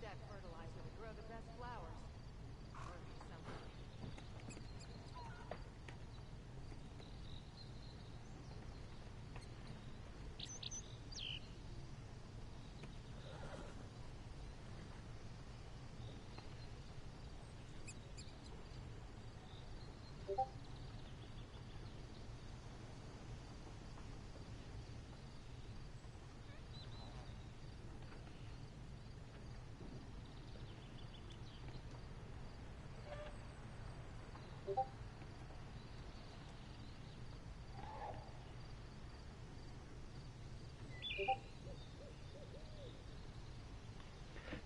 that fertilizer to grow the best flowers. Or something.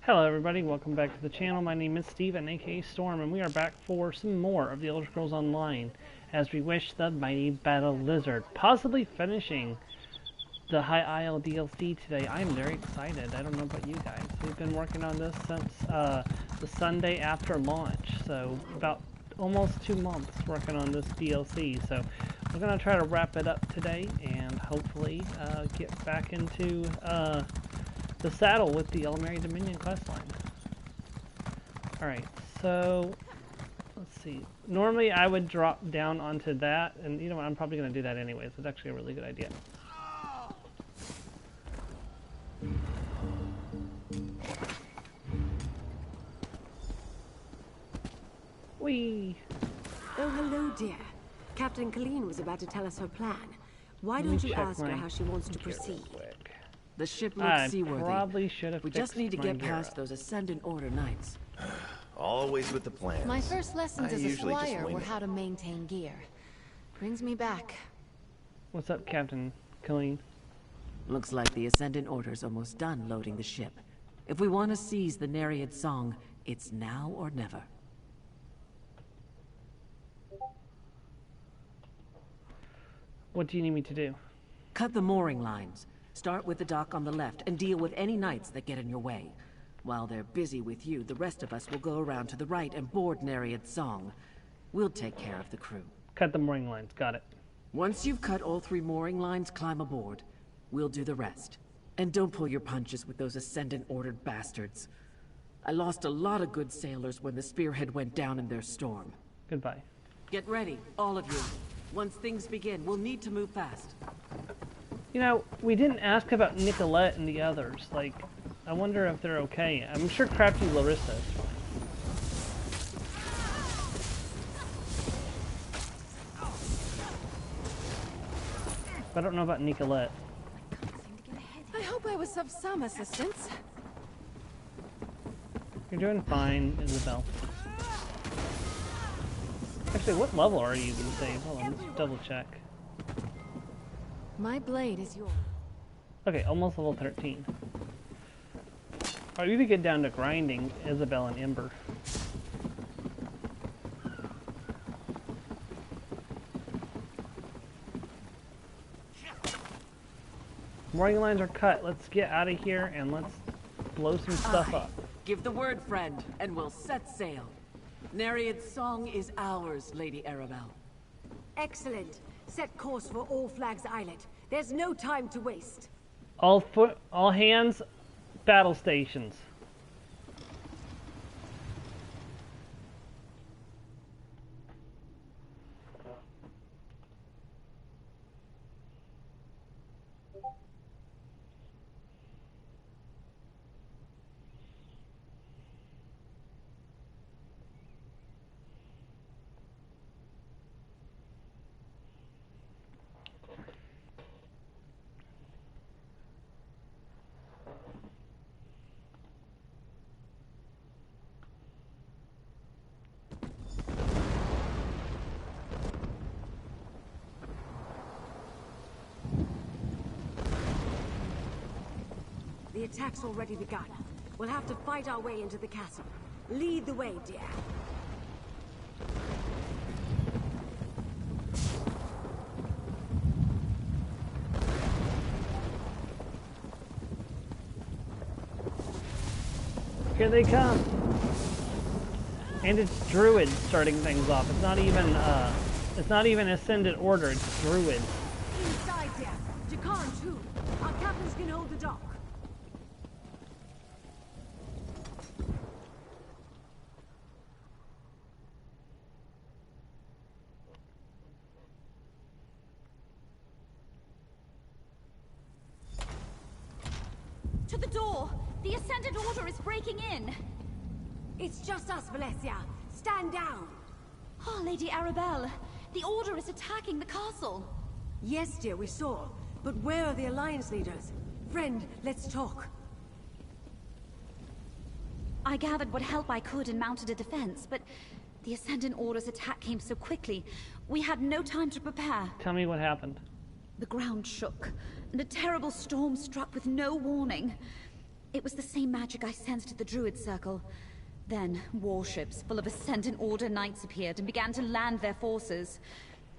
Hello everybody, welcome back to the channel. My name is Steven, aka Storm, and we are back for some more of the Elder Scrolls Online as we wish the mighty Battle Lizard, possibly finishing the High Isle DLC today. I am very excited. I don't know about you guys. We've been working on this since the Sunday after launch, so about almost 2 months working on this DLC. So we're going to try to wrap it up today and hopefully get back into the saddle with the Elmeri Dominion questline. Alright, so let's see. Normally I would drop down onto that, and you know what, I'm probably going to do that anyways. It's actually a really good idea. Whee! Oh, hello, dear. Captain Colleen was about to tell us her plan. Why don't you ask her how she wants to proceed? The ship looks seaworthy. Probably should have. We just need to get past those Ascendant Order knights. Always with the plans. My first lessons as a squire were how to maintain gear. Brings me back. What's up, Captain Colleen? Looks like the Ascendant Order's almost done loading the ship. If we want to seize the Nereid Song, it's now or never. What do you need me to do? Cut the mooring lines. Start with the dock on the left and deal with any knights that get in your way. While they're busy with you, the rest of us will go around to the right and board Nereid's Song. We'll take care of the crew. Cut the mooring lines. Got it. Once you've cut all 3 mooring lines, climb aboard. We'll do the rest. And don't pull your punches with those Ascendant-ordered bastards. I lost a lot of good sailors when the Spearhead went down in their storm. Goodbye. Get ready, all of you. Once things begin, we'll need to move fast. You know, we didn't ask about Nicolette and the others. Like, I wonder if they're okay. I'm sure Crafty Larissa is fine. But I don't know about Nicolette. I hope I was of some assistance. You're doing fine, Isabel. Actually, what level are you these days? Hold on, let's double check. My blade is yours. Okay, almost level 13. Alright, we could get down to grinding Isabel and Ember. Mooring lines are cut. Let's get out of here and let's blow some stuff up. Give the word, friend, and we'll set sail. Nereid's Song is ours, Lady Arabelle. Excellent. Set course for All Flags Islet. There's no time to waste. All hands, battle stations. The attack's already begun. We'll have to fight our way into the castle. Lead the way, dear. Here they come. And it's druids starting things off. It's not even Ascendant Order, it's druids. Inside, dear. Jakarn, too. Our captains can hold the dock. To the door! The Ascendant Order is breaking in! It's just us, Valencia. Stand down! Oh, Lady Arabelle, the Order is attacking the castle. Yes, dear, we saw. But where are the Alliance leaders? Friend, let's talk. I gathered what help I could and mounted a defense, but the Ascendant Order's attack came so quickly, we had no time to prepare. Tell me what happened. The ground shook, and a terrible storm struck with no warning. It was the same magic I sensed at the Druid Circle. Then, warships full of Ascendant Order knights appeared and began to land their forces.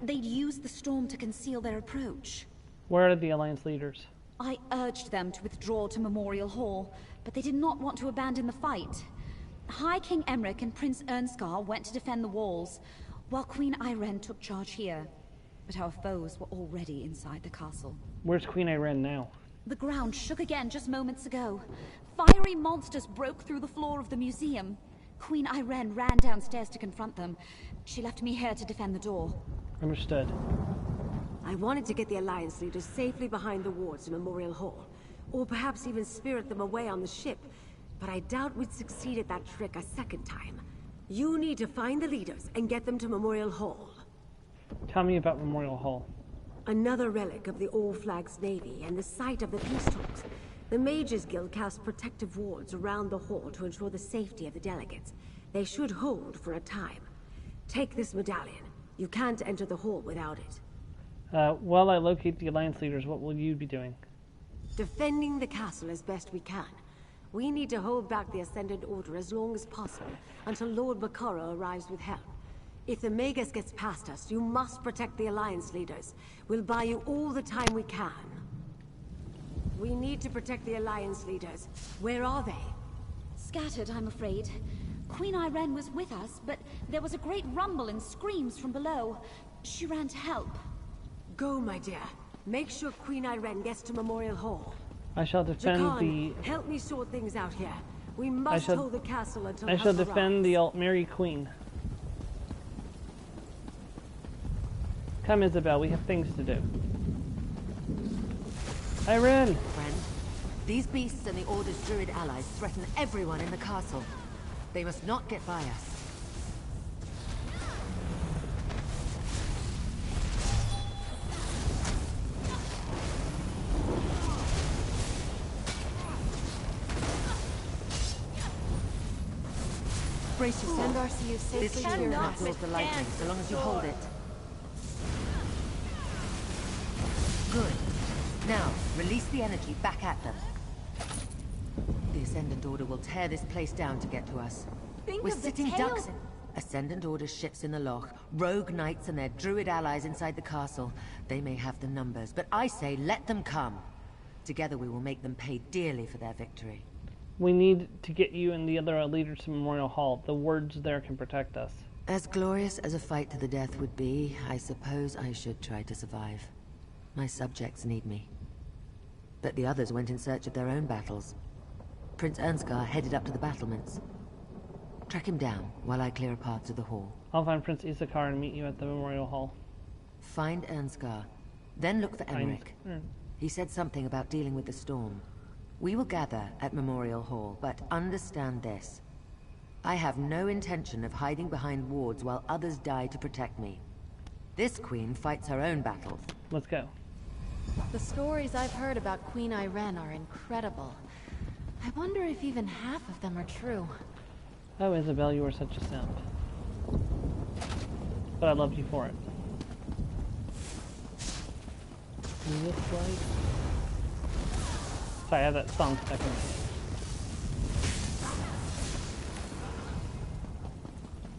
They'd used the storm to conceal their approach. Where are the Alliance leaders? I urged them to withdraw to Memorial Hall, but they did not want to abandon the fight. High King Emmerich and Prince Ernskar went to defend the walls, while Queen Irene took charge here. But our foes were already inside the castle. Where's Queen Irene now? The ground shook again just moments ago. Fiery monsters broke through the floor of the museum. Queen Irene ran downstairs to confront them. She left me here to defend the door. Understood. I wanted to get the Alliance leaders safely behind the wards in Memorial Hall, or perhaps even spirit them away on the ship, but I doubt we'd succeed at that trick a second time. You need to find the leaders and get them to Memorial Hall. Tell me about Memorial Hall. Another relic of the All Flags Navy and the site of the peace talks. The Mages Guild cast protective wards around the hall to ensure the safety of the delegates. They should hold for a time. Take this medallion. You can't enter the hall without it. While I locate the Alliance leaders, what will you be doing? Defending the castle as best we can. We need to hold back the Ascendant Order as long as possible, until Lord Bakara arrives with help. If the Magus gets past us, you must protect the Alliance leaders. We'll buy you all the time we can. We need to protect the Alliance leaders. Where are they? Scattered, I'm afraid. Queen Irene was with us, but there was a great rumble and screams from below. She ran to help. Go, my dear. Make sure Queen Irene gets to Memorial Hall. I shall defend Jakan, help me sort things out here. We must hold the castle until I shall defend the Altmeri Queen. Come, Isabel, we have things to do. Irene! Friend, these beasts and the Order's Druid allies threaten everyone in the castle. They must not get by us. Brace yourself. Send RCU safely This to shield your will not house. absorb the lightning, so long as you hold it. Good. Now, release the energy back at them. The Ascendant Order will tear this place down to get to us. We're sitting ducks in... Ascendant Order ships in the loch, rogue knights and their druid allies inside the castle. They may have the numbers, but I say let them come. Together we will make them pay dearly for their victory. We need to get you and the other leaders to Memorial Hall. The wards there can protect us. As glorious as a fight to the death would be, I suppose I should try to survive. My subjects need me. But the others went in search of their own battles. Prince Ernskar headed up to the battlements. Track him down while I clear a path to the hall. I'll find Prince Isakar and meet you at the Memorial Hall. Find Ernskar. Then look for Emmerich. He said something about dealing with the storm. We will gather at Memorial Hall, but understand this. I have no intention of hiding behind wards while others die to protect me. This queen fights her own battles. Let's go. The stories I've heard about Queen Irene are incredible. I wonder if even half of them are true. Oh, Isabel, you are such a simp. But I love you for it. Is this right? Sorry, I have that song stuck in my head.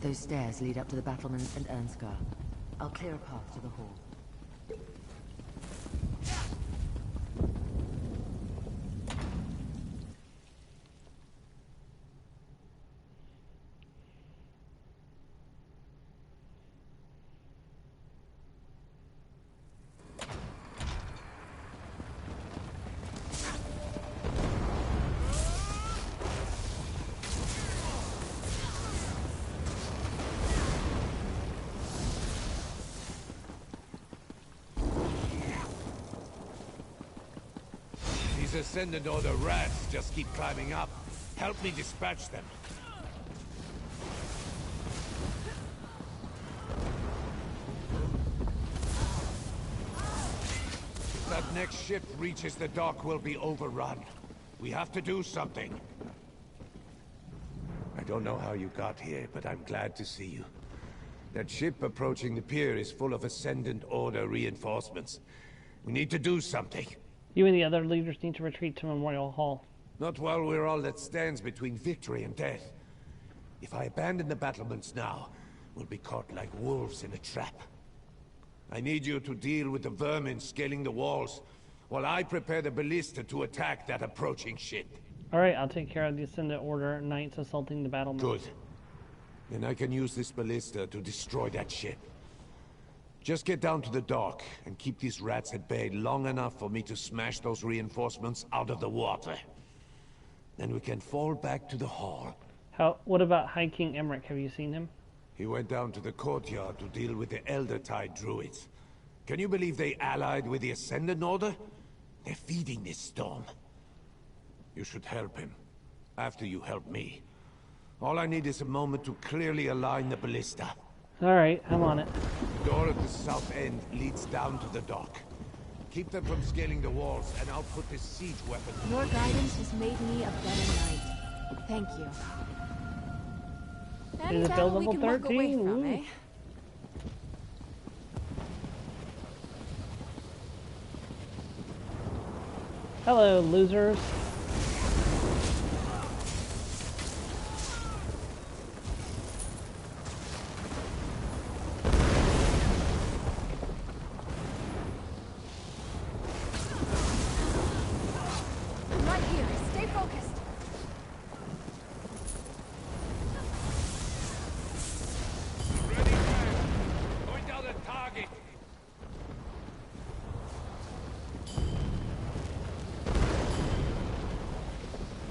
Those stairs lead up to the battlements and Ernskar. I'll clear a path to the hall. Ascendant Order rats just keep climbing up. Help me dispatch them. If that next ship reaches the dock, we'll be overrun. We have to do something. I don't know how you got here, but I'm glad to see you. That ship approaching the pier is full of Ascendant Order reinforcements. We need to do something. You and the other leaders need to retreat to Memorial Hall. Not while we're all that stands between victory and death. If I abandon the battlements now, we'll be caught like wolves in a trap. I need you to deal with the vermin scaling the walls, while I prepare the ballista to attack that approaching ship. Alright, I'll take care of the Ascendant Order Knights assaulting the battlements. Good. Then I can use this ballista to destroy that ship. Just get down to the dock, and keep these rats at bay long enough for me to smash those reinforcements out of the water. Then we can fall back to the hall. What about High King Emmerich? Have you seen him? He went down to the courtyard to deal with the Elder Tide druids. Can you believe they allied with the Ascendant Order? They're feeding this storm. You should help him, after you help me. All I need is a moment to clearly align the ballista. Alright, I'm on it. The door at the south end leads down to the dock. Keep them from scaling the walls, and I'll put this siege weapon... Your guidance has made me a better knight. Thank you. Is it build level 13? From, eh? Hello, losers. I'm right here. Stay focused. Ready, man. Going down the target.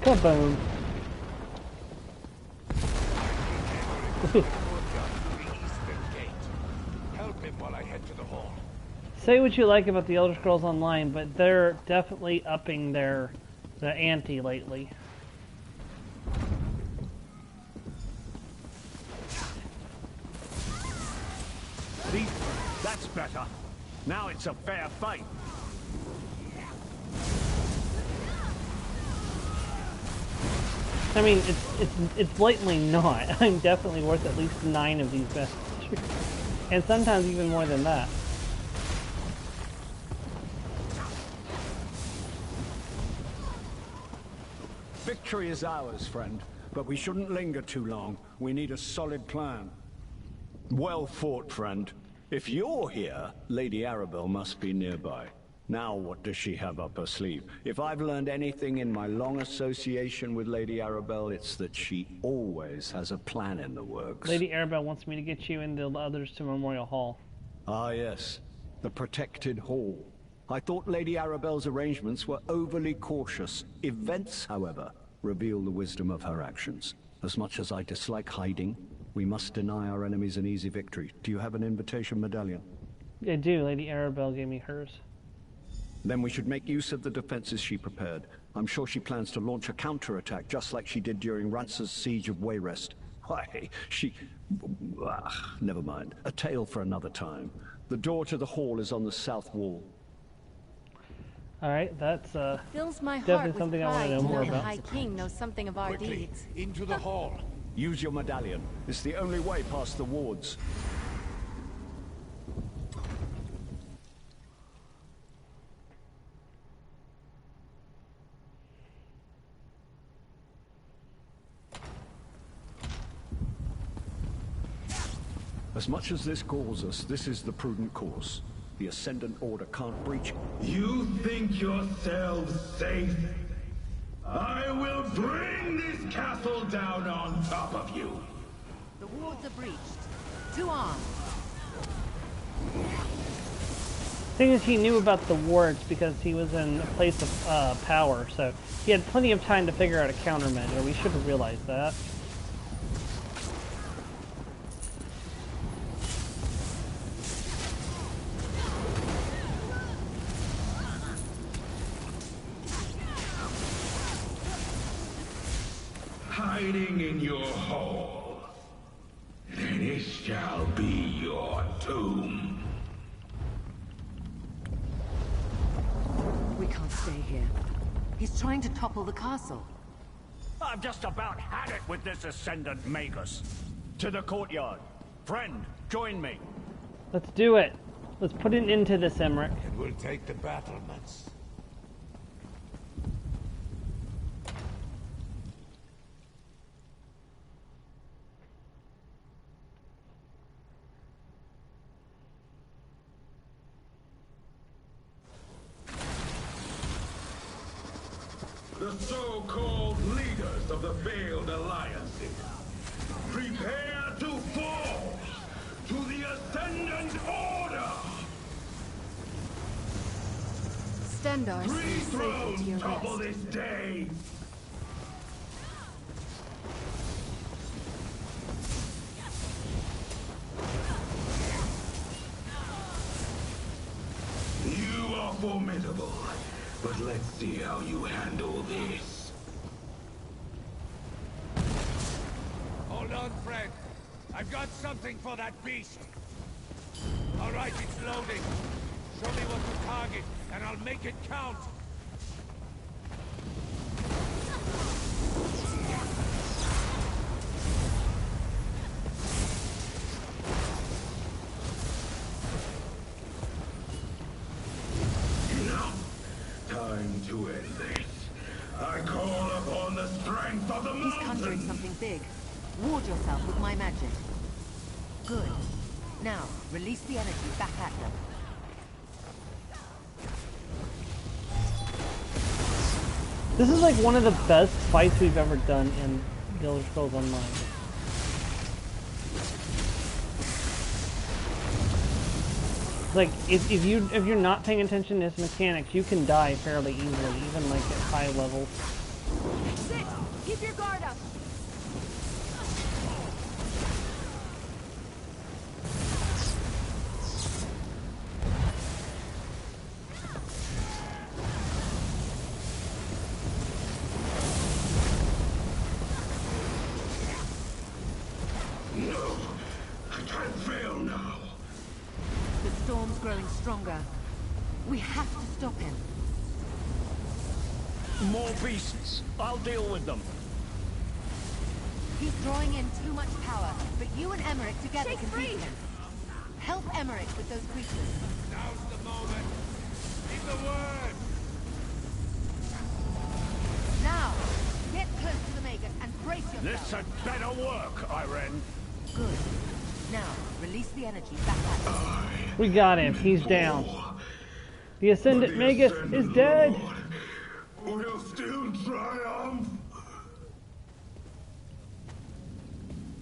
Kaboom. Help him while I head to the hall. Say what you like about the Elder Scrolls Online, but they're definitely upping the ante lately. See? That's better. Now it's a fair fight. I mean, it's blatantly not. I'm definitely worth at least 9 of these best, and sometimes even more than that. Victory is ours, friend, but we shouldn't linger too long. We need a solid plan. Well fought, friend. If you're here, Lady Arabelle must be nearby. Now what does she have up her sleeve? If I've learned anything in my long association with Lady Arabelle, it's that she always has a plan in the works. Lady Arabelle wants me to get you and the others to Memorial Hall. Ah yes, the protected hall. I thought Lady Arabelle's arrangements were overly cautious. Events, however, reveal the wisdom of her actions. As much as I dislike hiding, we must deny our enemies an easy victory. Do you have an invitation medallion? I do. Lady Arabelle gave me hers. Then we should make use of the defenses she prepared. I'm sure she plans to launch a counterattack, just like she did during Rance's siege of Wayrest. Why, never mind. A tale for another time. The door to the hall is on the south wall. Alright, that's Fills my heart definitely with something I want pride to know more that the about. High King knows something of our Quickly, deeds. into the hall. Use your medallion. It's the only way past the wards. As much as this galls us, this is the prudent course. The Ascendant Order can't breach. You think yourselves safe? I will bring this castle down on top of you. The wards are breached. To arms. Thing is, he knew about the wards because he was in a place of power, so he had plenty of time to figure out a countermeasure. We should have realized that. hiding in your hole. And it shall be your tomb. We can't stay here. He's trying to topple the castle. I've just about had it with this Ascendant Magus. To the courtyard. Friend, join me. Let's do it. Let's put an end to this, Emmerich. It will take the battlements. The so-called leaders of the failed alliances. Prepare to fall to the Ascendant Order! Stendar Three seems safer to thrones your topple west. this day! You are formidable, but let's see how you handle this. Hold on, friend. I've got something for that beast. All right, it's loading. Show me what to target, and I'll make it count. Time to end this. I call upon the strength of the He's conjuring mountain. something big. Ward yourself with my magic. Good. Now, release the energy back at them. This is like one of the best fights we've ever done in The Elder Scrolls Online. Like, if you're not paying attention to his mechanics, you can die fairly easily, even like at high levels. Sit! Keep your guard up! No, I can't fail now. The storm's growing stronger. We have to stop him. More beasts. I'll deal with them. He's drawing in too much power, but you and Emmerich together Shake can free! beat him. Help Emmerich with those creatures. Now's the moment. Give the word. Now, get close to the Magus and brace yourself. This had better work, Irene. Good. Now, release the energy back at them. We got him. He's down. The Ascendant Magus is dead. Will still triumph.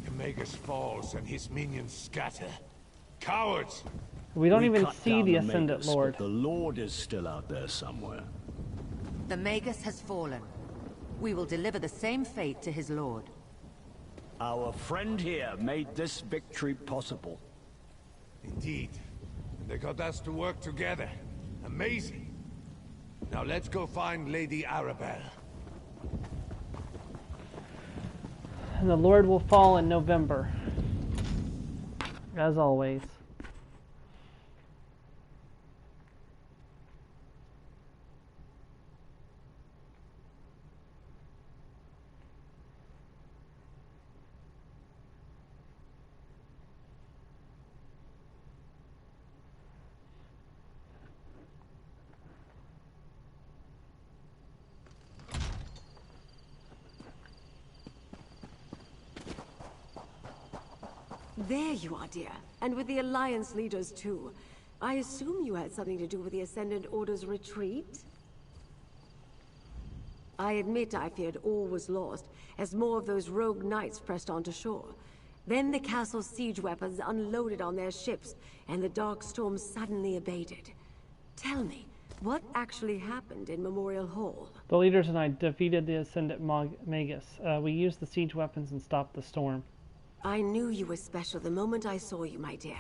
The Magus falls and his minions scatter. Cowards! We don't We even cut see down the Ascendant Magus, Lord. but the Lord is still out there somewhere. The Magus has fallen. We will deliver the same fate to his lord. Our friend here made this victory possible. Indeed. And they got us to work together. Amazing. Now let's go find Lady Arabelle. And the Lord will fall in November. As always. There you are, dear. And with the Alliance leaders, too. I assume you had something to do with the Ascendant Order's retreat? I admit I feared all was lost, as more of those rogue knights pressed onto shore. Then the castle's siege weapons unloaded on their ships, and the dark storm suddenly abated. Tell me, what actually happened in Memorial Hall? The leaders and I defeated the Ascendant Magus. We used the siege weapons and stopped the storm. I knew you were special the moment I saw you, my dear.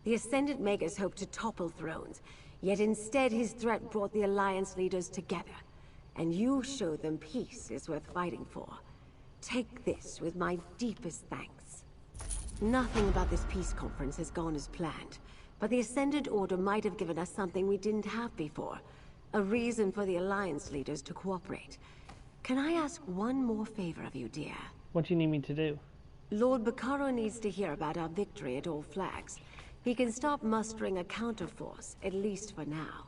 The Ascendant Magus hoped to topple thrones, yet instead his threat brought the Alliance leaders together. And you showed them peace is worth fighting for. Take this with my deepest thanks. Nothing about this peace conference has gone as planned, but the Ascendant Order might have given us something we didn't have before. A reason for the Alliance leaders to cooperate. Can I ask one more favor of you, dear? What do you need me to do? Lord Bacaro needs to hear about our victory at All Flags. He can stop mustering a counterforce, at least for now.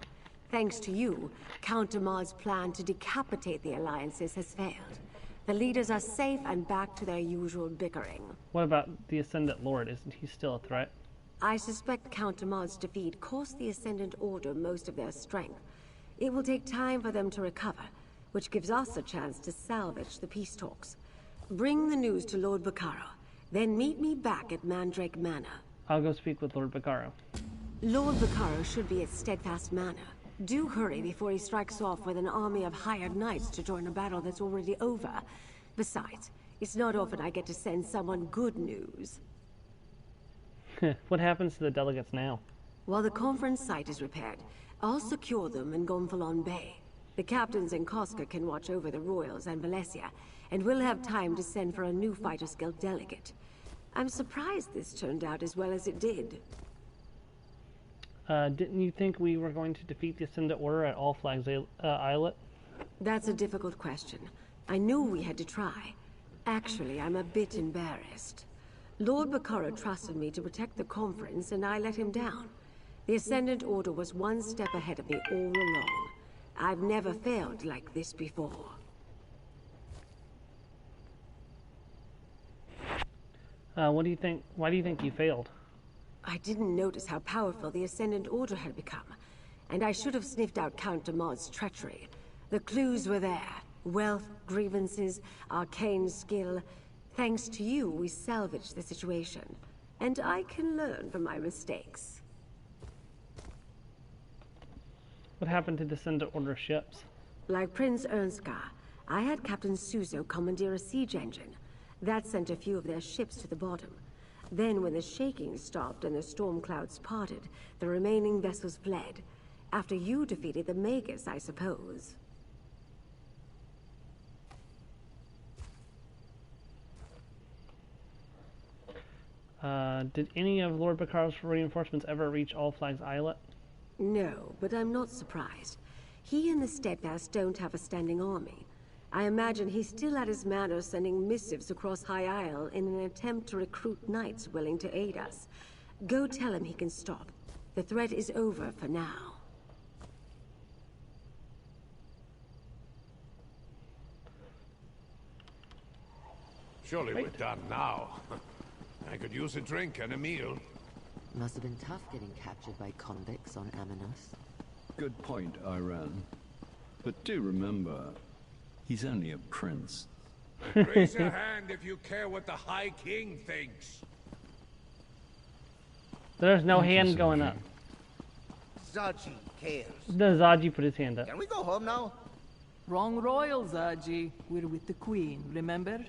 Thanks to you, Count Amar's plan to decapitate the Alliances has failed. The leaders are safe and back to their usual bickering. What about the Ascendant Lord? Isn't he still a threat? I suspect Count Amar's defeat cost the Ascendant Order most of their strength. It will take time for them to recover, which gives us a chance to salvage the peace talks. Bring the news to Lord Bacaro, then meet me back at Mandrake Manor. I'll go speak with Lord Bacaro. Lord Bacaro should be at Steadfast Manor. Do hurry before he strikes off with an army of hired knights to join a battle that's already over. Besides, it's not often I get to send someone good news. What happens to the delegates now? While the conference site is repaired, I'll secure them in Gonfalon Bay. The captains in Koska can watch over the Royals and Valencia, and we'll have time to send for a new Fighters Guild delegate. I'm surprised this turned out as well as it did. Didn't you think we were going to defeat the Ascendant Order at All Flags Islet? That's a difficult question. I knew we had to try. Actually, I'm a bit embarrassed. Lord Bacaro trusted me to protect the conference, and I let him down. The Ascendant Order was one step ahead of me all along. I've never failed like this before. What do you think? Why do you think you failed? I didn't notice how powerful the Ascendant Order had become, and I should have sniffed out Count Amar's treachery. The clues were there. Wealth, grievances, arcane skill. Thanks to you, we salvaged the situation. And I can learn from my mistakes. What happened to the Ascendant Order ships? Like Prince Ernskar, I had Captain Suzo commandeer a siege engine. That sent a few of their ships to the bottom. Then when the shaking stopped and the storm clouds parted, the remaining vessels fled. After you defeated the Magus, I suppose. Did any of Lord Bacaro's reinforcements ever reach All Flags Islet? No, but I'm not surprised. He and the Steadfast don't have a standing army. I imagine he's still at his manor sending missives across High Isle in an attempt to recruit knights willing to aid us. Go tell him he can stop. The threat is over for now. Surely we're done now. I could use a drink and a meal. Must have been tough getting captured by convicts on Aminos. Good point, Iran. But do remember, he's only a prince. Raise your hand if you care what the High King thinks. There's no hand going up. Zaji cares. Then Zaji put his hand up. Can we go home now? Wrong royal, Zaji. We're with the queen, remember?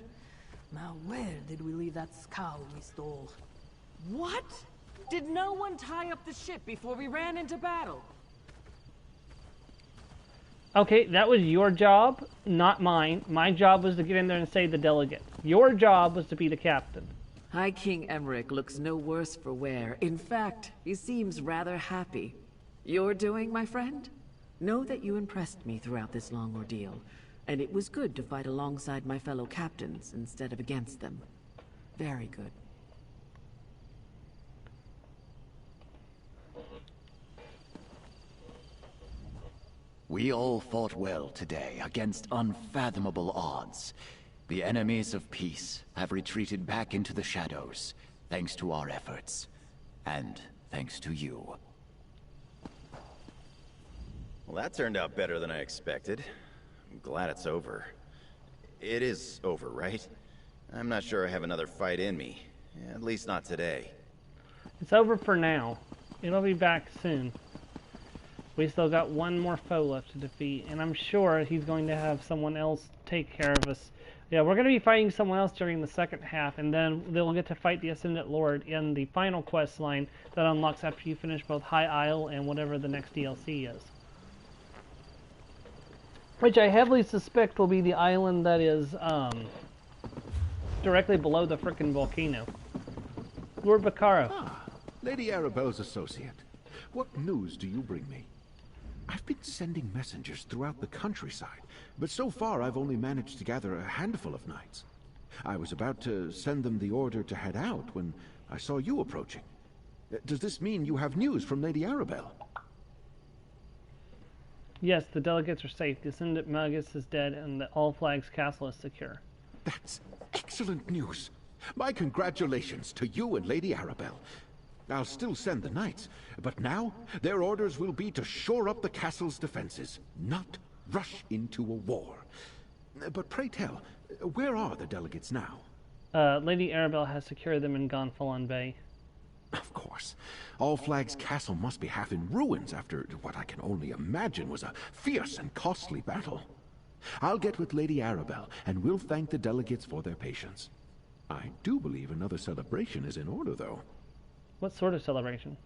Now where did we leave that scow we stole? What? Did no one tie up the ship before we ran into battle? Okay, that was your job, not mine. My job was to get in there and save the delegate. Your job was to be the captain. High King Emmerich looks no worse for wear. In fact, he seems rather happy. You're doing, my friend? Know that you impressed me throughout this long ordeal, and it was good to fight alongside my fellow captains instead of against them. Very good. We all fought well today against unfathomable odds. The enemies of peace have retreated back into the shadows, thanks to our efforts. And thanks to you. Well, that turned out better than I expected. I'm glad it's over. It is over, right? I'm not sure I have another fight in me. At least not today. It's over for now. It'll be back soon. We still got one more foe left to defeat, and I'm sure he's going to have someone else take care of us. Yeah, we're going to be fighting someone else during the second half, and then they'll get to fight the Ascendant Lord in the final quest line that unlocks after you finish both High Isle and whatever the next DLC is. Which I heavily suspect will be the island that is directly below the frickin' volcano. Lord Bacaro. Ah, Lady Arabelle's associate. What news do you bring me? I've been sending messengers throughout the countryside, but so far I've only managed to gather a handful of knights. I was about to send them the order to head out when I saw you approaching. Does this mean you have news from Lady Arabelle? Yes, the delegates are safe. The Ascendant Magus is dead, and the All Flags castle is secure. That's excellent news. My congratulations to you and Lady Arabelle. I'll still send the knights, but now their orders will be to shore up the castle's defenses, not rush into a war. But pray tell, where are the delegates now? Lady Arabelle has secured them in Gonfalon Bay. Of course. All Flags Castle must be half in ruins after what I can only imagine was a fierce and costly battle. I'll get with Lady Arabelle, and we'll thank the delegates for their patience. I do believe another celebration is in order, though. What sort of celebration?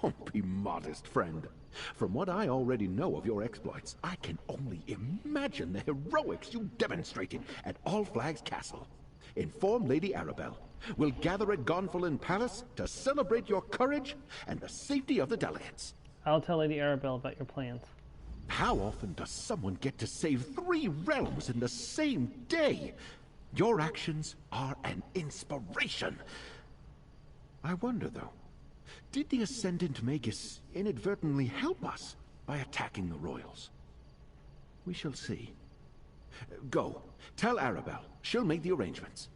Don't be modest, friend. From what I already know of your exploits, I can only imagine the heroics you demonstrated at All Flags Castle. Inform Lady Arabelle. We'll gather at Gonfalon Palace to celebrate your courage and the safety of the delegates. I'll tell Lady Arabelle about your plans. How often does someone get to save 3 realms in the same day? Your actions are an inspiration. I wonder, though, did the Ascendant Magus inadvertently help us by attacking the royals? We shall see. Go. Tell Arabelle. She'll make the arrangements.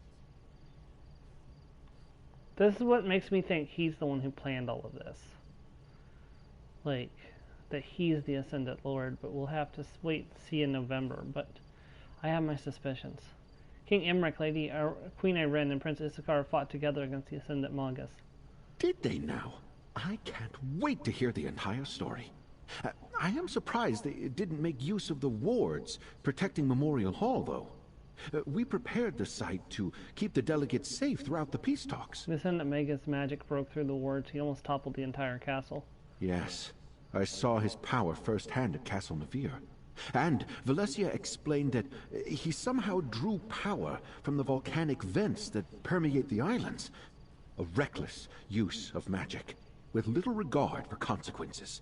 This is what makes me think he's the one who planned all of this. Like, that he's the Ascendant Lord, but we'll have to wait and see in November. But I have my suspicions. King Emmerich, Queen Irene, and Prince Issachar fought together against the Ascendant Magus. Did they now? I can't wait to hear the entire story. I am surprised they didn't make use of the wards protecting Memorial Hall, though. We prepared the site to keep the delegates safe throughout the peace talks. The Ascendant Magus' magic broke through the wards. He almost toppled the entire castle. Yes, I saw his power firsthand at Castle Navir. And Valencia explained that he somehow drew power from the volcanic vents that permeate the islands. A reckless use of magic, with little regard for consequences.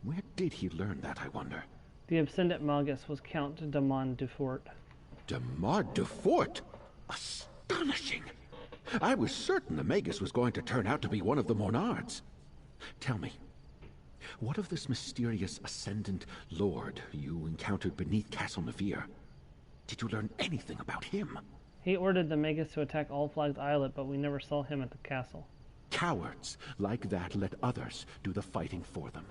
Where did he learn that, I wonder? The Ascendant Magus was Count de Mont du Fort. De Mont du Fort? Astonishing! I was certain the Magus was going to turn out to be one of the Monards. Tell me, what of this mysterious Ascendant Lord you encountered beneath Castle Navir? Did you learn anything about him? He ordered the Magus to attack All Flags Islet, but we never saw him at the castle. Cowards like that let others do the fighting for them.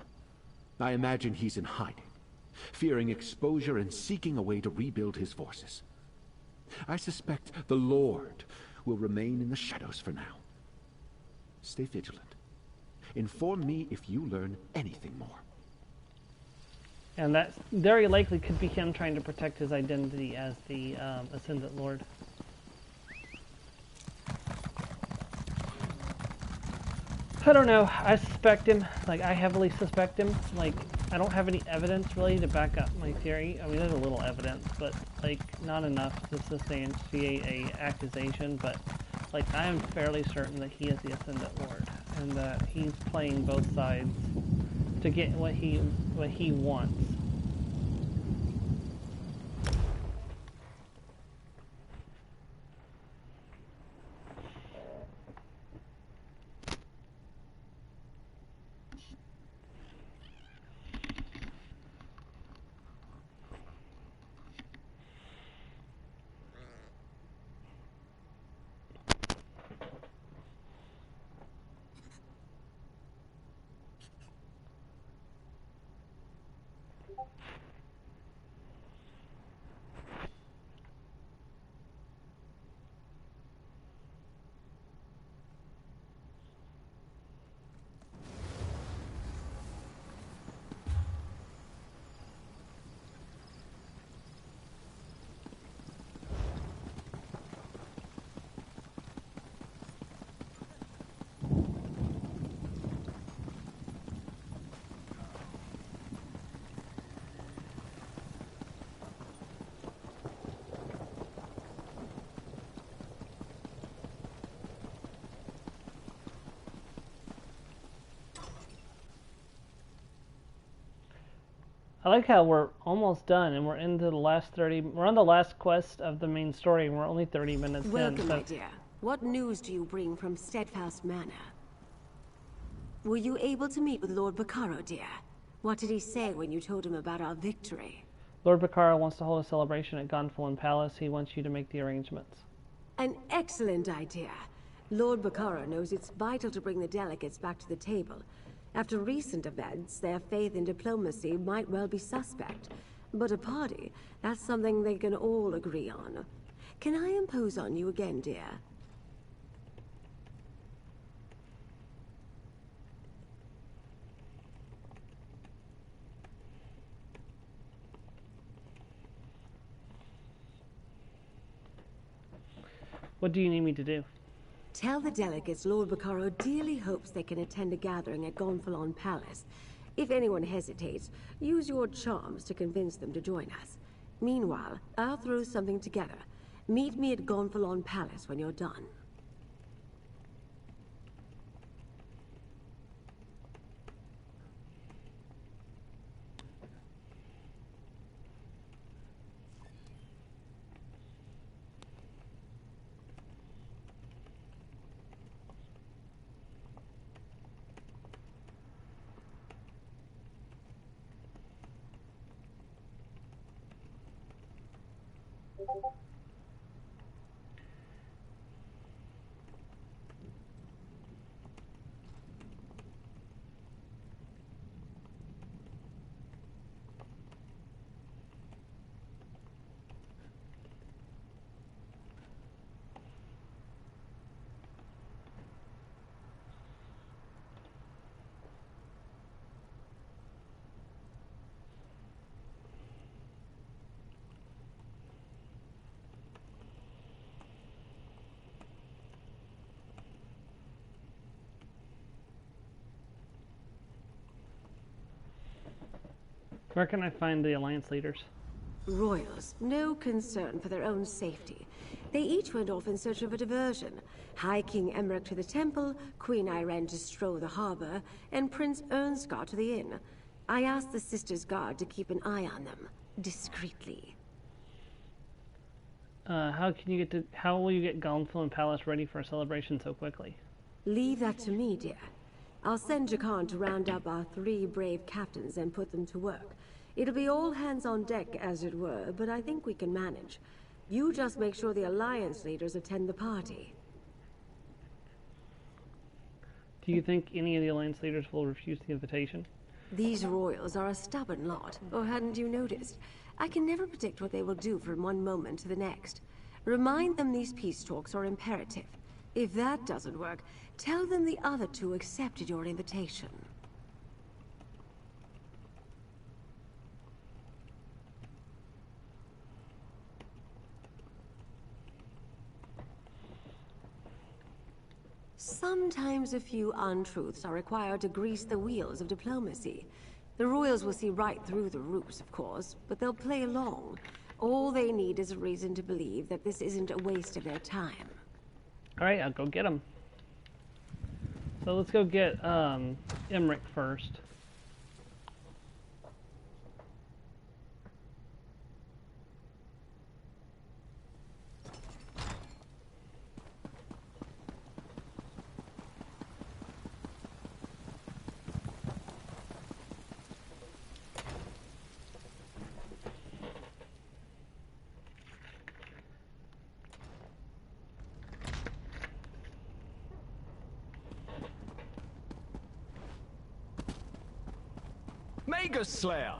I imagine he's in hiding, fearing exposure and seeking a way to rebuild his forces. I suspect the Lord will remain in the shadows for now. Stay vigilant. Inform me if you learn anything more. And that very likely could be him trying to protect his identity as the Ascendant Lord. I don't know. I suspect him. Like, I heavily suspect him. Like, I don't have any evidence really to back up my theory. I mean, there's a little evidence, but like not enough to substantiate a accusation. But like, I am fairly certain that he is the Ascendant Lord, and that he's playing both sides to get what he wants. I like how we're almost done and we're into the last 30. We're on the last quest of the main story and we're only 30 minutes Welcome, in. my dear. What news do you bring from Steadfast Manor? Were you able to meet with Lord Baccaro, dear? What did he say when you told him about our victory? Lord Baccaro wants to hold a celebration at Gonfalon Palace. He wants you to make the arrangements. An excellent idea. Lord Baccaro knows it's vital to bring the delegates back to the table. After recent events, their faith in diplomacy might well be suspect. But a party, that's something they can all agree on. Can I impose on you again, dear? What do you need me to do? Tell the delegates Lord Baccaro dearly hopes they can attend a gathering at Gonfalon Palace. If anyone hesitates, use your charms to convince them to join us. Meanwhile, I'll throw something together. Meet me at Gonfalon Palace when you're done. Where can I find the Alliance leaders? Royals, no concern for their own safety. They each went off in search of a diversion. High King Emmerich to the temple, Queen Irene to stroll the harbor, and Prince Ernskar to the inn. I asked the Sisters' Guard to keep an eye on them, discreetly. How will you get Gonfalon Palace ready for a celebration so quickly? Leave that to me, dear. I'll send Jakan to round up our 3 brave captains and put them to work. It'll be all hands on deck, as it were, but I think we can manage. You just make sure the Alliance leaders attend the party. Do you think any of the Alliance leaders will refuse the invitation? These royals are a stubborn lot, or hadn't you noticed? I can never predict what they will do from one moment to the next. Remind them these peace talks are imperative. If that doesn't work, tell them the other 2 accepted your invitation. Sometimes a few untruths are required to grease the wheels of diplomacy. The royals will see right through the ruse, of course, but they'll play along. All they need is a reason to believe that this isn't a waste of their time. Alright, I'll go get them. So let's go get Emmerich first. Magus Slayer!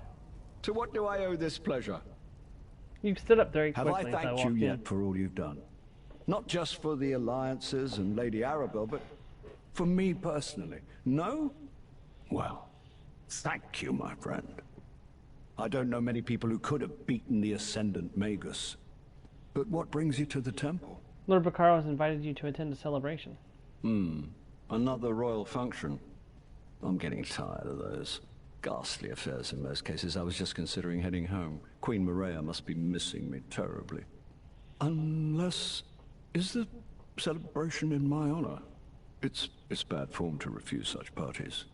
To what do I owe this pleasure? You've stood up very Have quickly. I thanked you yet for all you've done? Not just for the alliances and Lady Arabelle, but for me personally. No? Well, thank you, my friend. I don't know many people who could have beaten the Ascendant Magus. But what brings you to the temple? Lord Baccaro has invited you to attend a celebration. Another royal function. I'm getting tired of those ghastly affairs in most cases. I was just considering heading home. Queen Maria must be missing me terribly. Unless... is the celebration in my honor? It's bad form to refuse such parties.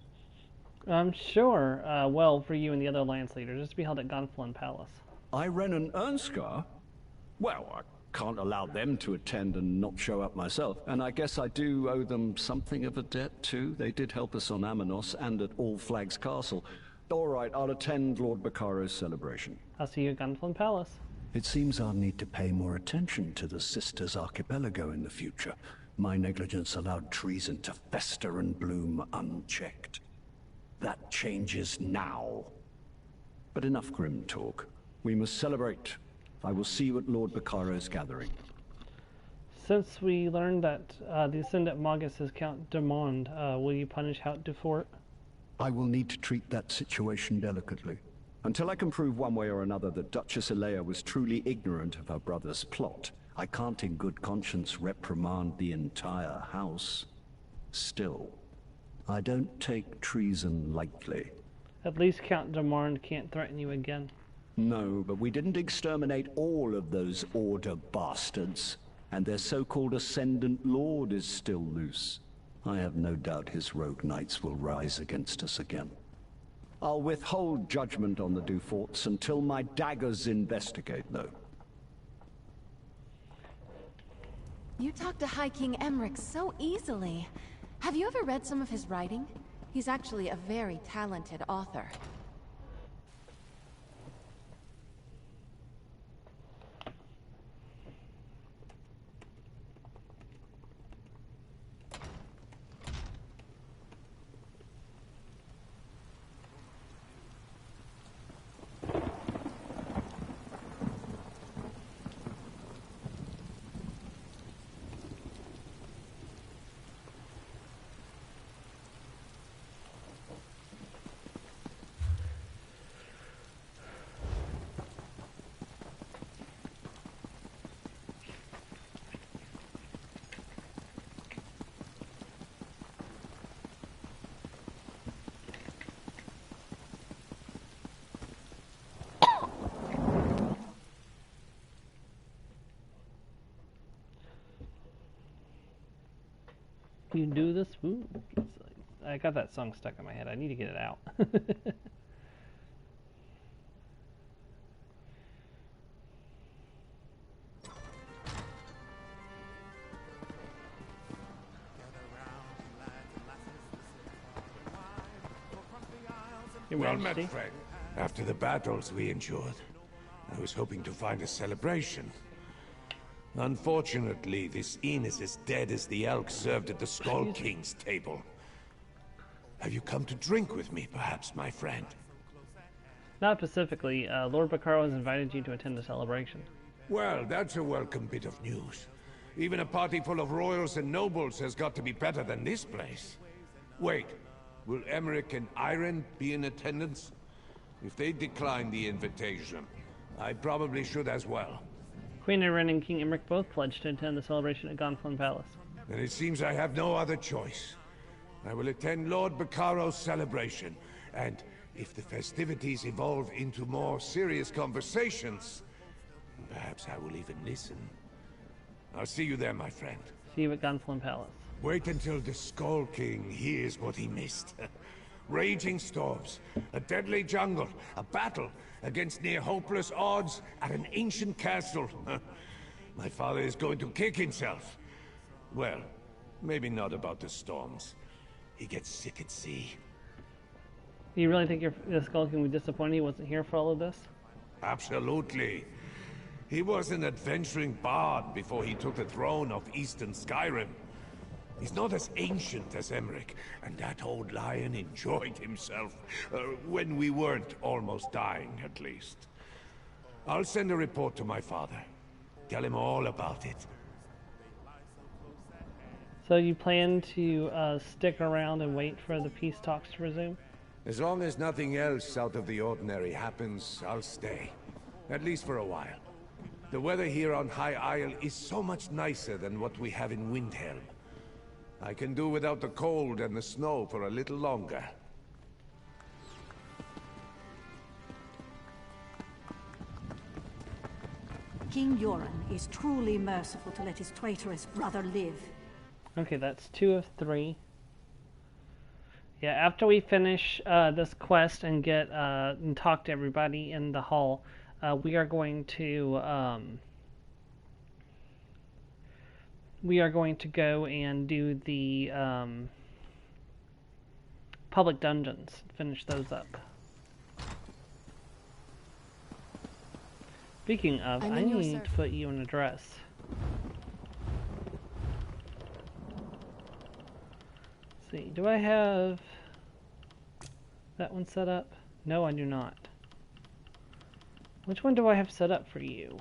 Sure. Well, for you and the other Alliance leaders, just to be held at Gonfalon Palace. Iren and Ernskar? Well, I can't allow them to attend and not show up myself. And I guess I do owe them something of a debt, too. They did help us on Amanos and at All Flags Castle. All right, I'll attend Lord Baccaro's celebration. I'll see you at Gonfalon Palace. It seems I'll need to pay more attention to the Sisters Archipelago in the future. My negligence allowed treason to fester and bloom unchecked. That changes now. But enough grim talk. We must celebrate. I will see you at Lord Baccaro's gathering. Since we learned that the Ascendant Magus is Count Demond, will you punish Count Dufort? I will need to treat that situation delicately. Until I can prove one way or another that Duchess Elea was truly ignorant of her brother's plot, I can't in good conscience reprimand the entire house. Still, I don't take treason lightly. At least Count Demond can't threaten you again. No, but we didn't exterminate all of those Order bastards, and their so-called Ascendant Lord is still loose. I have no doubt his rogue knights will rise against us again. I'll withhold judgment on the Duforts until my daggers investigate, though. You talk to High King Emmerich so easily. Have you ever read some of his writing? He's actually a very talented author. You do this? Ooh, I got that song stuck in my head. I need to get it out. Your Well Majesty. met, friend. After the battles we endured, I was hoping to find a celebration. Unfortunately, this inn is as dead as the elk served at the Skull King's table. Have you come to drink with me, perhaps, my friend? Not specifically. Lord Baccaro has invited you to attend the celebration. Well, that's a welcome bit of news. Even a party full of royals and nobles has got to be better than this place. Wait, will Emmerich and Iren be in attendance? If they decline the invitation, I probably should as well. Queen Iren and King Emmerich both pledged to attend the celebration at Gonfalon Palace. Then it seems I have no other choice. I will attend Lord Baccaro's celebration, and if the festivities evolve into more serious conversations, perhaps I will even listen. I'll see you there, my friend. See you at Gonfalon Palace. Wait until the Skull King hears what he missed. Raging storms, a deadly jungle, a battle against near-hopeless odds at an ancient castle. My father is going to kick himself. Well, maybe not about the storms. He gets sick at sea. Do you really think the Skull King would be disappointed he wasn't here for all of this? Absolutely. He was an adventuring bard before he took the throne of Eastern Skyrim. He's not as ancient as Emmerich, and that old lion enjoyed himself, when we weren't almost dying, at least. I'll send a report to my father. Tell him all about it. So you plan to stick around and wait for the peace talks to resume? As long as nothing else out of the ordinary happens, I'll stay. At least for a while. The weather here on High Isle is so much nicer than what we have in Windhelm. I can do without the cold and the snow for a little longer. King Yoren is truly merciful to let his traitorous brother live. Okay, that's 2 of 3. Yeah, after we finish this quest and get and talk to everybody in the hall, we are going to go and do the public dungeons. Finish those up. Speaking of, I need to put you in a dress. Let's see, do I have that one set up? No, I do not. Which one do I have set up for you?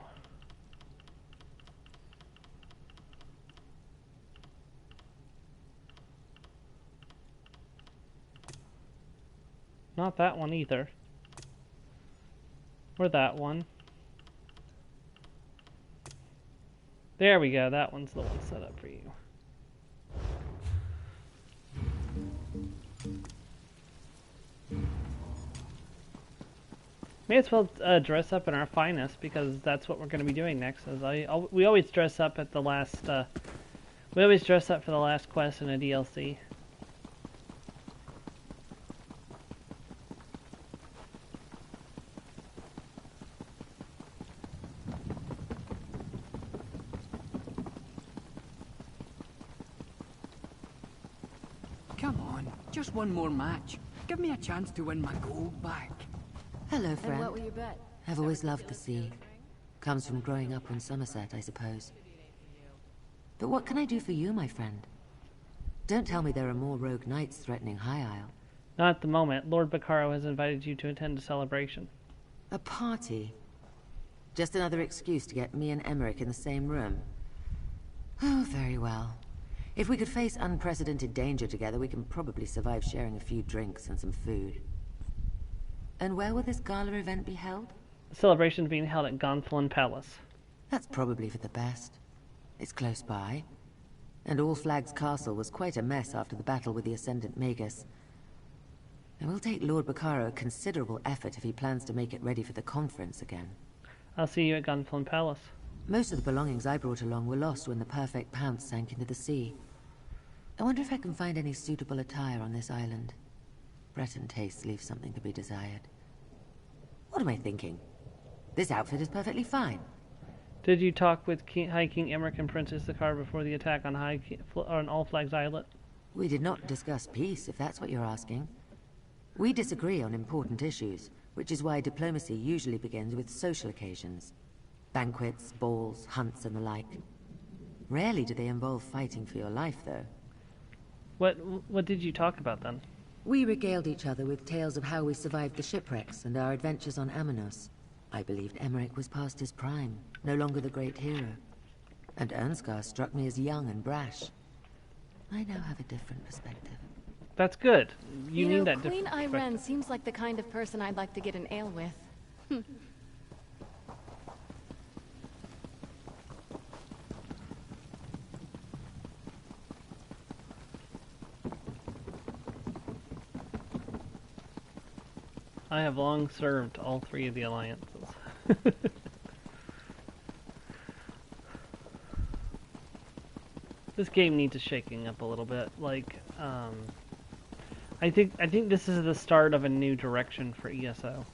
Not that one either. Or that one. There we go, that one's the one set up for you. May as well dress up in our finest, because that's what we're going to be doing next. As we always dress up at the last. We always dress up for the last quest in a DLC. Come on, just one more match. Give me a chance to win my gold back. Hello, friend. And what will you bet? I've always loved the sea. Comes from growing up in Somerset, I suppose. But what can I do for you, my friend? Don't tell me there are more rogue knights threatening High Isle. Not at the moment. Lord Bacaro has invited you to attend a celebration. A party? Just another excuse to get me and Emmerich in the same room. Oh, very well. If we could face unprecedented danger together, we can probably survive sharing a few drinks and some food. And where will this gala event be held? The celebration is being held at Gonfalon Palace. That's probably for the best. It's close by. And All Flags Castle was quite a mess after the battle with the Ascendant Magus. It will take Lord Bacaro considerable effort if he plans to make it ready for the conference again. I'll see you at Gonfalon Palace. Most of the belongings I brought along were lost when the Perfect Pounce sank into the sea. I wonder if I can find any suitable attire on this island. Breton tastes leave something to be desired. What am I thinking? This outfit is perfectly fine. Did you talk with High King Emmerich and Princess Zakar before the attack on on All Flags Islet? We did not discuss peace, if that's what you're asking. We disagree on important issues, which is why diplomacy usually begins with social occasions. Banquets, balls, hunts, and the like. Rarely do they involve fighting for your life, though. What did you talk about, then? We regaled each other with tales of how we survived the shipwrecks and our adventures on Amanos. I believed Emmerich was past his prime, no longer the great hero. And Ernskar struck me as young and brash. I now have a different perspective. That's good. You need that Queen different Irene seems like the kind of person I'd like to get an ale with. I have long served all three of the alliances. This game needs a shaking up a little bit. Like, I think this is the start of a new direction for ESO.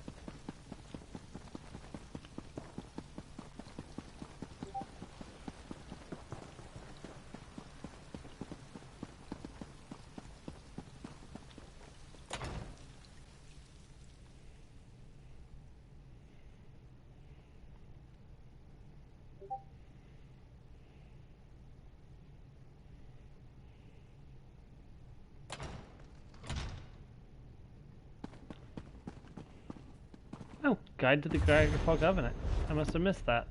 Oh, Guide to the Graggerfall Covenant. I must have missed that.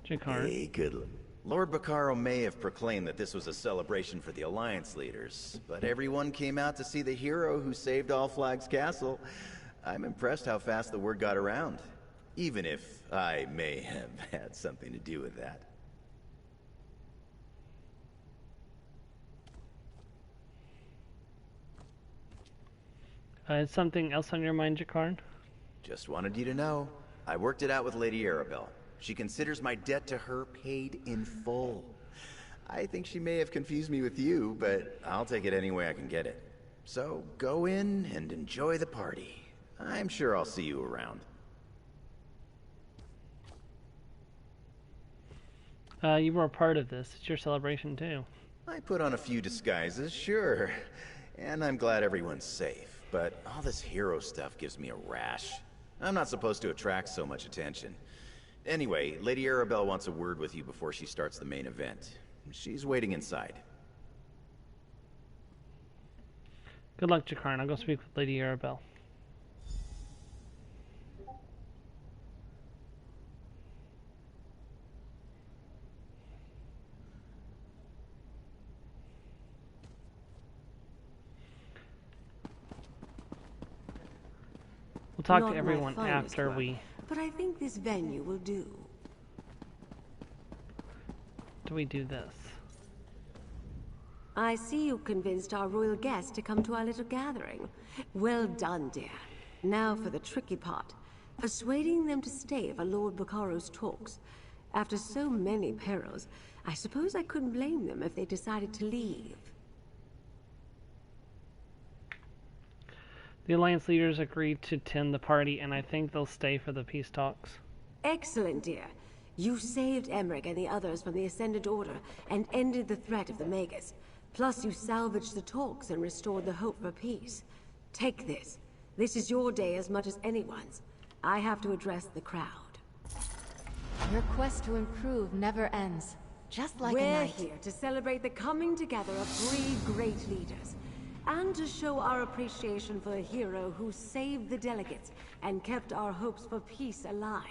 Jakar. Hey, good. Lord Bacaro may have proclaimed that this was a celebration for the Alliance leaders, but everyone came out to see the hero who saved All Flags Castle. I'm impressed how fast the word got around, even if I may have had something to do with that. Is something else on your mind, Jakarn? Just wanted you to know. I worked it out with Lady Arabelle. She considers my debt to her paid in full. I think she may have confused me with you, but I'll take it any way I can get it. So go in and enjoy the party. I'm sure I'll see you around. You were a part of this. It's your celebration too. I put on a few disguises, sure. And I'm glad everyone's safe. But all this hero stuff gives me a rash. I'm not supposed to attract so much attention. Anyway, Lady Arabelle wants a word with you before she starts the main event. She's waiting inside. Good luck, Jakarn. I'll go speak with Lady Arabelle. We'll talk Not to everyone my finest after work, we... But I think this venue will do. Do we do this? I see you convinced our royal guests to come to our little gathering. Well done, dear. Now for the tricky part. Persuading them to stay for Lord Baccaro's talks. After so many perils, I suppose I couldn't blame them if they decided to leave. The Alliance leaders agreed to attend the party, and I think they'll stay for the peace talks. Excellent, dear. You saved Emmerich and the others from the Ascendant Order and ended the threat of the Magus. Plus, you salvaged the talks and restored the hope for peace. Take this. This is your day as much as anyone's. I have to address the crowd. Your quest to improve never ends. Just like a We're knight. here to celebrate the coming together of 3 great leaders. And to show our appreciation for a hero who saved the delegates and kept our hopes for peace alive.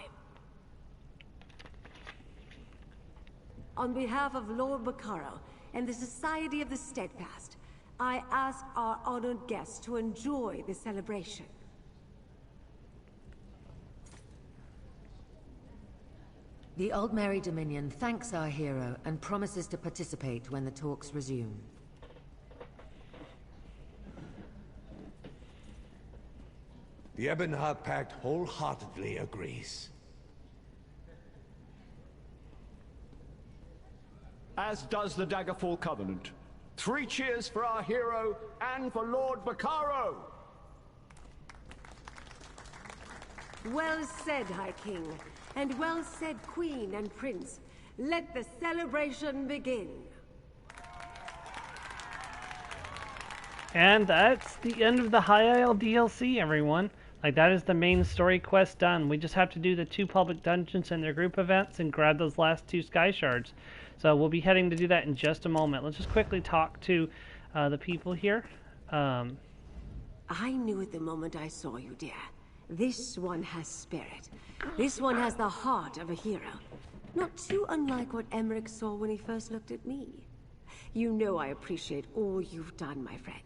On behalf of Lord Baccaro and the Society of the Steadfast, I ask our honored guests to enjoy the celebration. The Aldmeri Dominion thanks our hero and promises to participate when the talks resume. The Ebonheart Pact wholeheartedly agrees. As does the Daggerfall Covenant. 3 cheers for our hero and for Lord Baccaro! Well said, High King, and well said, Queen and Prince. Let the celebration begin. And that's the end of the High Isle DLC, everyone. Like, that is the main story quest done. We just have to do the 2 public dungeons and their group events and grab those last 2 sky shards. So we'll be heading to do that in just a moment. Let's just quickly talk to the people here. I knew it the moment I saw you, dear. This one has spirit. This one has the heart of a hero. Not too unlike what Emmerich saw when he first looked at me. You know I appreciate all you've done, my friend.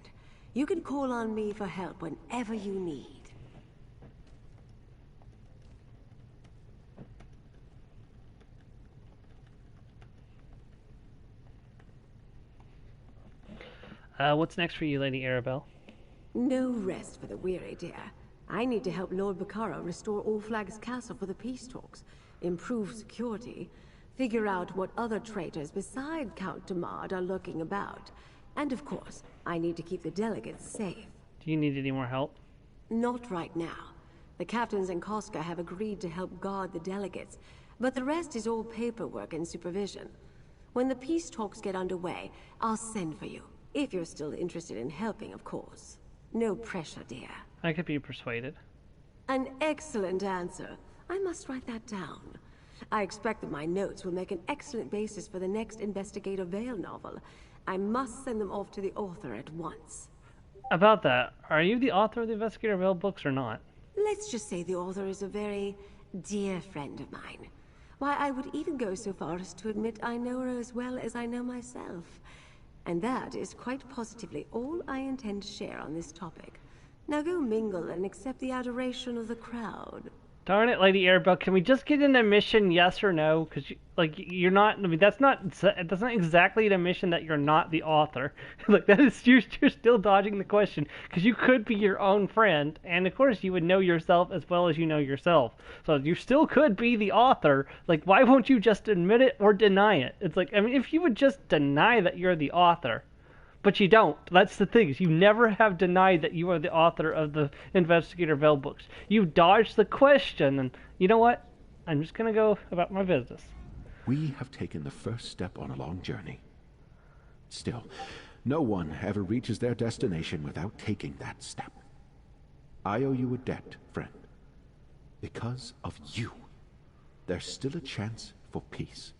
You can call on me for help whenever you need. What's next for you, Lady Arabelle? No rest for the weary, dear. I need to help Lord Baccaro restore All Flags Castle for the peace talks, improve security, figure out what other traitors beside Count Damard are lurking about. And of course, I need to keep the delegates safe. Do you need any more help? Not right now. The captains and Koska have agreed to help guard the delegates, but the rest is all paperwork and supervision. When the peace talks get underway, I'll send for you. If you're still interested in helping, of course. No pressure, dear. I could be persuaded. An excellent answer. I must write that down. I expect that my notes will make an excellent basis for the next Investigator Vale novel. I must send them off to the author at once. About that, are you the author of the Investigator Vale books or not? Let's just say the author is a very dear friend of mine. Why, I would even go so far as to admit I know her as well as I know myself. And that is quite positively all I intend to share on this topic. Now go mingle and accept the adoration of the crowd. Darn it, Lady Arabelle, can we just get an admission, yes or no? Because, you're not, I mean, that's not exactly an admission that you're not the author. Like, that is, you're still dodging the question. Because you could be your own friend, and of course you would know yourself as well as you know yourself. So you still could be the author. Like, why won't you just admit it or deny it? It's like, I mean, if you would just deny that you're the author, but you don't. That's the thing. Is you never have denied that you are the author of the Investigator Vale books. You dodged the question, and you know what? I'm just going to go about my business. We have taken the first step on a long journey. Still, no one ever reaches their destination without taking that step. I owe you a debt, friend. Because of you, there's still a chance for peace.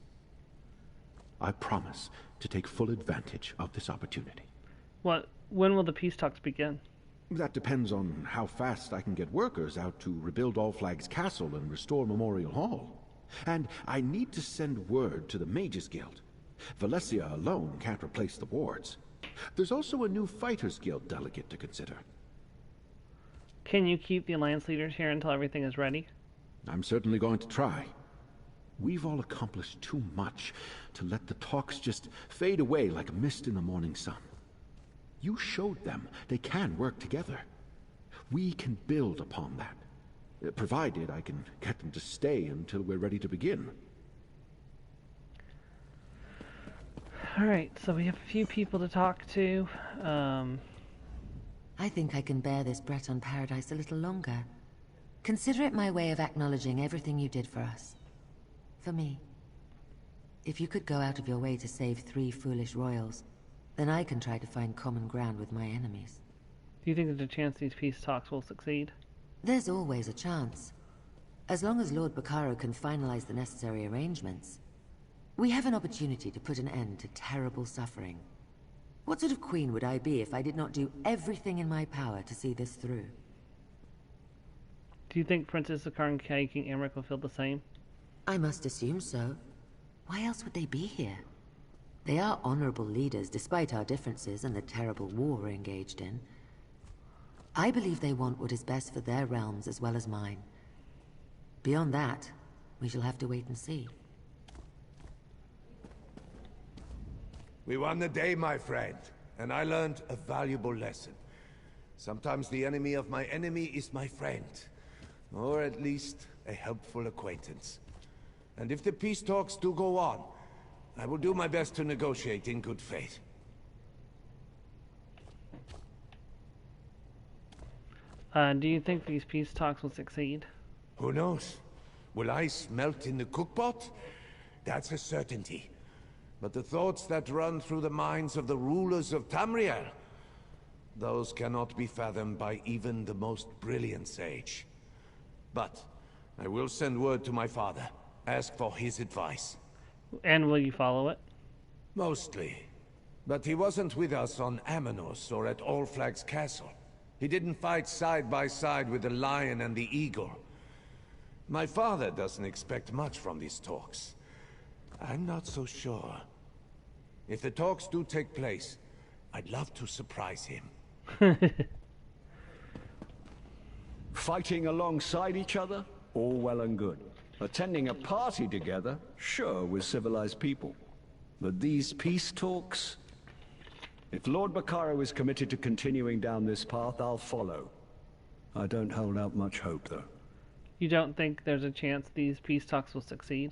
I promise to take full advantage of this opportunity. When will the peace talks begin? That depends on how fast I can get workers out to rebuild All Flags Castle and restore Memorial Hall. And I need to send word to the Mages Guild. Valencia alone can't replace the wards. There's also a new Fighters Guild delegate to consider. Can you keep the Alliance leaders here until everything is ready? I'm certainly going to try. We've all accomplished too much to let the talks just fade away like a mist in the morning sun. You showed them they can work together. We can build upon that, provided I can get them to stay until we're ready to begin. Alright, so we have a few people to talk to. I think I can bear this Breton paradise a little longer. Consider it my way of acknowledging everything you did for us. For me. If you could go out of your way to save 3 foolish royals, then I can try to find common ground with my enemies. Do you think there's a chance these peace talks will succeed? There's always a chance. As long as Lord Bacaro can finalize the necessary arrangements, we have an opportunity to put an end to terrible suffering. What sort of queen would I be if I did not do everything in my power to see this through? Do you think Princess Zakar and King Emmerich will feel the same? I must assume so. Why else would they be here? They are honorable leaders despite our differences and the terrible war we're engaged in. I believe they want what is best for their realms as well as mine. Beyond that, we shall have to wait and see. We won the day, my friend, and I learned a valuable lesson. Sometimes the enemy of my enemy is my friend, or at least a helpful acquaintance. And if the peace talks do go on, I will do my best to negotiate in good faith. Do you think these peace talks will succeed? Who knows? Will ice melt in the cookpot? That's a certainty. But the thoughts that run through the minds of the rulers of Tamriel, those cannot be fathomed by even the most brilliant sage. But I will send word to my father. Ask for his advice. And will you follow it? Mostly. But he wasn't with us on Amanos or at All Flags Castle. He didn't fight side by side with the lion and the eagle. My father doesn't expect much from these talks. I'm not so sure. If the talks do take place, I'd love to surprise him. Fighting alongside each other? All well and good. Attending a party together? Sure, we're civilized people. But these peace talks? If Lord Bacaro is committed to continuing down this path, I'll follow. I don't hold out much hope, though. You don't think there's a chance these peace talks will succeed?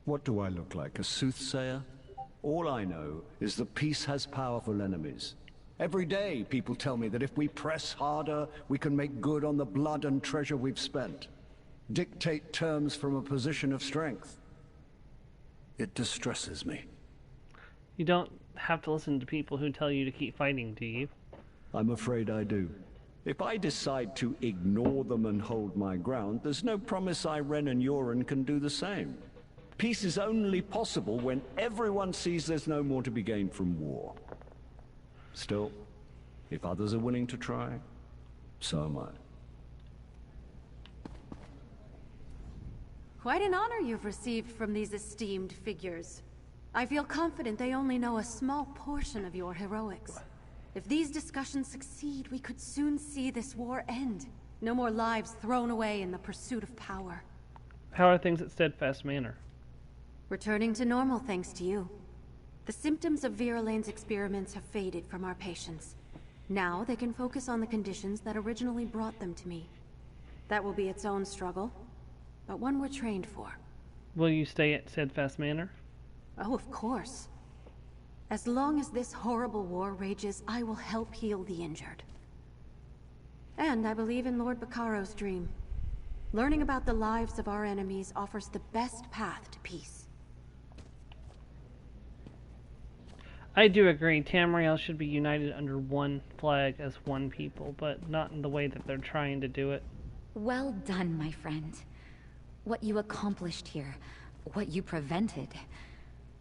What do I look like, a soothsayer? All I know is that peace has powerful enemies. Every day, people tell me that if we press harder, we can make good on the blood and treasure we've spent. Dictate terms from a position of strength. It distresses me. You don't have to listen to people who tell you to keep fighting, do you? I'm afraid I do. If I decide to ignore them and hold my ground, there's no promise Irene and Yoren can do the same. Peace is only possible when everyone sees there's no more to be gained from war. Still, if others are willing to try, so am I. Quite an honor you've received from these esteemed figures. I feel confident they only know a small portion of your heroics. If these discussions succeed, we could soon see this war end. No more lives thrown away in the pursuit of power. How are things at Steadfast Manor? Returning to normal thanks to you. The symptoms of Vera Lane's experiments have faded from our patients. Now they can focus on the conditions that originally brought them to me. That will be its own struggle, but one we're trained for. Will you stay at Steadfast Manor? Oh, of course. As long as this horrible war rages, I will help heal the injured. And I believe in Lord Baccaro's dream. Learning about the lives of our enemies offers the best path to peace. I do agree. Tamriel should be united under one flag as one people, but not in the way that they're trying to do it. Well done, my friend. What you accomplished here, what you prevented.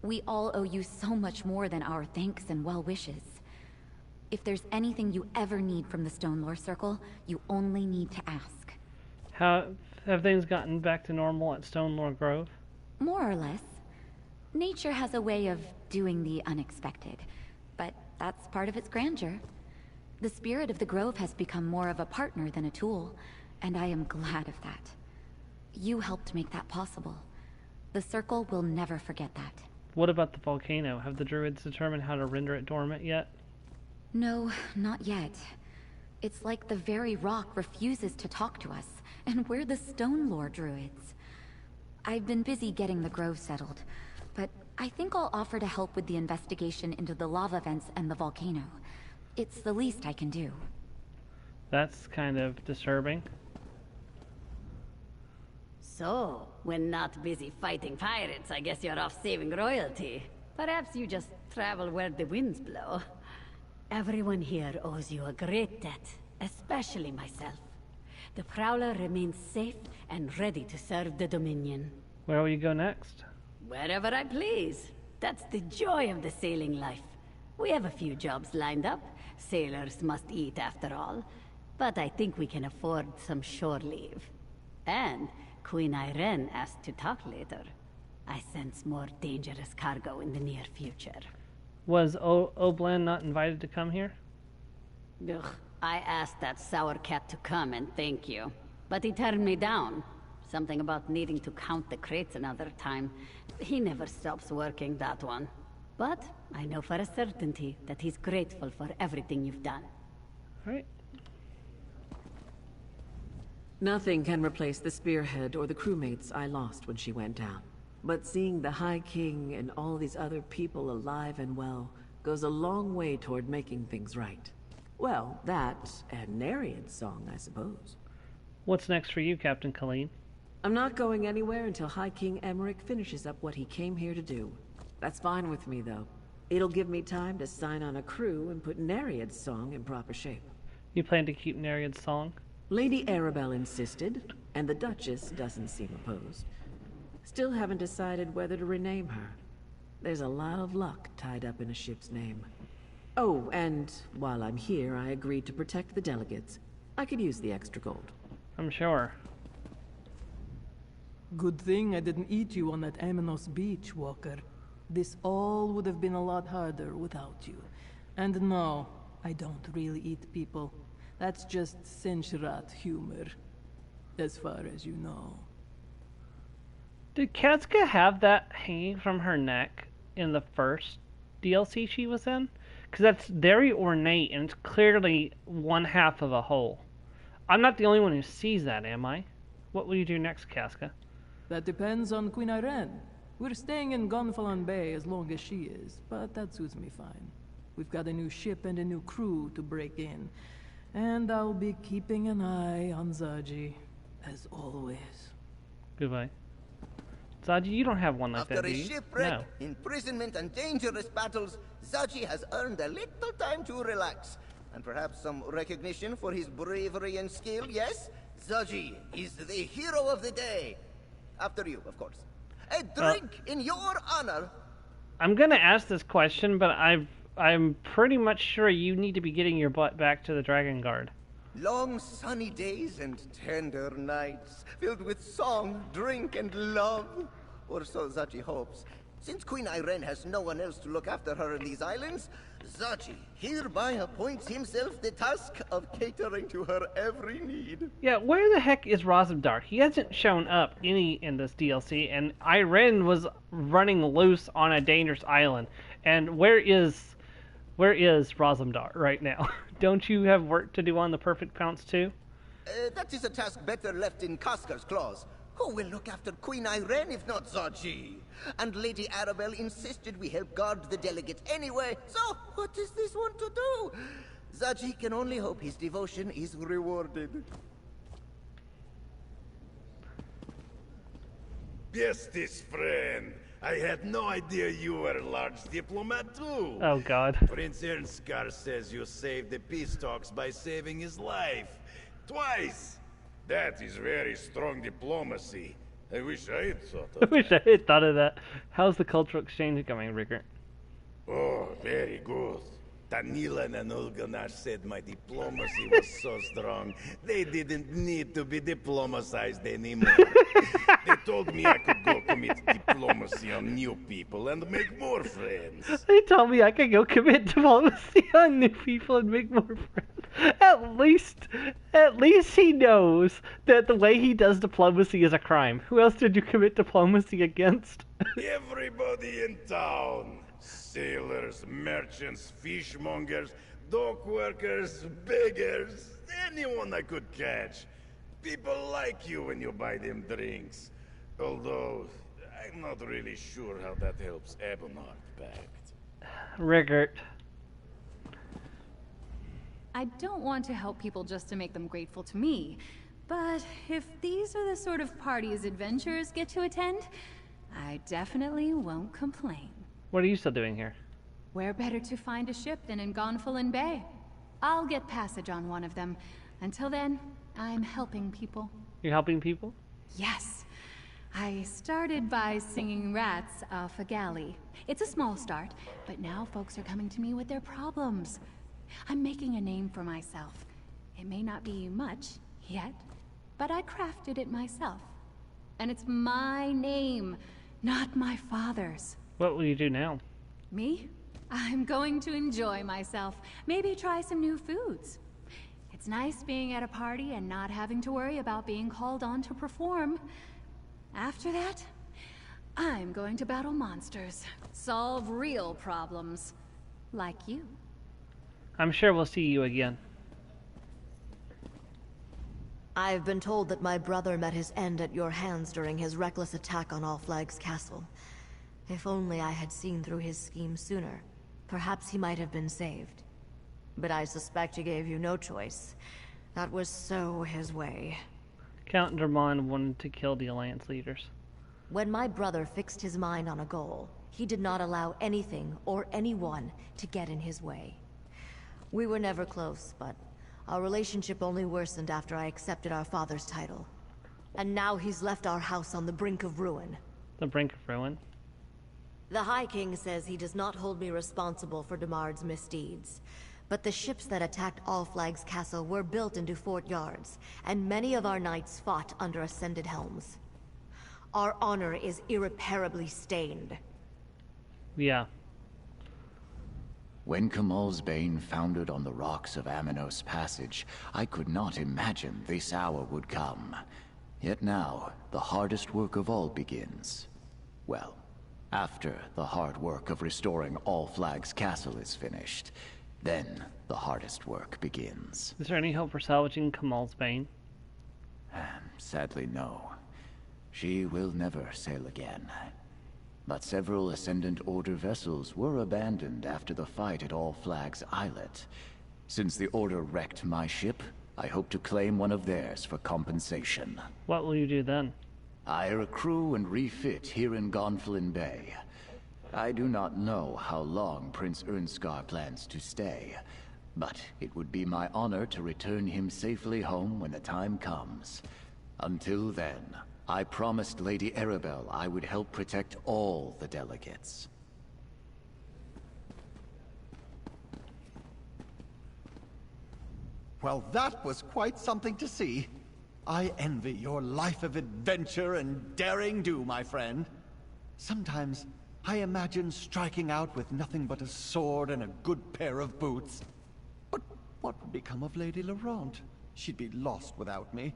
We all owe you so much more than our thanks and well wishes. If there's anything you ever need from the Stonelore Circle, you only need to ask. How have things gotten back to normal at Stonelore Grove? More or less. Nature has a way of doing the unexpected, but that's part of its grandeur. The spirit of the Grove has become more of a partner than a tool, and I am glad of that. You helped make that possible. The Circle will never forget that. What about the volcano? Have the druids determined how to render it dormant yet? No, not yet. It's like the very rock refuses to talk to us, and we're the Stonelore druids. I've been busy getting the Grove settled, but I think I'll offer to help with the investigation into the lava vents and the volcano. It's the least I can do. That's kind of disturbing. So, when not busy fighting pirates, I guess you're off saving royalty. Perhaps you just travel where the winds blow. Everyone here owes you a great debt, especially myself. The Prowler remains safe and ready to serve the Dominion. Where will you go next? Wherever I please. That's the joy of the sailing life. We have a few jobs lined up. Sailors must eat after all. But I think we can afford some shore leave. And Queen Irene asked to talk later. I sense more dangerous cargo in the near future. Was Oblan not invited to come here? Ugh, I asked that sour cat to come and thank you. But he turned me down. Something about needing to count the crates another time. He never stops working, that one. But I know for a certainty that he's grateful for everything you've done. All right. Nothing can replace the spearhead or the crewmates I lost when she went down. But seeing the High King and all these other people alive and well goes a long way toward making things right. Well, that and Nereiid's song, I suppose. What's next for you, Captain Colleen? I'm not going anywhere until High King Emmerich finishes up what he came here to do. That's fine with me, though. It'll give me time to sign on a crew and put Nereiid's song in proper shape. You plan to keep Nereiid's song? Lady Arabelle insisted, and the Duchess doesn't seem opposed. Still haven't decided whether to rename her. There's a lot of luck tied up in a ship's name. Oh, and while I'm here, I agreed to protect the delegates. I could use the extra gold. I'm sure. Good thing I didn't eat you on that Aminos beach, Walker. This all would have been a lot harder without you. And no, I don't really eat people. That's just Senshrat humor, as far as you know. Did Katsuka have that hanging from her neck in the first DLC she was in? Because that's very ornate, and it's clearly one half of a whole. I'm not the only one who sees that, am I? What will you do next, Casca? That depends on Queen Irene. We're staying in Gonfalon Bay as long as she is, but that suits me fine. We've got a new ship and a new crew to break in. And I'll be keeping an eye on Zaji, as always. Goodbye. Zaji, you don't have one like After that, do a you? shipwreck, No. imprisonment, and dangerous battles, Zaji has earned a little time to relax. And perhaps some recognition for his bravery and skill, yes? Zaji is the hero of the day. After you, of course. A drink in your honor. I'm gonna ask this question, but I'm pretty much sure you need to be getting your butt back to the Dragon Guard. Long sunny days and tender nights, filled with song, drink, and love. Or so Zaji hopes. Since Queen Irene has no one else to look after her in these islands, Zachi hereby appoints himself the task of catering to her every need. Yeah, where the heck is Rosendar? He hasn't shown up any in this DLC, and Irene was running loose on a dangerous island. And where is Rosendar right now? Don't you have work to do on the Perfect Pounce too? That is a task better left in Cascar's claws. Who will look after Queen Irene if not Zachi? And Lady Arabelle insisted we help guard the delegate anyway, so what is this one to do? Zachi can only hope his devotion is rewarded. Besties, friend. I had no idea you were a large diplomat too. Oh God. Prince Ernskar says you saved the peace talks by saving his life. Twice! That is very strong diplomacy. I wish I had thought of I wish I had thought of that. How's the cultural exchange going, Rickert? Oh, very good. Tanilan and Ulganash said my diplomacy was so strong, they didn't need to be diplomatized anymore. They told me I could go commit diplomacy on new people and make more friends. They told me I could go commit diplomacy on new people and make more friends. At least he knows that the way he does diplomacy is a crime. Who else did you commit diplomacy against? Everybody in town. Sailors, merchants, fishmongers, dock workers, beggars, anyone I could catch. People like you when you buy them drinks. Although, I'm not really sure how that helps Ebonheart Pact. Rickert. I don't want to help people just to make them grateful to me, but if these are the sort of parties adventurers get to attend, I definitely won't complain. What are you still doing here? Where better to find a ship than in Gonfalon Bay? I'll get passage on one of them. Until then, I'm helping people. You're helping people? Yes. I started by singing rats off a galley. It's a small start, but now folks are coming to me with their problems. I'm making a name for myself. It may not be much yet, but I crafted it myself. And it's my name, not my father's. What will you do now? Me? I'm going to enjoy myself. Maybe try some new foods. It's nice being at a party and not having to worry about being called on to perform. After that, I'm going to battle monsters. Solve real problems. Like you. I'm sure we'll see you again. I've been told that my brother met his end at your hands during his reckless attack on All Flags Castle. If only I had seen through his scheme sooner, perhaps he might have been saved. But I suspect he gave you no choice. That was so his way. Count Drummond wanted to kill the Alliance leaders. When my brother fixed his mind on a goal, he did not allow anything or anyone to get in his way. We were never close, but our relationship only worsened after I accepted our father's title. And now he's left our house on the brink of ruin. The brink of ruin? The High King says he does not hold me responsible for Demard's misdeeds. But the ships that attacked All Flags Castle were built into fort yards, and many of our knights fought under ascended helms. Our honor is irreparably stained. Yeah. When Kamal's Bane foundered on the rocks of Aminos Passage, I could not imagine this hour would come. Yet now, the hardest work of all begins. Well, after the hard work of restoring All Flags Castle is finished, then the hardest work begins. Is there any hope for salvaging Kamal's Bane? Sadly, no. She will never sail again. But several Ascendant Order vessels were abandoned after the fight at All Flags Islet. Since the Order wrecked my ship, I hope to claim one of theirs for compensation. What will you do then? Hire a crew and refit here in Gonfalon Bay. I do not know how long Prince Ernskar plans to stay, but it would be my honor to return him safely home when the time comes. Until then, I promised Lady Arabelle I would help protect all the delegates. Well, that was quite something to see. I envy your life of adventure and daring do, my friend. Sometimes, I imagine striking out with nothing but a sword and a good pair of boots. But what would become of Lady Laurent? She'd be lost without me.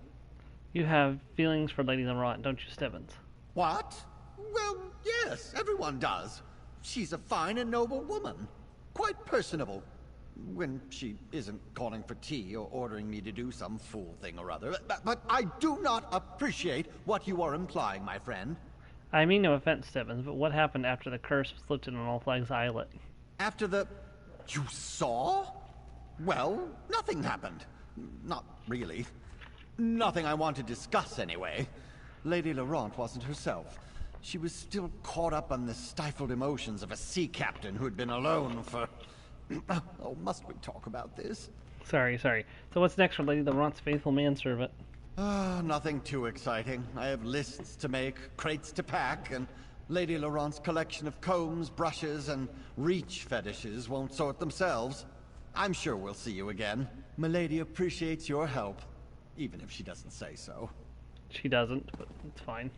You have feelings for Lady Laurent, don't you, Stebbins? What? Well, yes, everyone does. She's a fine and noble woman. Quite personable. When she isn't calling for tea or ordering me to do some fool thing or other. But I do not appreciate what you are implying, my friend. I mean no offense, Stebbins, but what happened after the curse was lifted on All Flags Islet? After the... You saw? Well, nothing happened. Not really. Nothing I want to discuss, anyway. Lady Laurent wasn't herself. She was still caught up on the stifled emotions of a sea captain who had been alone for... Oh, must we talk about this? Sorry. So what's next for Lady Laurent's faithful manservant? Nothing too exciting. I have lists to make, crates to pack, and Lady Laurent's collection of combs, brushes, and reach fetishes won't sort themselves. I'm sure we'll see you again. Milady appreciates your help, even if she doesn't say so. She doesn't, but it's fine.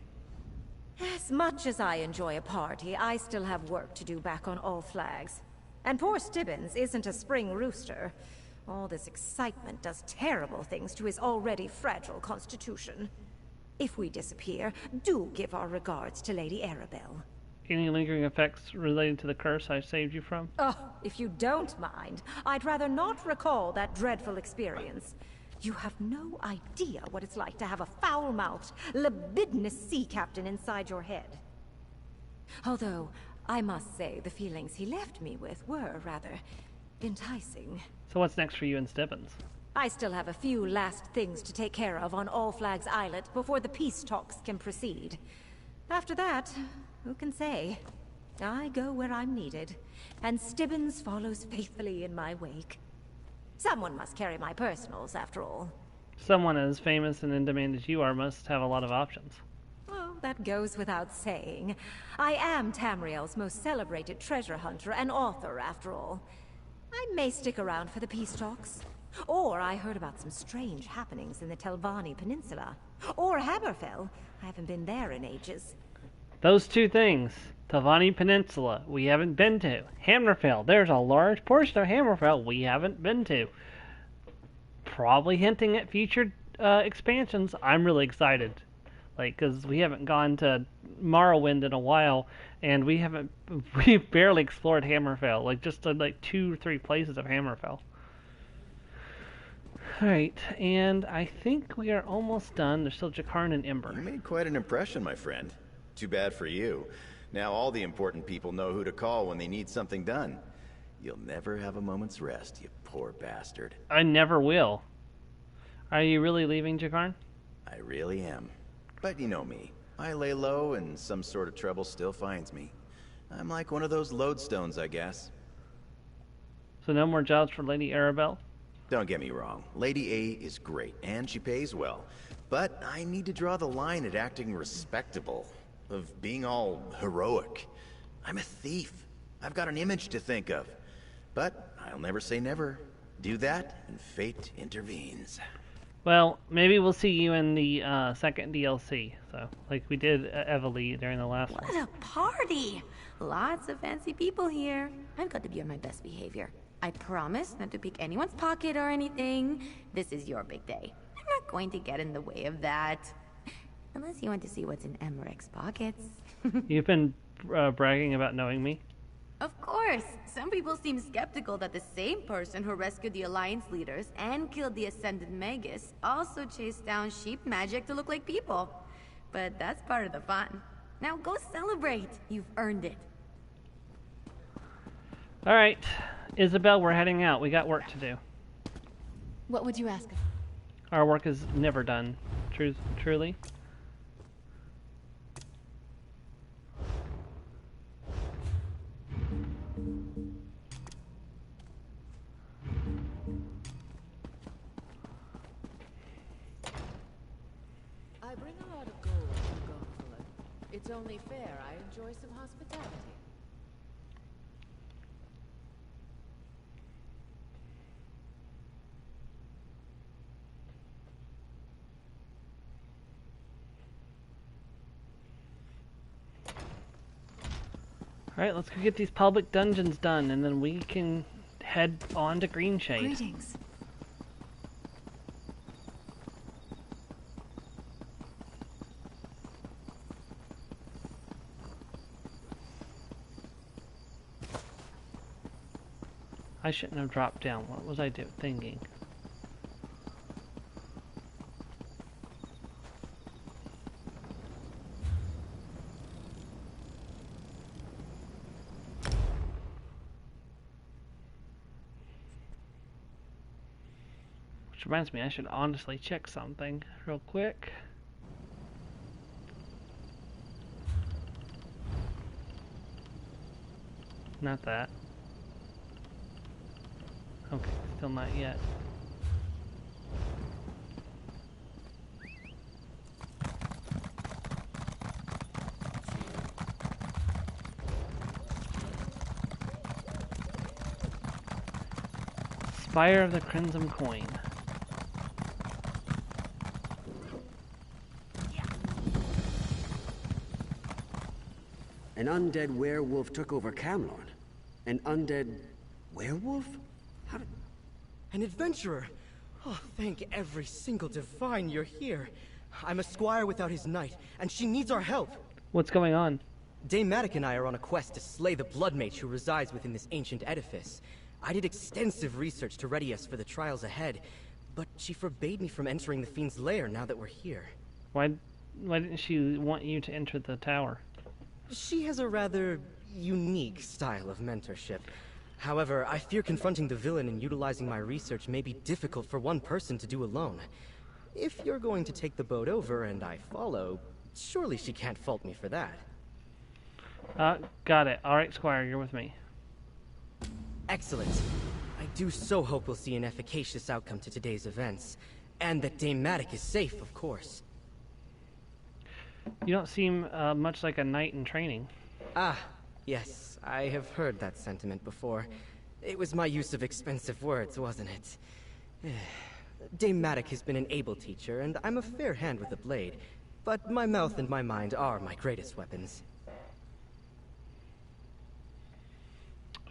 As much as I enjoy a party, I still have work to do back on All Flags. And poor Stibbins isn't a spring rooster. All this excitement does terrible things to his already fragile constitution. If we disappear, do give our regards to Lady Arabelle. Any lingering effects related to the curse I saved you from? Oh, if you don't mind, I'd rather not recall that dreadful experience. You have no idea what it's like to have a foul-mouthed, libidinous sea captain inside your head. Although, I must say the feelings he left me with were rather enticing. So what's next for you and Stebbins? I still have a few last things to take care of on All Flags Islet before the peace talks can proceed. After that, who can say? I go where I'm needed, and Stibbins follows faithfully in my wake. Someone must carry my personals, after all. Someone as famous and in demand as you are must have a lot of options. Well, that goes without saying. I am Tamriel's most celebrated treasure hunter and author, after all. I may stick around for the peace talks. Or I heard about some strange happenings in the Telvanni Peninsula. Or Hammerfell. I haven't been there in ages. Those two things. Telvanni Peninsula, we haven't been to. Hammerfell, there's a large portion of Hammerfell we haven't been to. Probably hinting at future expansions. I'm really excited. Because we haven't gone to Morrowind in a while, and we've barely explored Hammerfell. Just 2 or 3 places of Hammerfell. Alright, and I think we are almost done. There's still Jakarn and Ember. You made quite an impression, my friend. Too bad for you. Now all the important people know who to call when they need something done. You'll never have a moment's rest, you poor bastard. I never will. Are you really leaving, Jakarn? I really am. But you know me. I lay low and some sort of trouble still finds me. I'm like one of those lodestones, I guess. So no more jobs for Lady Arabelle? Don't get me wrong. Lady A is great, and she pays well. But I need to draw the line at acting respectable. Of being all heroic. I'm a thief. I've got an image to think of. But I'll never say never. Do that, and fate intervenes. Well, maybe we'll see you in the second DLC. So, like we did Evely during the last one. What a party! Lots of fancy people here. I've got to be on my best behavior. I promise not to pick anyone's pocket or anything. This is your big day. I'm not going to get in the way of that. Unless you want to see what's in Emmerich's pockets. You've been bragging about knowing me? Of course. Some people seem skeptical that the same person who rescued the Alliance leaders and killed the Ascended Magus also chased down sheep magic to look like people. But that's part of the fun. Now go celebrate. You've earned it. Alright. Isabel, we're heading out. We got work to do. What would you ask of? Our work is never done. Truly. I bring a lot of gold to Gonfalon. It's only fair I enjoy some hospitality. Alright, let's go get these public dungeons done, and then we can head on to Green Shade. Greetings. I shouldn't have dropped down. What was I thinking? Which reminds me, I should honestly check something real quick. Not that. Okay, still not yet. Spire of the Crimson Coin. An undead werewolf took over Camlorn. An undead werewolf? An adventurer! Oh, thank every single divine you're here. I'm a squire without his knight, and she needs our help. What's going on? Dame Matic and I are on a quest to slay the blood mage who resides within this ancient edifice. I did extensive research to ready us for the trials ahead, but she forbade me from entering the fiend's lair now that we're here. Why didn't she want you to enter the tower? She has a rather unique style of mentorship. However, I fear confronting the villain and utilizing my research may be difficult for one person to do alone. If you're going to take the boat over and I follow, surely she can't fault me for that. Got it. Alright, Squire, you're with me. Excellent. I do so hope we'll see an efficacious outcome to today's events. And that Dame Matic is safe, of course. You don't seem much like a knight in training. Ah, yes. I have heard that sentiment before. It was my use of expensive words, wasn't it? Dame Matic has been an able teacher, and I'm a fair hand with a blade. But my mouth and my mind are my greatest weapons.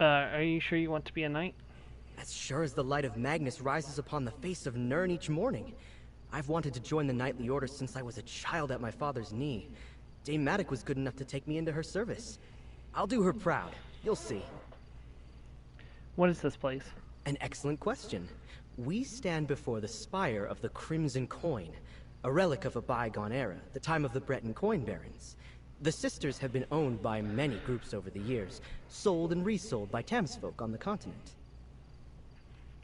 Are you sure you want to be a knight? As sure as the light of Magnus rises upon the face of Nirn each morning. I've wanted to join the knightly order since I was a child at my father's knee. Dame Matic was good enough to take me into her service. I'll do her proud. You'll see. What is this place? An excellent question. We stand before the spire of the Crimson Coin, a relic of a bygone era, the time of the Breton coin barons. The sisters have been owned by many groups over the years, sold and resold by townsfolk on the continent.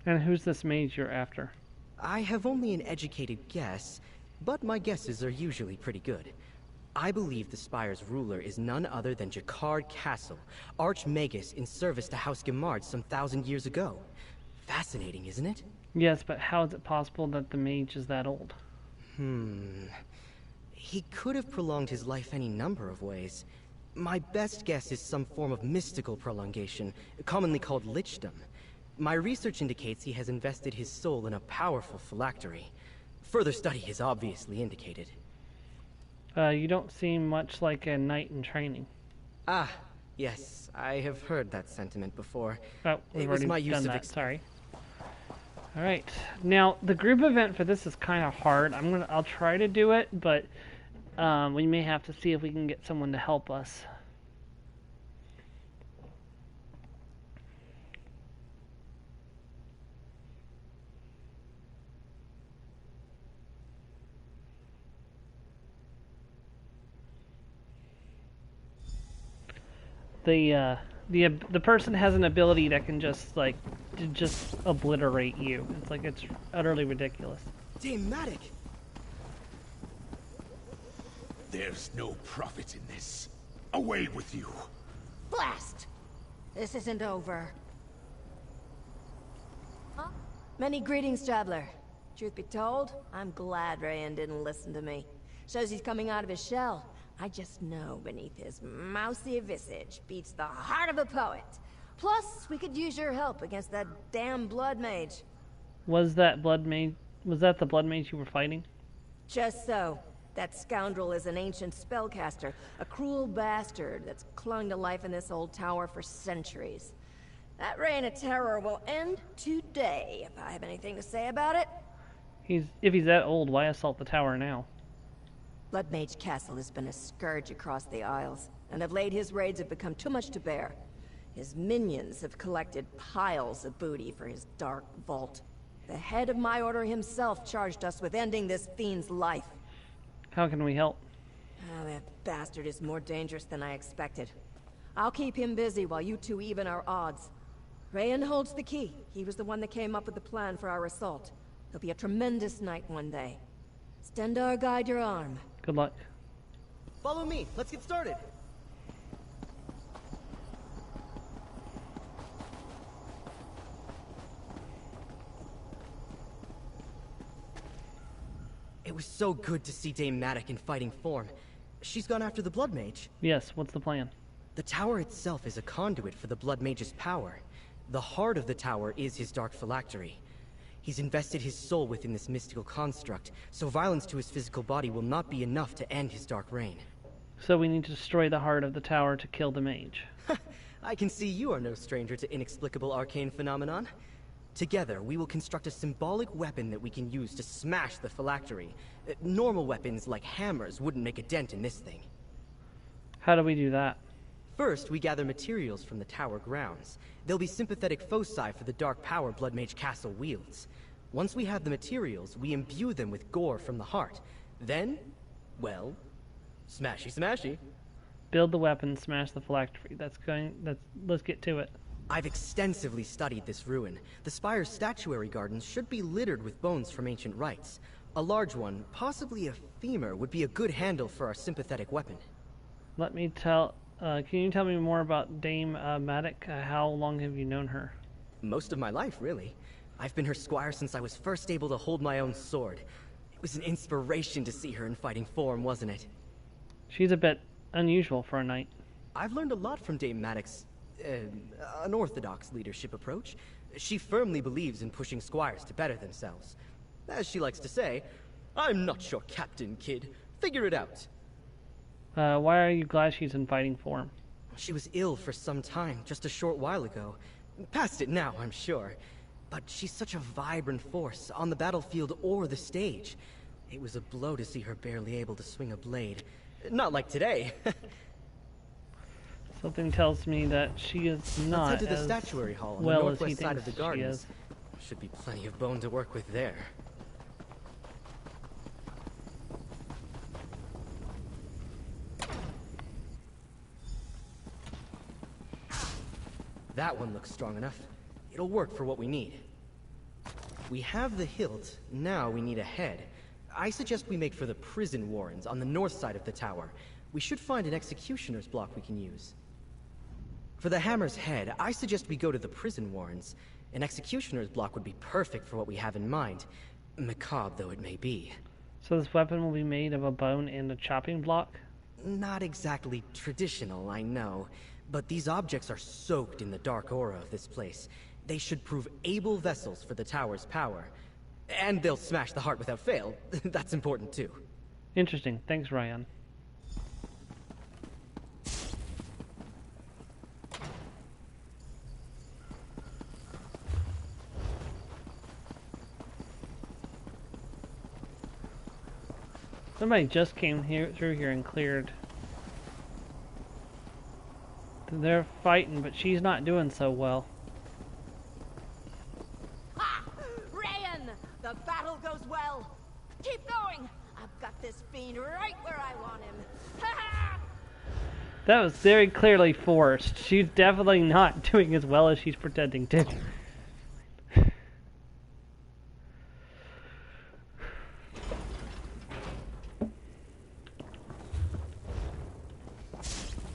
And who's this mage you're after? I have only an educated guess, but my guesses are usually pretty good. I believe the Spire's ruler is none other than Jacquard Castle, Archmagus in service to House Gemard some 1,000 years ago. Fascinating, isn't it? Yes, but how is it possible that the mage is that old? He could have prolonged his life any number of ways. My best guess is some form of mystical prolongation, commonly called lichdom. My research indicates he has invested his soul in a powerful phylactery. Further study is obviously indicated. You don't seem much like a knight in training. Ah, yes, I have heard that sentiment before. Oh, we've it was already my use done of that, sorry. Alright, now the group event for this is kind of hard. I'll try to do it, but we may have to see if we can get someone to help us. The person has an ability that can just obliterate you. It's utterly ridiculous. Dame Matic! There's no profit in this. Away with you. Blast! This isn't over. Huh? Many greetings, traveler. Truth be told, I'm glad Rayan didn't listen to me. Shows he's coming out of his shell. I just know beneath his mousy visage beats the heart of a poet. Plus, we could use your help against that damn blood mage. Was that the blood mage you were fighting? Just so. That scoundrel is an ancient spellcaster, a cruel bastard that's clung to life in this old tower for centuries. That reign of terror will end today, if I have anything to say about it. If he's that old, why assault the tower now? Bloodmage Castle has been a scourge across the Isles, and of late his raids have become too much to bear. His minions have collected piles of booty for his dark vault. The head of my order himself charged us with ending this fiend's life. How can we help? Oh, that bastard is more dangerous than I expected. I'll keep him busy while you two even our odds. Rayan holds the key. He was the one that came up with the plan for our assault. He'll be a tremendous knight one day. Stendarr, guide your arm. Good luck. Follow me. Let's get started. It was so good to see Dame Matic in fighting form. She's gone after the Blood Mage. Yes, what's the plan? The tower itself is a conduit for the Blood Mage's power. The heart of the tower is his dark phylactery. He's invested his soul within this mystical construct, so violence to his physical body will not be enough to end his dark reign. So we need to destroy the heart of the tower to kill the mage. I can see you are no stranger to inexplicable arcane phenomenon. Together, we will construct a symbolic weapon that we can use to smash the phylactery. Normal weapons like hammers wouldn't make a dent in this thing. How do we do that? First, we gather materials from the tower grounds. They'll be sympathetic foci for the dark power Bloodmage Castle wields. Once we have the materials, we imbue them with gore from the heart. Then, well, smashy smashy. Build the weapon, smash the phylactery. Let's get to it. I've extensively studied this ruin. The spire's statuary gardens should be littered with bones from ancient rites. A large one, possibly a femur, would be a good handle for our sympathetic weapon. Can you tell me more about Dame Matic? How long have you known her? Most of my life, really. I've been her squire since I was first able to hold my own sword. It was an inspiration to see her in fighting form, wasn't it? She's a bit unusual for a knight. I've learned a lot from Dame Matic's unorthodox leadership approach. She firmly believes in pushing squires to better themselves. As she likes to say, I'm not your captain, kid. Figure it out. Why are you glad she's in fighting form? She was ill for some time, just a short while ago. Past it now, I'm sure. But she's such a vibrant force, on the battlefield or the stage. It was a blow to see her barely able to swing a blade. Not like today. Something tells me that she is not Let's head to the statuary hall on the northwest side of the gardens. Should be plenty of bone to work with there. That one looks strong enough. It'll work for what we need. We have the hilt, now we need a head. I suggest we make for the prison warrens on the north side of the tower. We should find an executioner's block we can use. For the hammer's head, I suggest we go to the prison warrens. An executioner's block would be perfect for what we have in mind, macabre though it may be. So this weapon will be made of a bone and a chopping block? Not exactly traditional, I know. But these objects are soaked in the dark aura of this place. They should prove able vessels for the tower's power. And they'll smash the heart without fail. That's important too. Interesting. Thanks, Ryan. Somebody just came through here and cleared. They're fighting, but she's not doing so well. Ha! Rayan! The battle goes well. Keep going. I've got this fiend right where I want him. Ha! That was very clearly forced. She's definitely not doing as well as she's pretending to.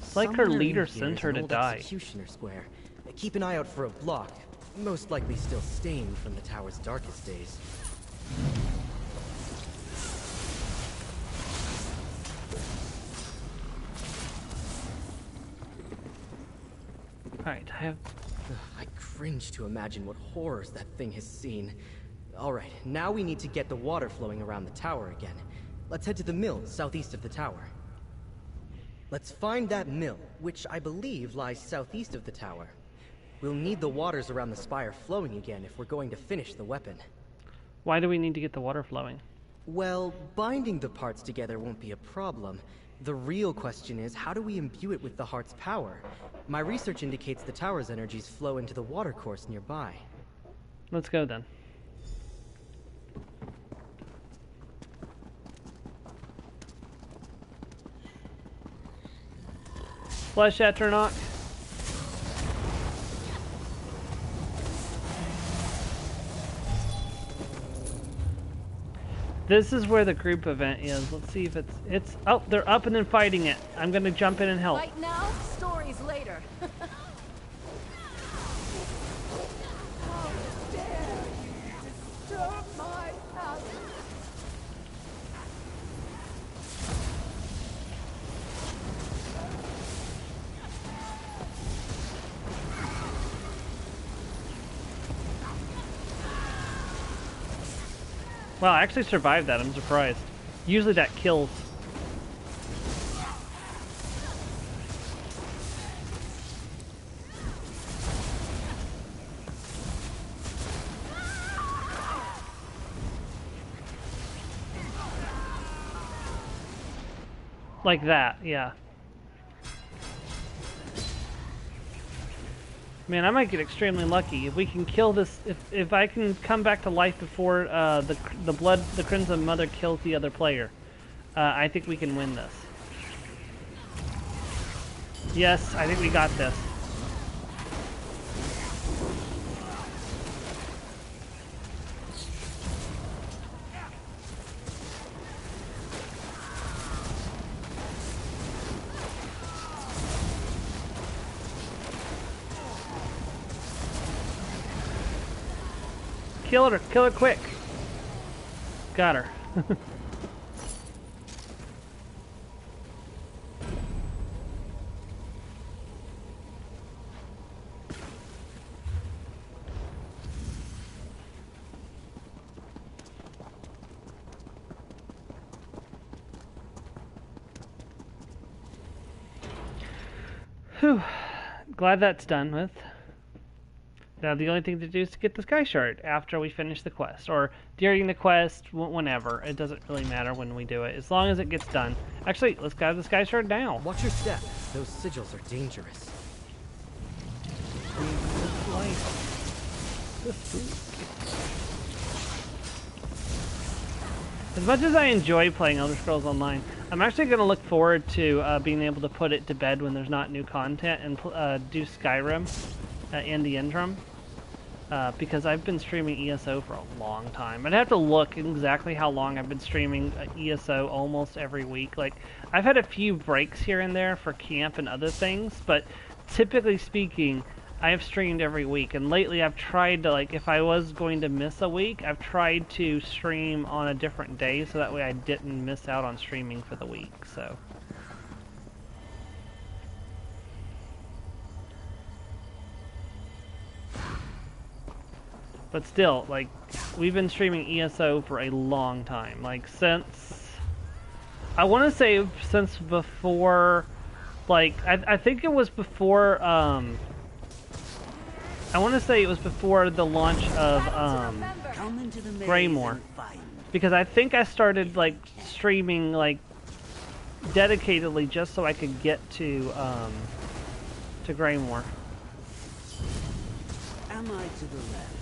It's like her leader sent her to die. Executioner square. Keep an eye out for a block, most likely still stained from the tower's darkest days. Alright, I cringe to imagine what horrors that thing has seen. Alright, now we need to get the water flowing around the tower again. Let's head to the mill southeast of the tower. Let's find that mill, which I believe lies southeast of the tower. We'll need the waters around the spire flowing again if we're going to finish the weapon. Why do we need to get the water flowing? Well, binding the parts together won't be a problem. The real question is, how do we imbue it with the heart's power? My research indicates the tower's energies flow into the watercourse nearby. Let's go then. Flesh Atronach. This is where the group event is. Let's see if it's oh, they're up and then fighting it. I'm gonna jump in and help. Fight now, stories later. How dare you disturb my palace? Wow, I actually survived that. I'm surprised. Usually that kills. Like that, yeah. Man, I might get extremely lucky if we can kill this. If I can come back to life before the Crimson Mother kills the other player, I think we can win this. Yes, I think we got this. Kill her quick. Got her. Whew. Glad that's done with. Now the only thing to do is to get the Sky Shard after we finish the quest, or during the quest, whenever. It doesn't really matter when we do it, as long as it gets done. Actually, let's grab the Sky Shard now. Watch your step. Those sigils are dangerous. As much as I enjoy playing Elder Scrolls Online, I'm actually going to look forward to being able to put it to bed when there's not new content and do Skyrim in the interim. Because I've been streaming ESO for a long time. I'd have to look exactly how long I've been streaming ESO almost every week. Like, I've had a few breaks here and there for camp and other things, but typically speaking, I have streamed every week. And lately I've tried to, like, if I was going to miss a week, I've tried to stream on a different day so that way I didn't miss out on streaming for the week, so. But still, like, we've been streaming ESO for a long time. Like, since... I want to say since before... Like, I think it was before, I want to say it was before the launch of, Greymore. Because I think I started, like, streaming, like, dedicatedly just so I could get to Greymore. Am I to the left?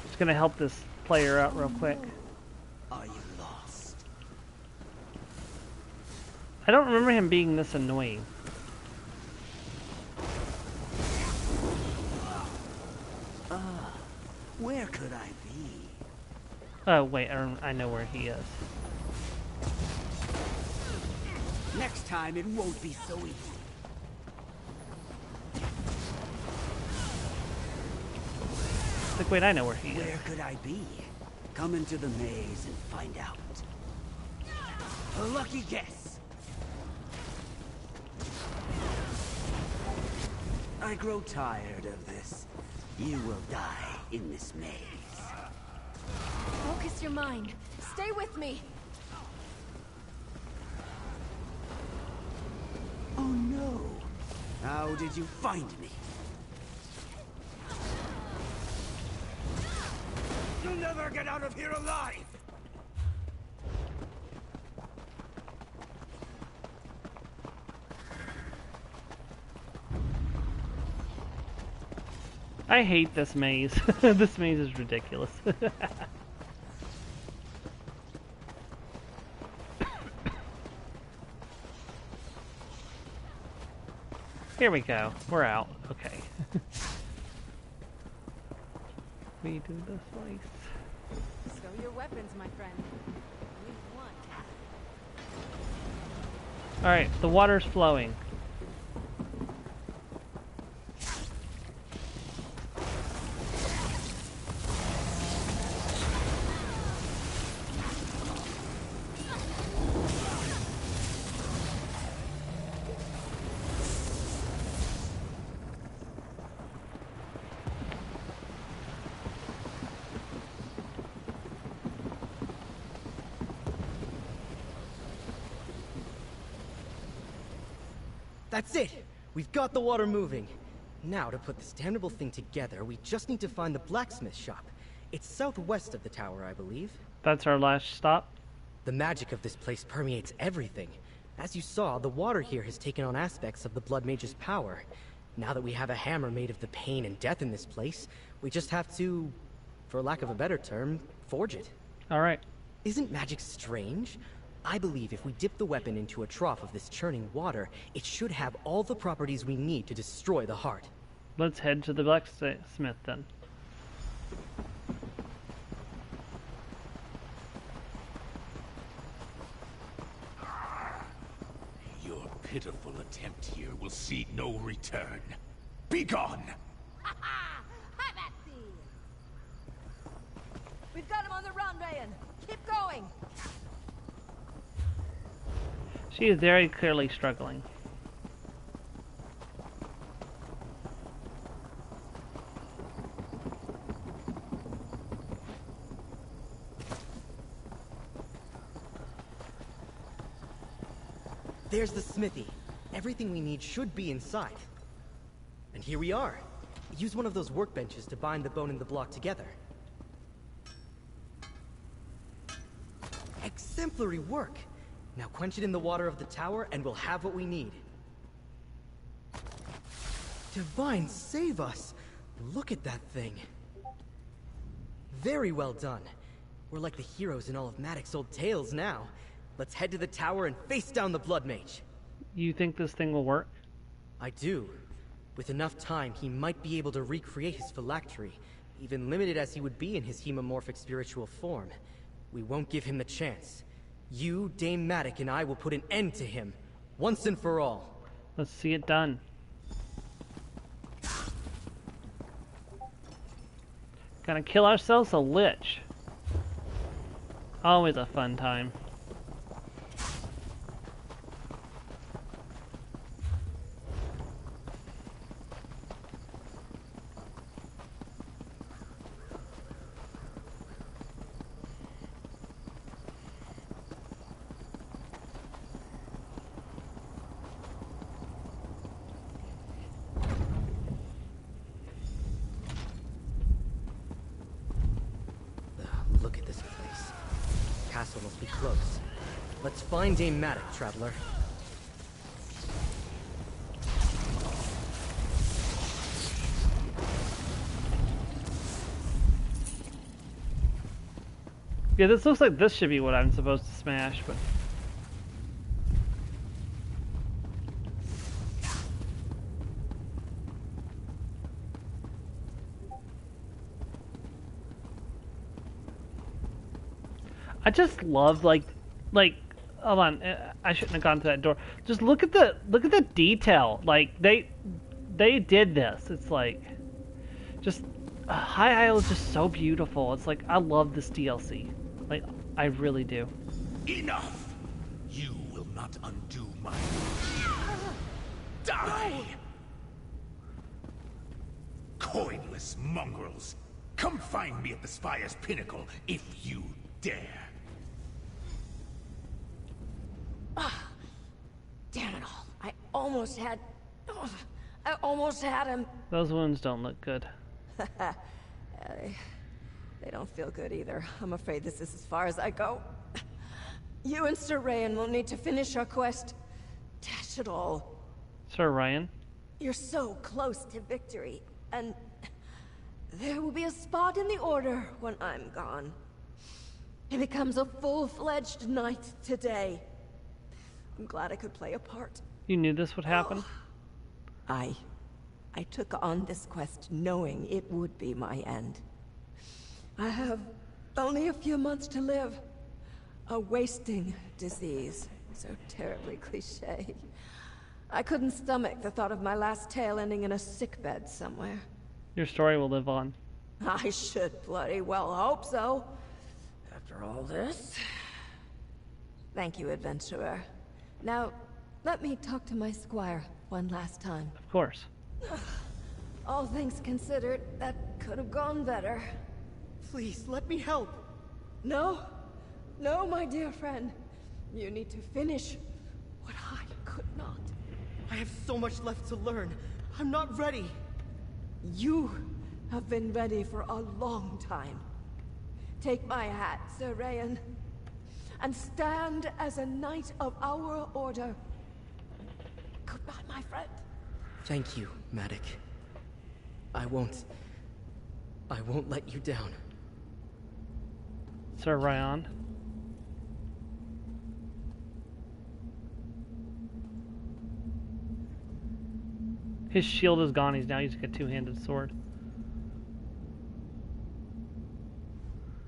Just gonna help this player out real quick. Are you lost? I don't remember him being this annoying. Where could I be? Oh wait, I know where he is. Next time it won't be so easy. Like, wait, I know where he is. Where could I be? Come into the maze and find out. A lucky guess. I grow tired of this. You will die in this maze. Focus your mind. Stay with me. Oh no! How did you find me? You'll never get out of here alive! I hate this maze. This maze is ridiculous. Here we go. We're out. Okay. We do this twice. Stow your weapons, my friend. Leave one. Alright, the water's flowing. That's it! We've got the water moving. Now, to put this damnable thing together, we just need to find the blacksmith shop. It's southwest of the tower, I believe. That's our last stop? The magic of this place permeates everything. As you saw, the water here has taken on aspects of the Blood Mage's power. Now that we have a hammer made of the pain and death in this place, we just have to, for lack of a better term, forge it. Alright. Isn't magic strange? I believe if we dip the weapon into a trough of this churning water, it should have all the properties we need to destroy the heart. Let's head to the blacksmith then. Your pitiful attempt here will see no return. Be gone! Have at thee! We've got him on the run, Rayan. Keep going. She is very clearly struggling. There's the smithy. Everything we need should be inside. And here we are. Use one of those workbenches to bind the bone and the block together. Exemplary work! Now quench it in the water of the tower and we'll have what we need. Divine, save us! Look at that thing. Very well done. We're like the heroes in all of Maddox's old tales now. Let's head to the tower and face down the Blood Mage. You think this thing will work? I do. With enough time, he might be able to recreate his phylactery, even limited as he would be in his hemomorphic spiritual form. We won't give him the chance. You, Dame Maddox, and I will put an end to him, once and for all. Let's see it done. Gonna kill ourselves a lich. Always a fun time. Look at this place. Castle must be close. Let's find Dame Maddox, traveler. Yeah, this looks like this should be what I'm supposed to smash, but... I just love like, hold on, I shouldn't have gone to that door. Just look at the detail. Like they did this. It's like, just High Isle is just so beautiful. It's like I love this DLC. Like I really do. Enough! You will not undo my... Die! Pointless mongrels. Come find me at the Spire's pinnacle if you dare. Damn it all. I almost had him. Those wounds don't look good. They don't feel good either. I'm afraid this is as far as I go. You and Sir Ryan will need to finish our quest. Dash it all. Sir Ryan? You're so close to victory, and there will be a spot in the Order when I'm gone. It becomes a full-fledged knight today. I'm glad I could play a part. You knew this would happen? I took on this quest knowing it would be my end. I have only a few months to live. A wasting disease. So terribly cliché. I couldn't stomach the thought of my last tale ending in a sickbed somewhere. Your story will live on. I should bloody well hope so. After all this. Thank you, adventurer. Now, let me talk to my squire one last time. Of course. All things considered, that could have gone better. Please, let me help. No. No, my dear friend. You need to finish what I could not. I have so much left to learn. I'm not ready. You have been ready for a long time. Take my hat, Sir Ryan, and stand as a knight of our order. Goodbye, my friend. Thank you, Matic. I won't let you down. Sir Ryan. His shield is gone. He's now using a two-handed sword.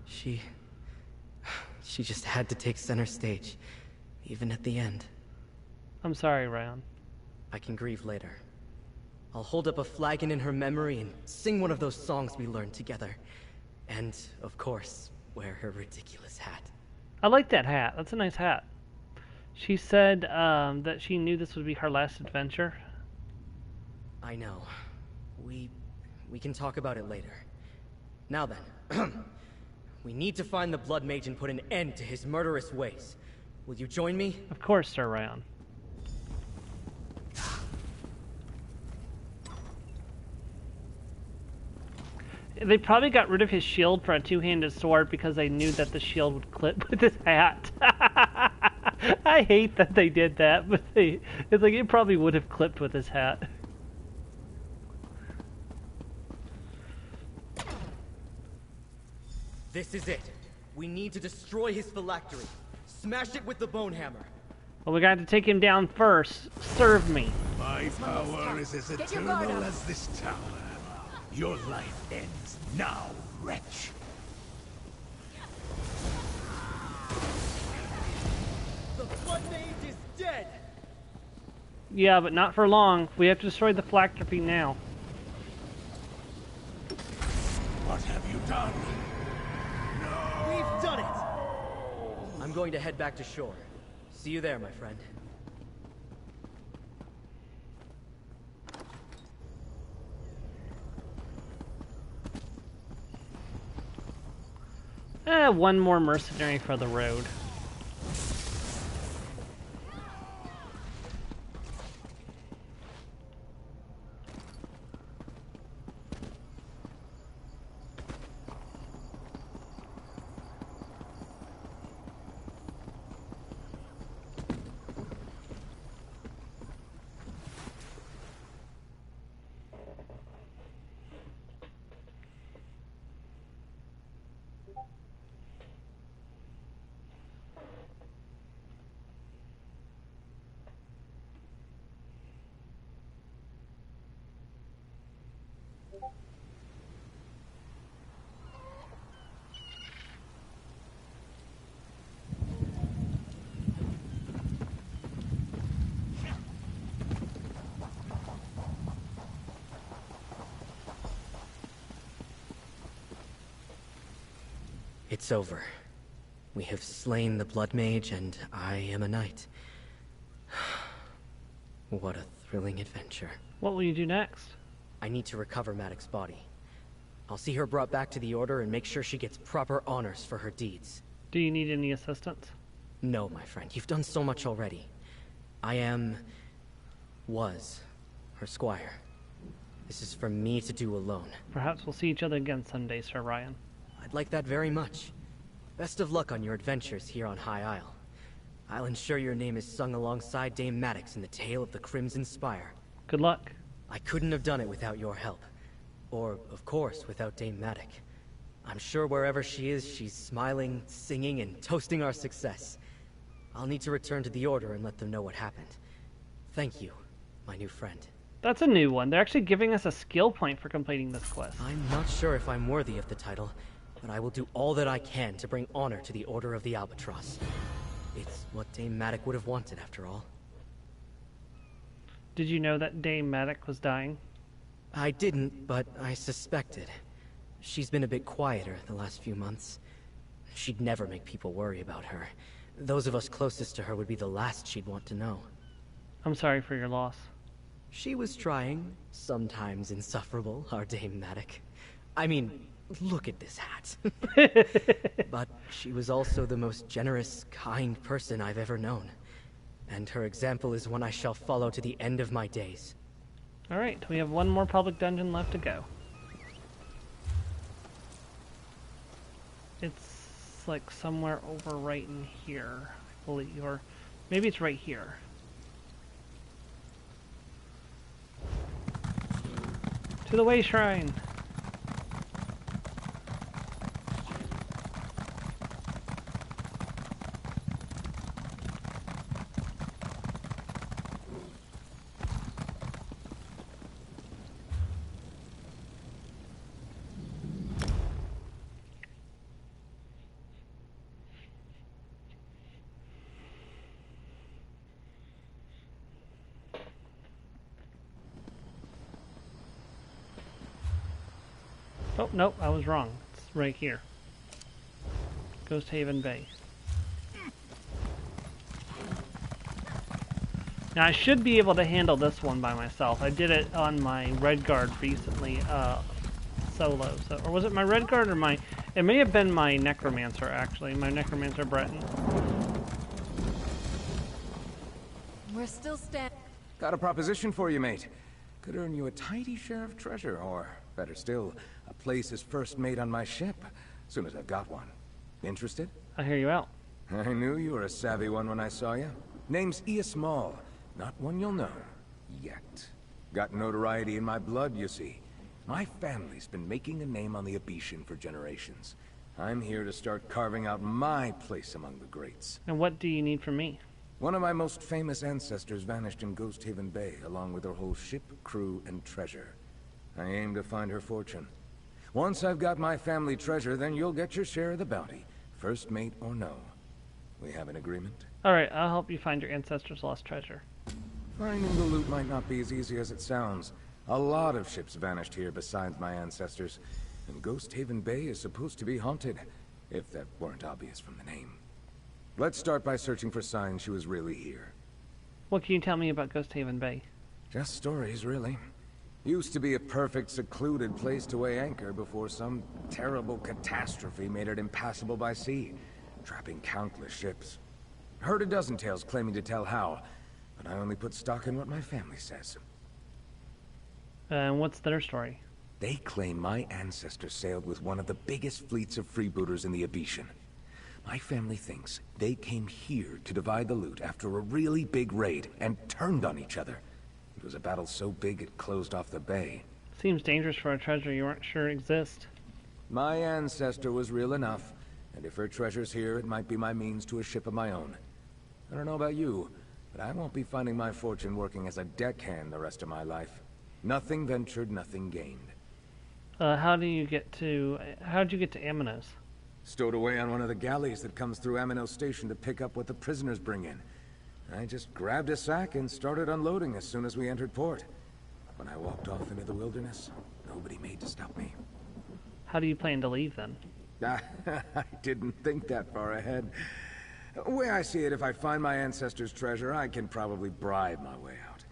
She just had to take center stage, even at the end. I'm sorry, Ryan. I can grieve later. I'll hold up a flagon in her memory and sing one of those songs we learned together. And, of course, wear her ridiculous hat. I like that hat. That's a nice hat. She said that she knew this would be her last adventure. I know. We can talk about it later. Now then, we need to find the Blood Mage and put an end to his murderous ways. Will you join me? Of course, Sir Ryan. They probably got rid of his shield for a two-handed sword because they knew that the shield would clip with his hat. I hate that they did that, but it's like it probably would have clipped with his hat. This is it. We need to destroy his phylactery. Smash it with the bone hammer. Well, we got to take him down first. Serve me. My power is as eternal as this tower. Your life ends now, wretch. The Blood Mage is dead! Yeah, but not for long. We have to destroy the phylactery now. What have you done? We've done it! I'm going to head back to shore. See you there, my friend. One more mercenary for the road. It's over. We have slain the Blood Mage, and I am a knight. What a thrilling adventure. What will you do next? I need to recover Maddox's body. I'll see her brought back to the Order and make sure she gets proper honors for her deeds. Do you need any assistance? No, my friend. You've done so much already. Was her squire. This is for me to do alone. Perhaps we'll see each other again someday, Sir Ryan. I'd like that very much. Best of luck on your adventures here on High Isle. I'll ensure your name is sung alongside Dame Maddox in the tale of the Crimson Spire. Good luck. I couldn't have done it without your help. Or, of course, without Dame Maddox. I'm sure wherever she is, she's smiling, singing, and toasting our success. I'll need to return to the Order and let them know what happened. Thank you, my new friend. That's a new one. They're actually giving us a skill point for completing this quest. I'm not sure if I'm worthy of the title, but I will do all that I can to bring honor to the Order of the Albatross. It's what Dame Maddox would have wanted, after all. Did you know that Dame Maddox was dying? I didn't, but I suspected. She's been a bit quieter the last few months. She'd never make people worry about her. Those of us closest to her would be the last she'd want to know. I'm sorry for your loss. She was trying, sometimes insufferable, our Dame Maddox. I mean, look at this hat. But she was also the most generous, kind person I've ever known. And her example is one I shall follow to the end of my days. Alright, we have one more public dungeon left to go. It's like somewhere over right in here, I believe, or maybe it's right here. To the Way Shrine! Oh, nope, I was wrong. It's right here. Ghost Haven Bay. Now, I should be able to handle this one by myself. I did it on my Red Guard recently, solo. So, or was it my Red Guard or my... It may have been my Necromancer, actually. My Necromancer Breton. We're still standing. Got a proposition for you, mate. Could earn you a tidy share of treasure, or, better still, a place as first mate on my ship, soon as I've got one. Interested? I'll hear you out. I knew you were a savvy one when I saw you. Name's ESO, not one you'll know. Yet. Got notoriety in my blood, you see. My family's been making a name on the Abetian for generations. I'm here to start carving out my place among the greats. And what do you need from me? One of my most famous ancestors vanished in Ghost Haven Bay, along with her whole ship, crew, and treasure. I aim to find her fortune. Once I've got my family treasure, then you'll get your share of the bounty. First mate or no. We have an agreement? Alright, I'll help you find your ancestors' lost treasure. Finding the loot might not be as easy as it sounds. A lot of ships vanished here besides my ancestors. And Ghost Haven Bay is supposed to be haunted, if that weren't obvious from the name. Let's start by searching for signs she was really here. What can you tell me about Ghost Haven Bay? Just stories, really. Used to be a perfect, secluded place to weigh anchor before some terrible catastrophe made it impassable by sea, trapping countless ships. Heard a dozen tales claiming to tell how, but I only put stock in what my family says. And what's their story? They claim my ancestors sailed with one of the biggest fleets of freebooters in the Abetian. My family thinks they came here to divide the loot after a really big raid and turned on each other. It was a battle so big it closed off the bay. Seems dangerous for a treasure you aren't sure exists. My ancestor was real enough, and if her treasure's here, it might be my means to a ship of my own. I don't know about you, but I won't be finding my fortune working as a deckhand the rest of my life. Nothing ventured, nothing gained. How'd you get to Aminos? Stowed away on one of the galleys that comes through Aminos Station to pick up what the prisoners bring in. I just grabbed a sack and started unloading as soon as we entered port. When I walked off into the wilderness, nobody made to stop me. How do you plan to leave, then? I didn't think that far ahead. The way I see it, if I find my ancestors' treasure, I can probably bribe my way out.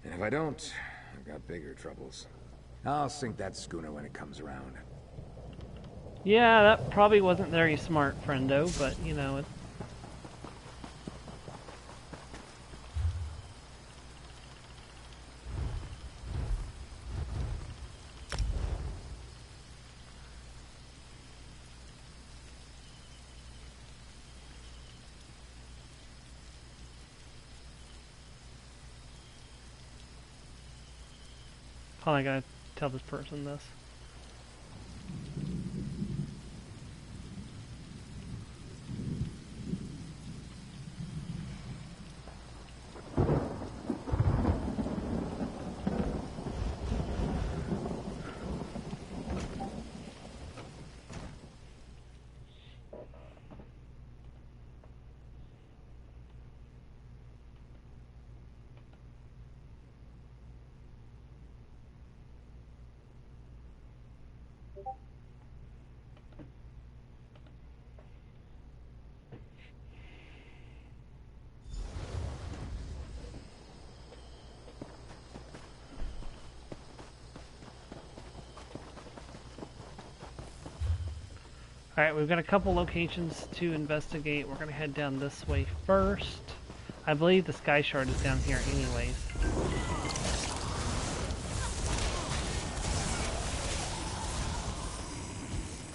And if I don't, I've got bigger troubles. I'll sink that schooner when it comes around. Yeah, that probably wasn't very smart, friendo, but, you know, it's... Oh, I gotta tell this person this. Alright, we've got a couple locations to investigate. We're going to head down this way first. I believe the Sky Shard is down here anyways.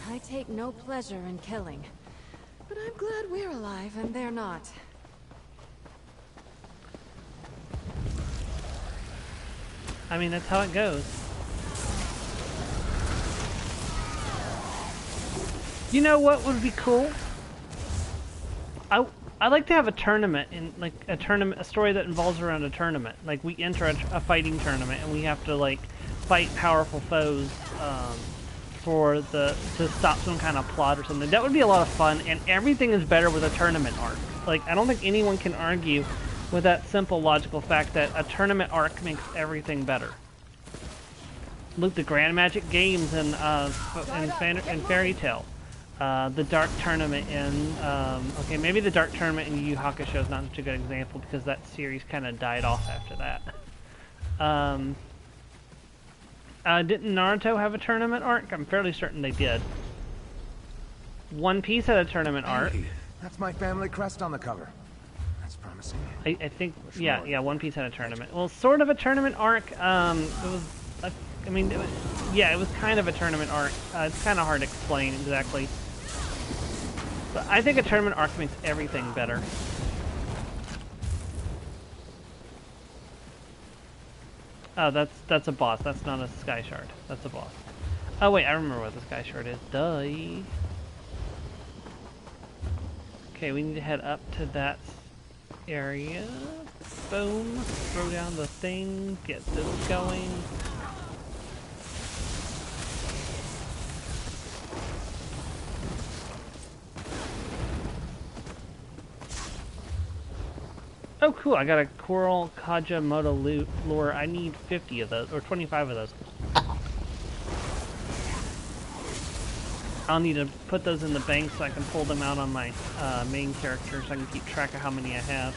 I take no pleasure in killing, but I'm glad we're alive and they're not. I mean, that's how it goes. You know what would be cool? I'd like to have a tournament, in like a story that involves around a tournament. Like we enter a fighting tournament and we have to like fight powerful foes to stop some kind of plot or something. That would be a lot of fun, and everything is better with a tournament arc. Like I don't think anyone can argue with that simple logical fact that a tournament arc makes everything better. Look, the Grand Magic Games and Fairy Tail. The Dark Tournament in, okay, maybe the Dark Tournament in Yu Yu Hakusho is not such a good example because that series kind of died off after that. Didn't Naruto have a tournament arc? I'm fairly certain they did. One Piece had a tournament arc. Hey, that's my family crest on the cover. That's promising. I think, yeah, One Piece had a tournament. Well, sort of a tournament arc. It was, I mean, it was kind of a tournament arc. It's kind of hard to explain exactly. But I think a tournament arc makes everything better. Oh, that's a boss. That's not a Sky Shard. That's a boss. Oh wait, I remember what the Sky Shard is. Duh. Okay, we need to head up to that area. Boom. Throw down the thing. Get this going. Oh cool, I got a Coral Kajamoto lure. I need 50 of those, or 25 of those. I'll need to put those in the bank so I can pull them out on my main character so I can keep track of how many I have.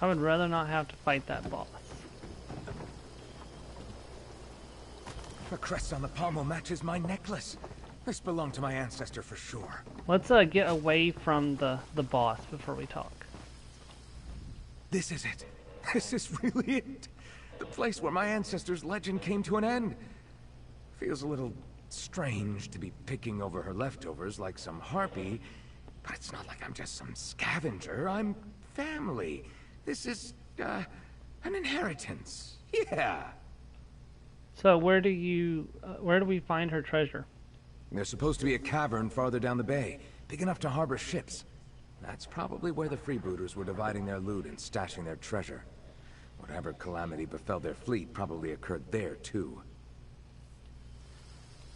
I would rather not have to fight that boss. The crest on the pommel matches my necklace. This belonged to my ancestor for sure. Let's get away from the boss before we talk. This is it. This is really it. The place where my ancestor's legend came to an end. Feels a little strange to be picking over her leftovers like some harpy, but it's not like I'm just some scavenger. I'm family. This is, an inheritance. Yeah. So where do we find her treasure? There's supposed to be a cavern farther down the bay, big enough to harbor ships. That's probably where the freebooters were dividing their loot and stashing their treasure. Whatever calamity befell their fleet probably occurred there, too.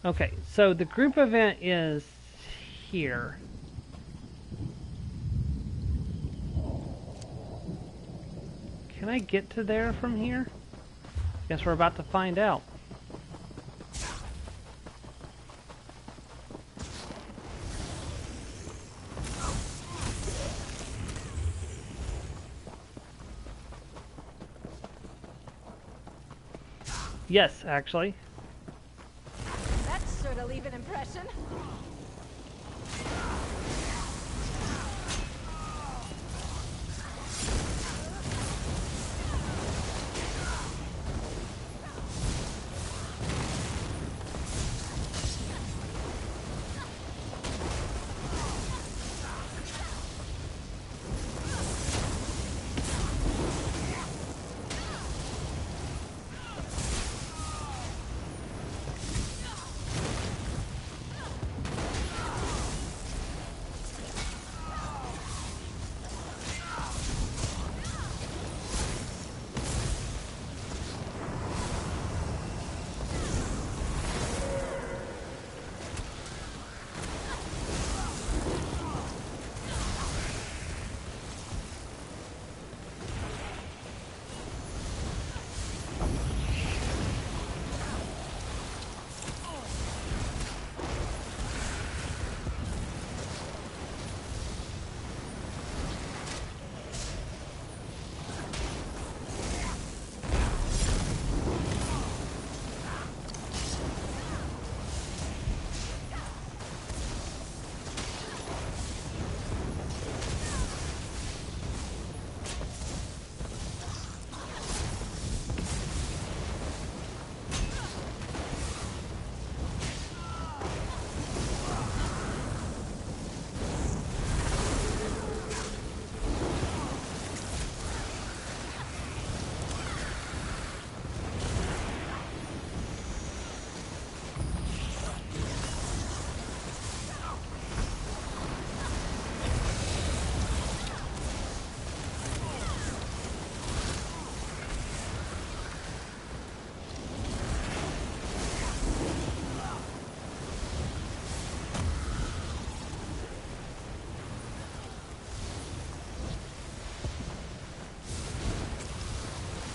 Okay, so the group event is here. Can I get to there from here? Guess we're about to find out. Yes, actually. That's sure to leave an impression.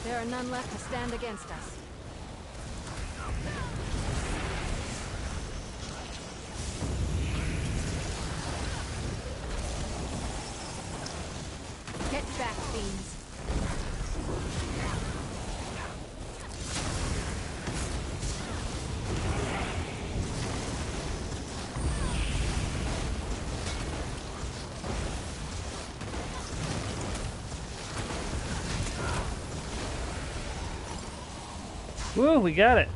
There are none left to stand against us. Get back, fiends. Woo, we got it.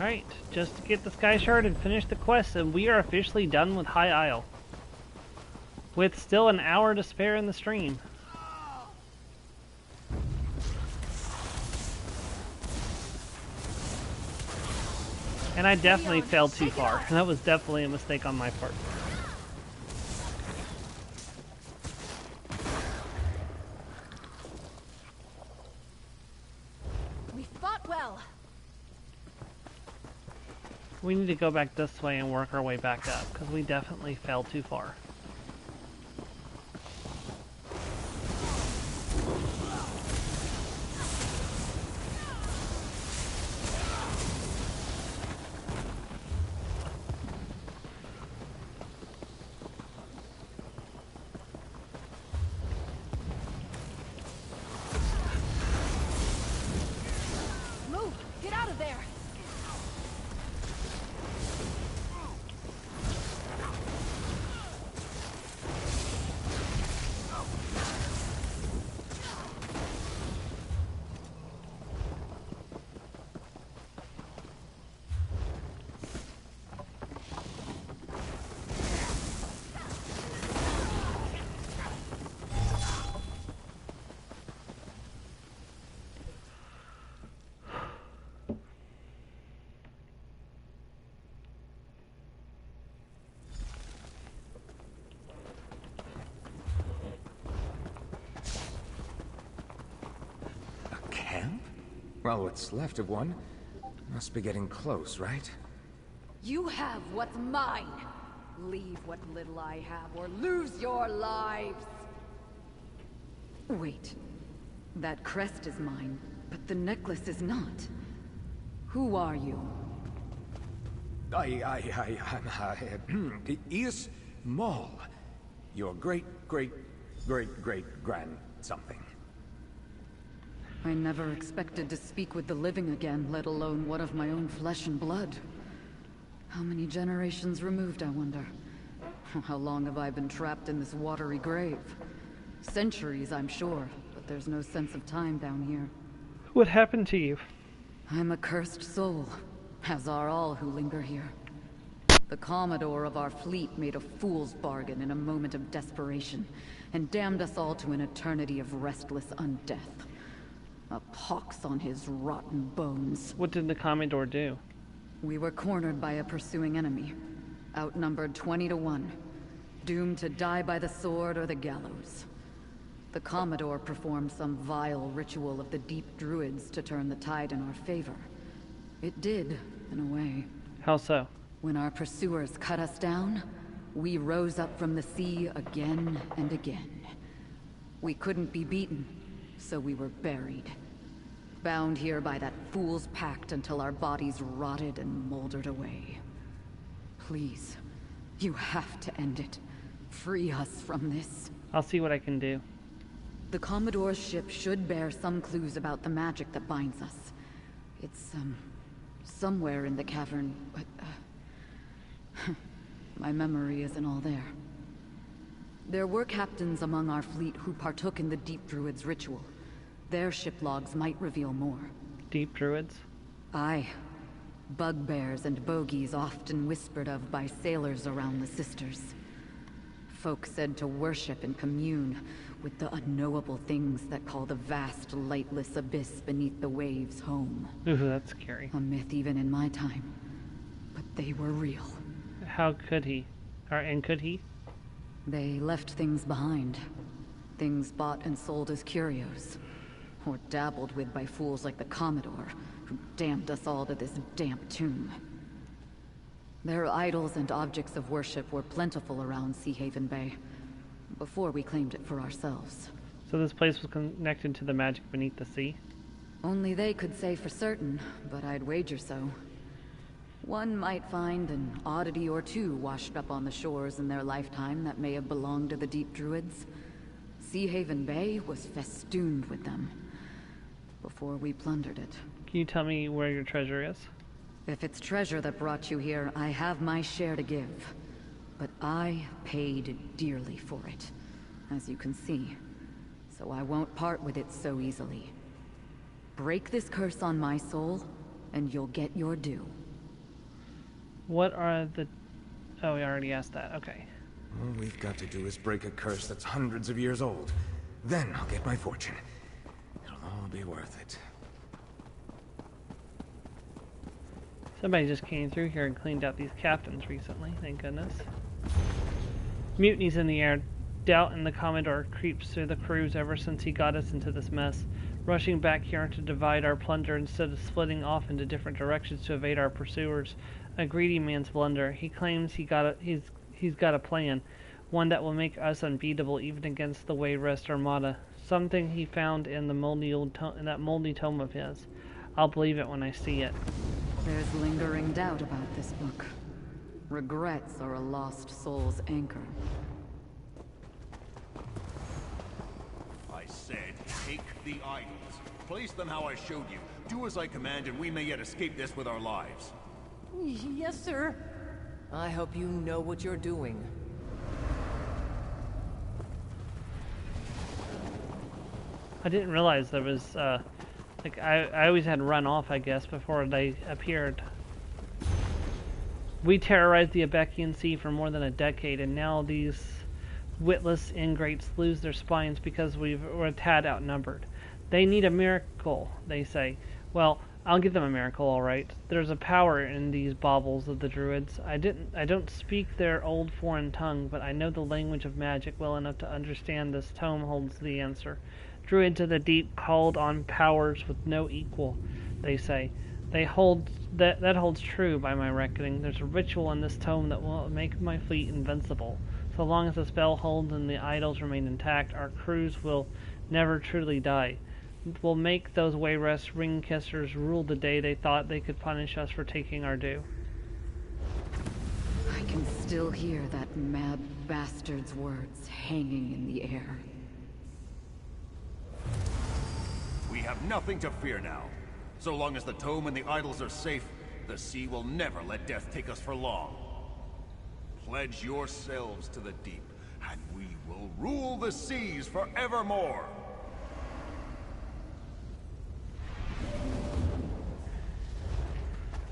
Alright, just to get the Sky Shard and finish the quest, and we are officially done with High Isle. With still an hour to spare in the stream. And I definitely fell too far. That was definitely a mistake on my part. We need to go back this way and work our way back up, because we definitely fell too far. there! Well, what's left of one. Must be getting close, right? You have what's mine. Leave what little I have, or lose your lives. Wait. That crest is mine, but the necklace is not. Who are you? I'm ESO Maul. Your great-great-great-great-grand something. I never expected to speak with the living again, let alone one of my own flesh and blood. How many generations removed, I wonder? How long have I been trapped in this watery grave? Centuries, I'm sure, but there's no sense of time down here. What happened to you? I'm a cursed soul, as are all who linger here. The Commodore of our fleet made a fool's bargain in a moment of desperation, and damned us all to an eternity of restless undeath. A pox on his rotten bones. What did the Commodore do? We were cornered by a pursuing enemy, outnumbered 20 to 1, doomed to die by the sword or the gallows. The Commodore performed some vile ritual of the deep druids to turn the tide in our favor. It did, in a way. How so? When our pursuers cut us down, we rose up from the sea again and again. We couldn't be beaten, so we were buried. Bound here by that fool's pact until our bodies rotted and moldered away. Please, you have to end it. Free us from this. I'll see what I can do. The Commodore's ship should bear some clues about the magic that binds us. It's, somewhere in the cavern, but, my memory isn't all there. There were captains among our fleet who partook in the Deep Druid's ritual. Their ship logs might reveal more. Deep Druids? Aye. Bugbears and bogies often whispered of by sailors around the Sisters. Folk said to worship and commune with the unknowable things that call the vast, lightless abyss beneath the waves home. Ooh, that's scary. A myth even in my time. But they were real. How could he? And could he? They left things behind. Things bought and sold as curios. Or dabbled with by fools like the Commodore, who damned us all to this damp tomb. Their idols and objects of worship were plentiful around Sea Haven Bay, before we claimed it for ourselves. So this place was connected to the magic beneath the sea? Only they could say for certain, but I'd wager so. One might find an oddity or two washed up on the shores in their lifetime that may have belonged to the Deep Druids. Sea Haven Bay was festooned with them, before we plundered it. Can you tell me where your treasure is? If it's treasure that brought you here, I have my share to give. But I paid dearly for it, as you can see. So I won't part with it so easily. Break this curse on my soul, and you'll get your due. What are the... Oh, we already asked that. Okay. All we've got to do is break a curse that's hundreds of years old. Then I'll get my fortune. It'll all be worth it. Somebody just came through here and cleaned out these captains recently, thank goodness. Mutiny's in the air. Doubt in the Commodore creeps through the crews ever since he got us into this mess. Rushing back here to divide our plunder instead of splitting off into different directions to evade our pursuers. A greedy man's blunder. He claims he's got a plan. One that will make us unbeatable even against the Wayrest Armada. Something he found in the that moldy tome of his. I'll believe it when I see it. There's lingering doubt about this book. Regrets are a lost soul's anchor. I said, Take the idols. Place them how I showed you. Do as I command, and we may yet escape this with our lives. Yes, sir. I hope you know what you're doing. I didn't realize there was, like, I always had run off, I guess, before they appeared. We terrorized the Abekian Sea for more than a decade, and now these witless ingrates lose their spines because we're a tad outnumbered. They need a miracle, they say. Well, I'll give them a miracle, all right. There's a power in these baubles of the druids. I don't speak their old foreign tongue, but I know the language of magic well enough to understand this tome holds the answer. Druids of the deep called on powers with no equal, they say. That holds true by my reckoning. There's a ritual in this tome that will make my fleet invincible. So long as the spell holds and the idols remain intact, our crews will never truly die. We'll make those Wayrest ring-kissers rule the day they thought they could punish us for taking our due. I can still hear that mad bastard's words hanging in the air. We have nothing to fear now. So long as the tome and the idols are safe, the sea will never let death take us for long. Pledge yourselves to the deep, and we will rule the seas forevermore.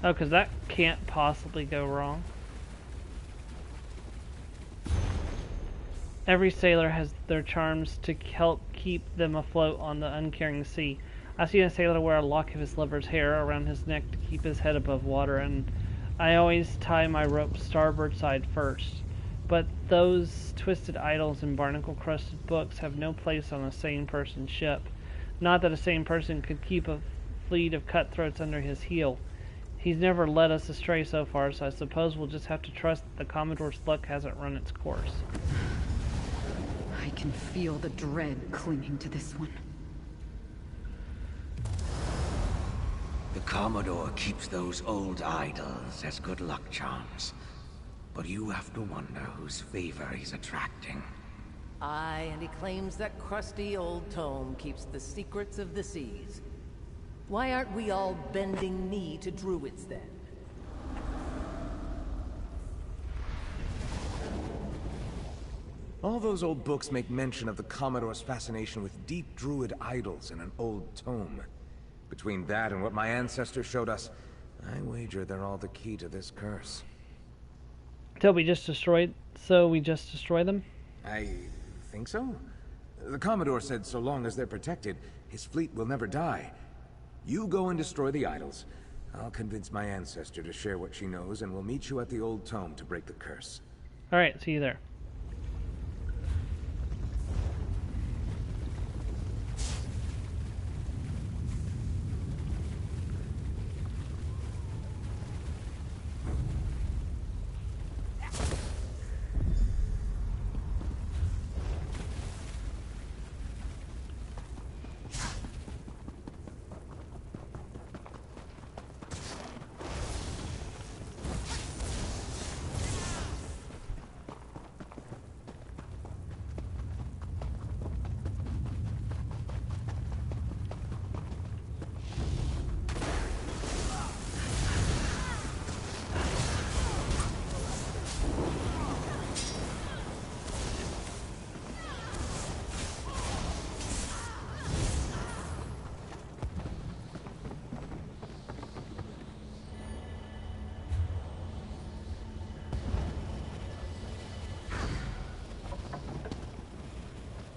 Oh, because that can't possibly go wrong. Every sailor has their charms to help keep them afloat on the uncaring sea. I've seen a sailor wear a lock of his lover's hair around his neck to keep his head above water, and I always tie my rope starboard side first. But those twisted idols and barnacle-crusted books have no place on a sane person's ship. Not that a sane person could keep a fleet of cutthroats under his heel. He's never led us astray so far, so I suppose we'll just have to trust that the Commodore's luck hasn't run its course. I can feel the dread clinging to this one. The Commodore keeps those old idols as good luck charms. But you have to wonder whose favor he's attracting. Aye, and he claims that crusty old tome keeps the secrets of the seas. Why aren't we all bending knee to druids then? All those old books make mention of the Commodore's fascination with deep druid idols in an old tome. Between that and what my ancestors showed us, I wager they're all the key to this curse. So we just destroy them? I think so. The Commodore said so long as they're protected, his fleet will never die. You go and destroy the idols. I'll convince my ancestor to share what she knows, and we'll meet you at the old tome to break the curse. Alright, see you there.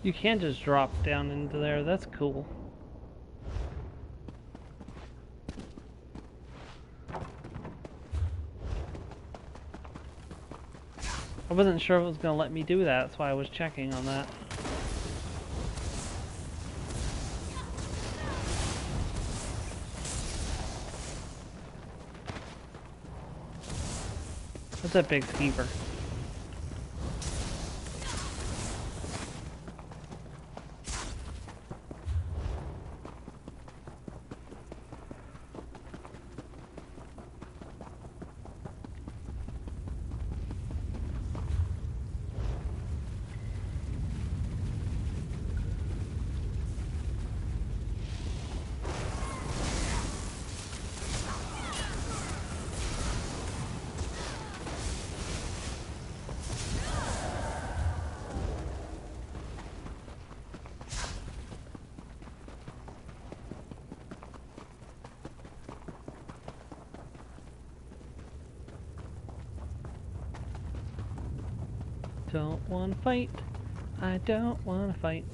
You can just drop down into there, that's cool. I wasn't sure if it was going to let me do that, that's why I was checking on that. That's a big skeever. Don't want to fight. I don't want to fight.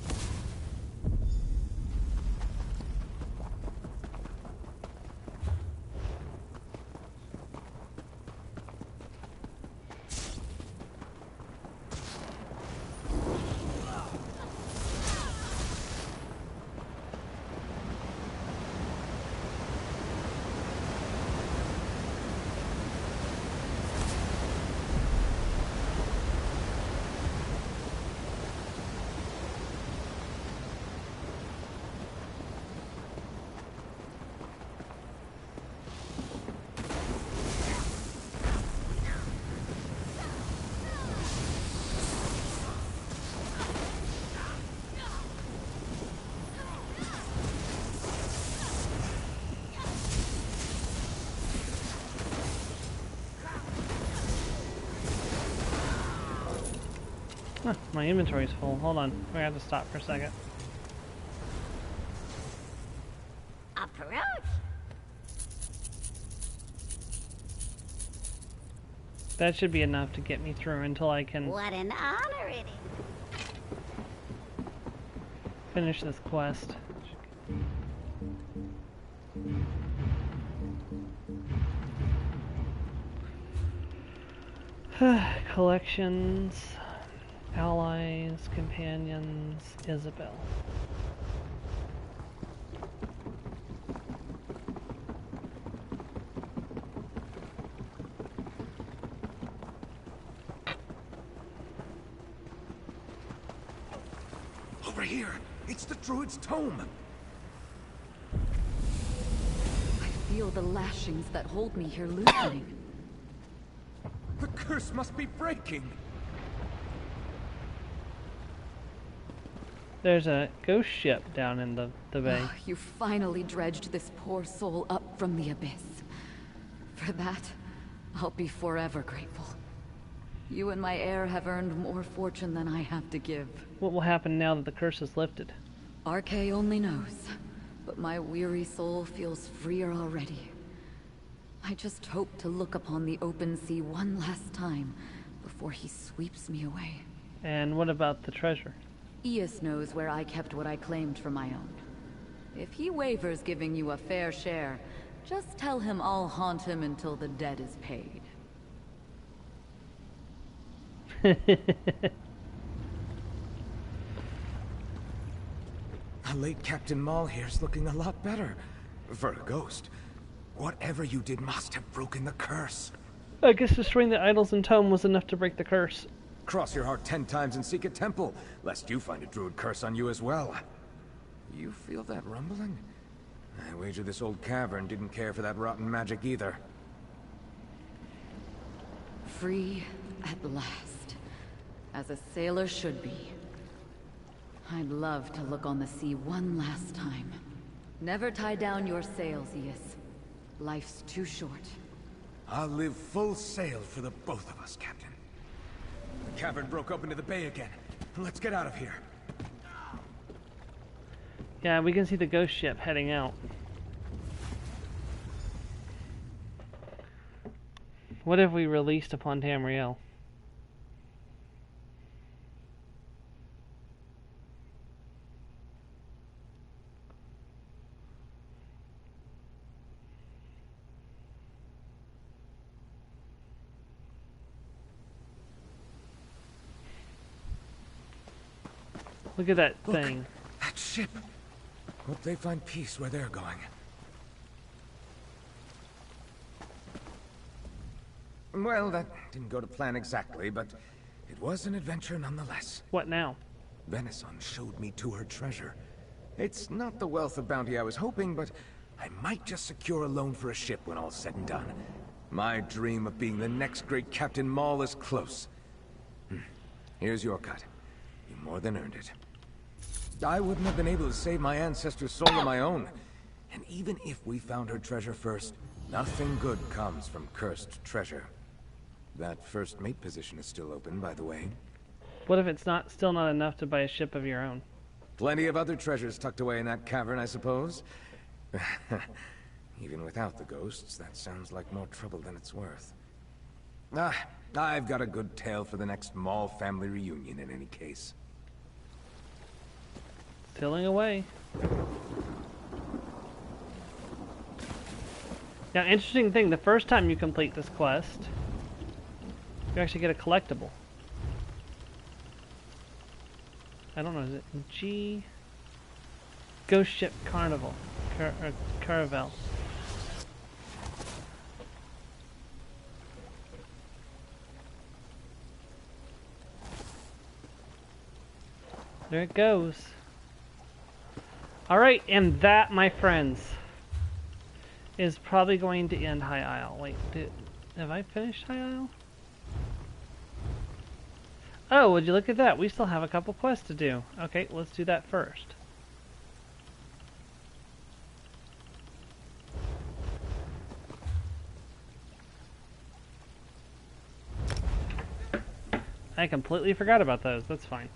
Huh, my inventory's full. Hold on. We have to stop for a second. Approach. That should be enough to get me through until I can What an honor it is. finish this quest. Collections, allies, companions, Isabel. Over here! It's the Druid's tome! I feel the lashings that hold me here loosening. The curse must be breaking! There's a ghost ship down in the bay. You finally dredged this poor soul up from the abyss. For that, I'll be forever grateful. You and my heir have earned more fortune than I have to give. What will happen now that the curse is lifted? RK only knows, but my weary soul feels freer already. I just hope to look upon the open sea one last time before he sweeps me away. And what about the treasure? ESO knows where I kept what I claimed for my own. If he wavers giving you a fair share, just tell him I'll haunt him until the debt is paid. The late Captain Maul here's looking a lot better. For a ghost. Whatever you did must have broken the curse. I guess destroying the idols and tome was enough to break the curse. Cross your heart 10 times and seek a temple, lest you find a druid curse on you as well. You feel that rumbling? I wager this old cavern didn't care for that rotten magic either. Free at last. As a sailor should be. I'd love to look on the sea one last time. Never tie down your sails, ESO. Life's too short. I'll live full sail for the both of us, Captain. The cavern broke up into the bay again. Let's get out of here. Yeah, we can see the ghost ship heading out. What if we released upon Tamriel? Look at that thing. That ship. Hope they find peace where they're going. Well, that didn't go to plan exactly, but it was an adventure nonetheless. What now? Venison showed me to her treasure. It's not the wealth of bounty I was hoping, but I might just secure a loan for a ship when all's said and done. My dream of being the next great Captain Maul is close. Here's your cut. You more than earned it. I wouldn't have been able to save my ancestor's soul on my own. And even if we found her treasure first, nothing good comes from cursed treasure. That first mate position is still open, by the way. What if it's still not enough to buy a ship of your own? Plenty of other treasures tucked away in that cavern, I suppose. Even without the ghosts, that sounds like more trouble than it's worth. I've got a good tale for the next Maul family reunion in any case. Tilling away. Now, interesting thing, the first time you complete this quest, you actually get a collectible. I don't know, is it G? Ghost Ship Carnival. Caravel. There it goes. Alright, and that, my friends, is probably going to end High Isle. Wait, have I finished High Isle? Oh, would you look at that? We still have a couple quests to do. Okay, let's do that first. I completely forgot about those. That's fine.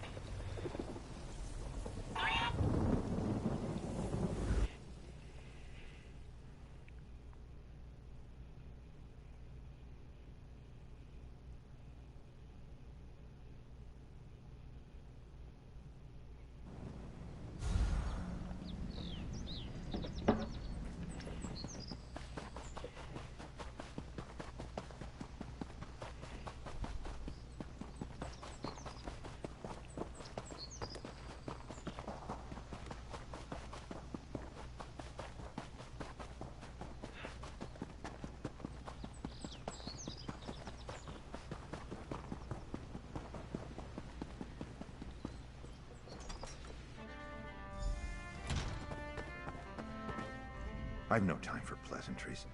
I've no time for pleasantries.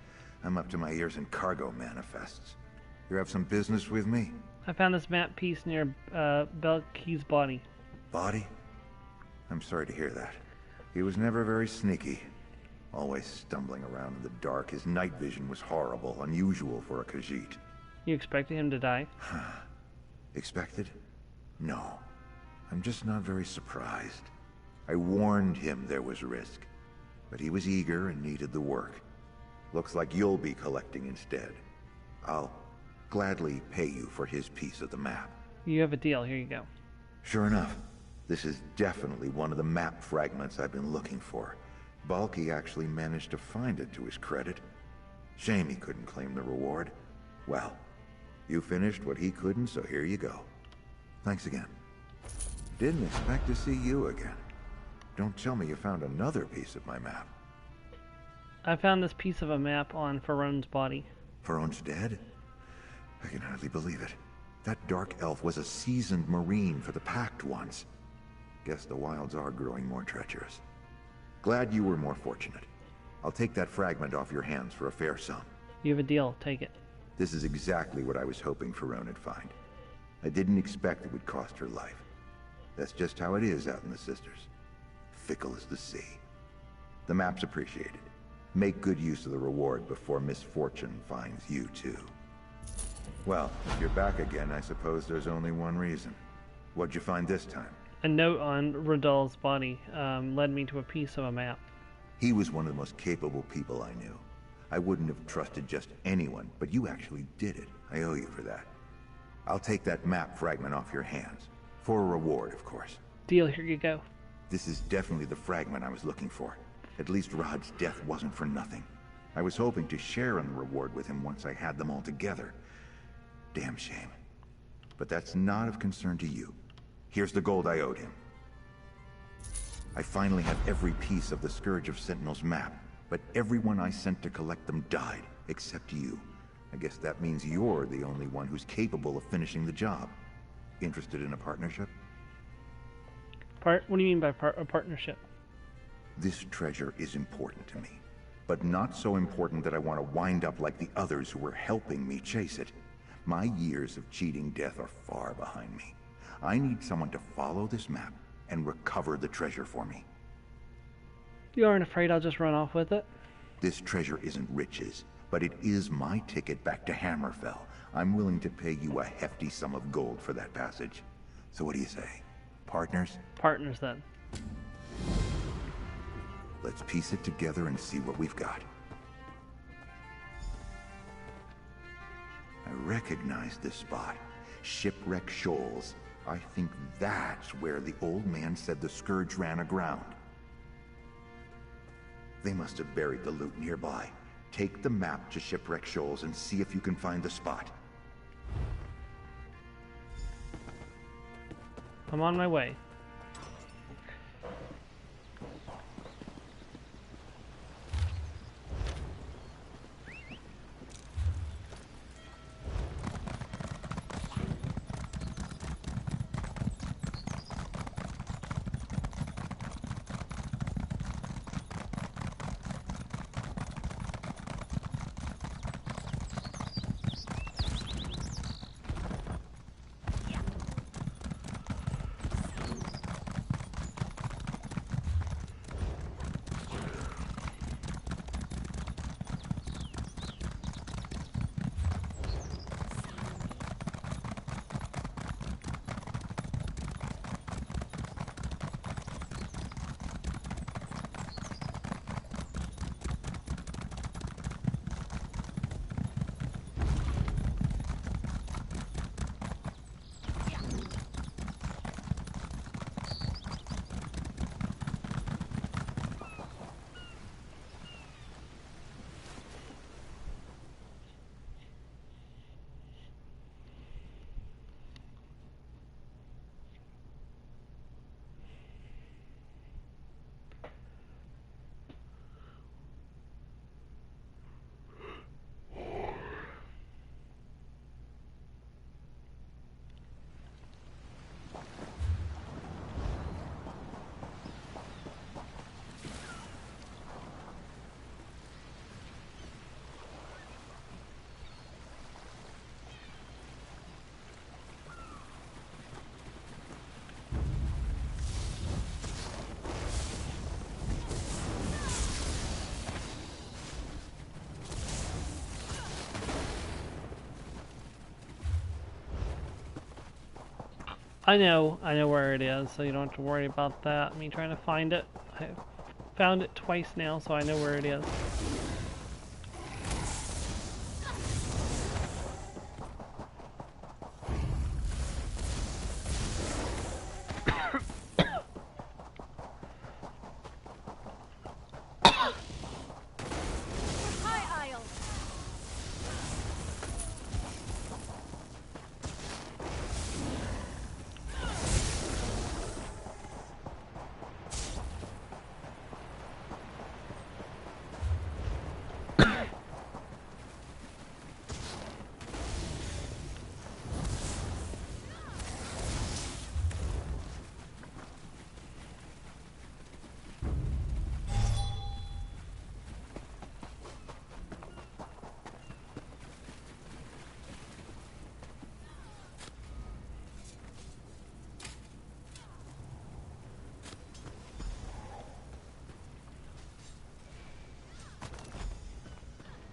I'm up to my ears in cargo manifests. You have some business with me? I found this map piece near Belkey's body. Body? I'm sorry to hear that. He was never very sneaky. Always stumbling around in the dark. His night vision was horrible, unusual for a Khajiit. You expected him to die? Expected? No. I'm just not very surprised. I warned him there was risk. But he was eager and needed the work. Looks like you'll be collecting instead. I'll gladly pay you for his piece of the map. You have a deal. Here you go. Sure enough. This is definitely one of the map fragments I've been looking for. Balky actually managed to find it to his credit. Shame he couldn't claim the reward. Well, you finished what he couldn't, so here you go. Thanks again. Didn't expect to see you again. Don't tell me you found another piece of my map. I found this piece of a map on Faron's body. Faron's dead? I can hardly believe it. That dark elf was a seasoned marine for the Pact once. Guess the wilds are growing more treacherous. Glad you were more fortunate. I'll take that fragment off your hands for a fair sum. You have a deal. Take it. This is exactly what I was hoping Faron would find. I didn't expect it would cost her life. That's just how it is out in the Sisters. Fickle as the sea. The map's appreciated. Make good use of the reward before misfortune finds you too. Well, if you're back again, I suppose there's only one reason. What'd you find this time? A note on Radal's body led me to a piece of a map. He was one of the most capable people I knew. I wouldn't have trusted just anyone, but you actually did it. I owe you for that. I'll take that map fragment off your hands. For a reward, of course. Deal, here you go. This is definitely the fragment I was looking for. At least Rod's death wasn't for nothing. I was hoping to share in the reward with him once I had them all together. Damn shame. But that's not of concern to you. Here's the gold I owed him. I finally have every piece of the Scourge of Sentinels map, but everyone I sent to collect them died, except you. I guess that means you're the only one who's capable of finishing the job. Interested in a partnership? What do you mean by a partnership? This treasure is important to me, but not so important that I want to wind up like the others who were helping me chase it. My years of cheating death are far behind me. I need someone to follow this map and recover the treasure for me. You aren't afraid I'll just run off with it? This treasure isn't riches, but it is my ticket back to Hammerfell. I'm willing to pay you a hefty sum of gold for that passage. So what do you say? Partners? Partners, then. Let's piece it together and see what we've got. I recognize this spot. Shipwreck Shoals. I think that's where the old man said the Scourge ran aground. They must have buried the loot nearby. Take the map to Shipwreck Shoals and see if you can find the spot. I'm on my way. I know where it is, so you don't have to worry about that. Me trying to find it. I found it twice now, so I know where it is.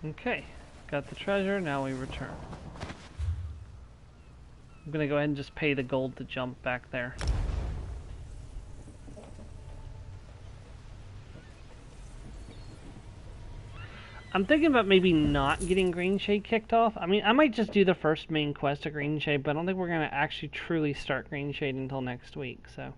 Okay, got the treasure, now we return. I'm gonna go ahead and just pay the gold to jump back there. I'm thinking about maybe not getting Green Shade kicked off. I mean, I might just do the first main quest of Green Shade, but I don't think we're gonna actually truly start Green Shade until next week, so.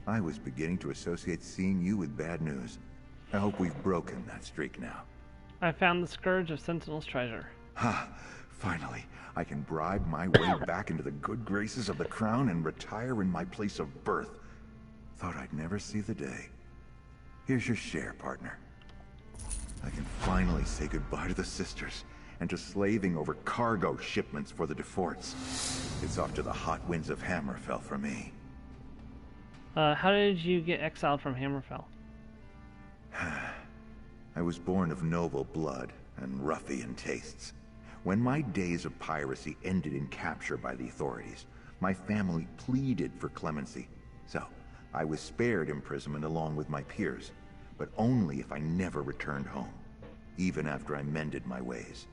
I was beginning to associate seeing you with bad news. I hope we've broken that streak now. I found the Scourge of Sentinel's treasure. Ha! Finally, I can bribe my way back into the good graces of the Crown and retire in my place of birth. Thought I'd never see the day. Here's your share, partner. I can finally say goodbye to the sisters and to slaving over cargo shipments for the DeForts. It's off to the hot winds of Hammerfell for me. How did you get exiled from Hammerfell? I was born of noble blood and ruffian tastes. When my days of piracy ended in capture by the authorities, my family pleaded for clemency. So, I was spared imprisonment along with my peers, but only if I never returned home, even after I mended my ways.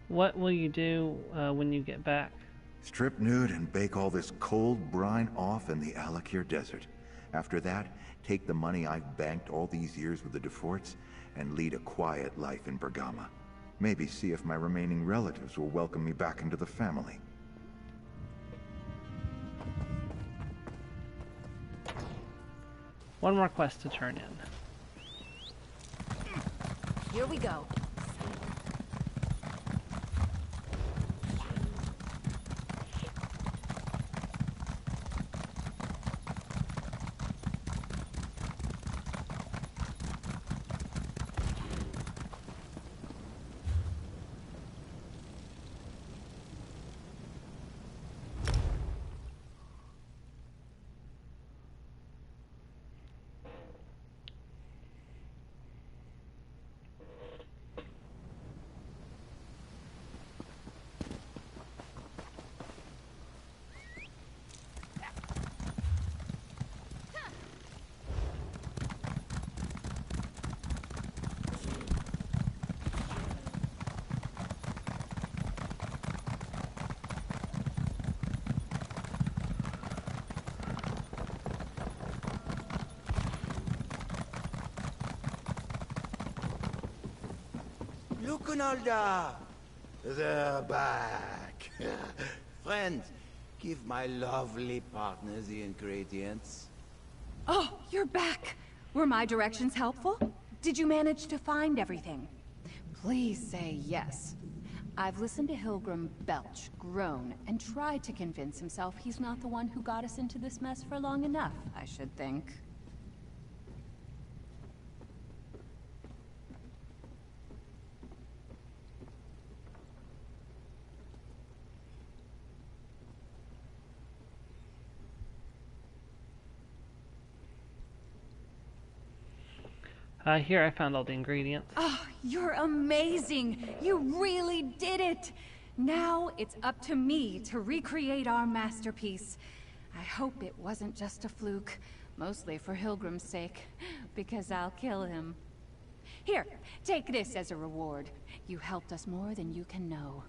What will you do when you get back? Strip nude and bake all this cold brine off in the Alakir Desert. After that, take the money I've banked all these years with the DeForts and lead a quiet life in Bergama. Maybe see if my remaining relatives will welcome me back into the family. One more quest to turn in. Here we go. Lukunalda! They're back. Friends, give my lovely partner the ingredients. Oh, you're back! Were my directions helpful? Did you manage to find everything? Please say yes. I've listened to Hilgrim belch, groan, and try to convince himself he's not the one who got us into this mess for long enough, I should think. Here, I found all the ingredients. Oh, you're amazing! You really did it! Now it's up to me to recreate our masterpiece. I hope it wasn't just a fluke, mostly for Hilgrim's sake, because I'll kill him. Here, take this as a reward. You helped us more than you can know.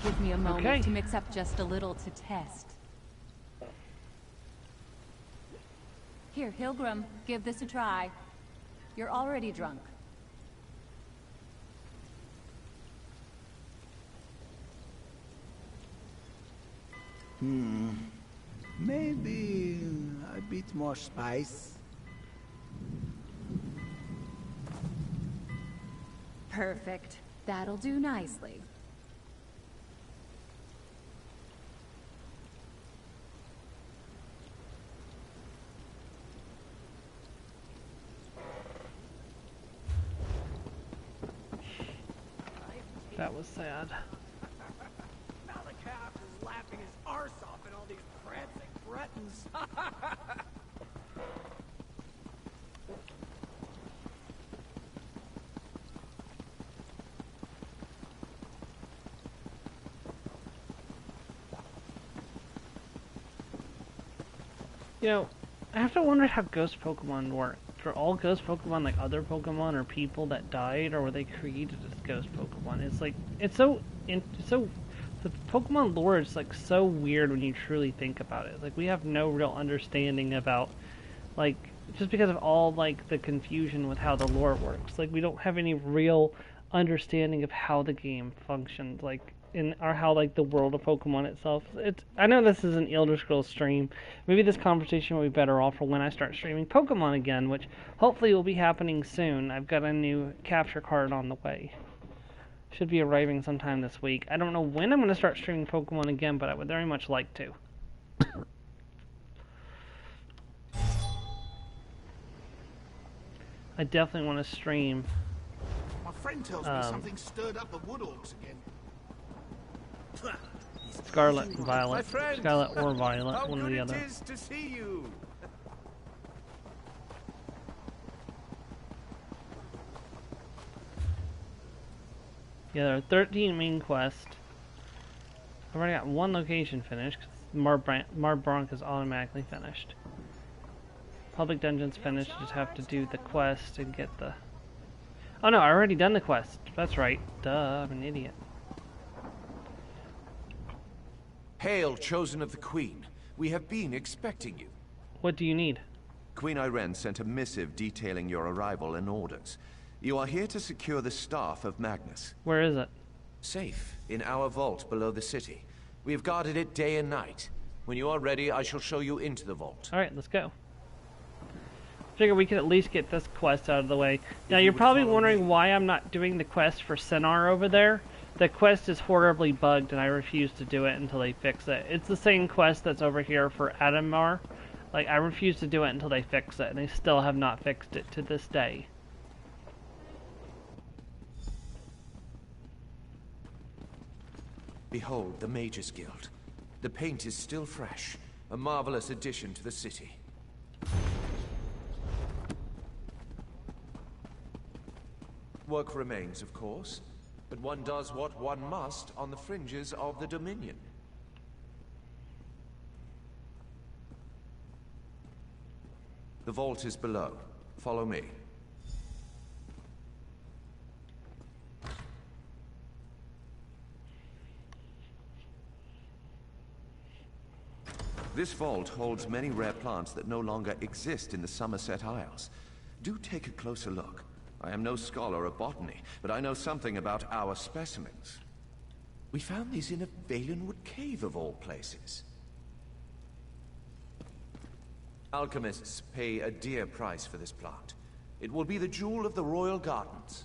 Give me a moment to mix up just a little to test. Here, Hilgrim, give this a try. You're already drunk. Maybe a bit more spice. Perfect. That'll do nicely. That was sad. Now the calf is laughing his arse off at all these prancing Bretons. You know, I have to wonder how ghost Pokemon work. Are all ghost Pokemon like other Pokemon or people that died, or were they created as ghost Pokemon? It's like, the Pokemon lore is like so weird when you truly think about it. Like, we have no real understanding about, like, just because of all like the confusion with how the lore works. Like, we don't have any real understanding of how the game functions. Like, or how like the world of Pokemon itself. I know this is an Elder Scrolls stream. Maybe this conversation will be better off for when I start streaming Pokemon again, which hopefully will be happening soon. I've got a new capture card on the way. Should be arriving sometime this week. I don't know when I'm going to start streaming Pokemon again, but I would very much like to. I definitely want to stream. My friend tells me something stirred up the Woodorks again. Scarlet and Violet. Scarlet or Violet, one or the other. How good it is to see you. Yeah, there are 13 main quests. I've already got one location finished, because Marbranch is automatically finished. Public dungeon's finished, you just have to do the quest and get the... Oh no, I already done the quest. That's right. Duh, I'm an idiot. Hail, chosen of the Queen. We have been expecting you. What do you need? Queen Irene sent a missive detailing your arrival and orders. You are here to secure the staff of Magnus. Where is it? Safe, in our vault below the city. We have guarded it day and night. When you are ready, I shall show you into the vault. Alright, let's go. Figure we could at least get this quest out of the way. Now, you're probably wondering why I'm not doing the quest for Sinar over there. The quest is horribly bugged, and I refuse to do it until they fix it. It's the same quest that's over here for Adamar. Like, I refuse to do it until they fix it, and they still have not fixed it to this day. Behold, the Mages Guild. The paint is still fresh. A marvelous addition to the city. Work remains, of course, but one does what one must on the fringes of the Dominion. The vault is below. Follow me. This vault holds many rare plants that no longer exist in the Somerset Isles. Do take a closer look. I am no scholar of botany, but I know something about our specimens. We found these in a Valenwood cave of all places. Alchemists pay a dear price for this plant. It will be the jewel of the royal gardens.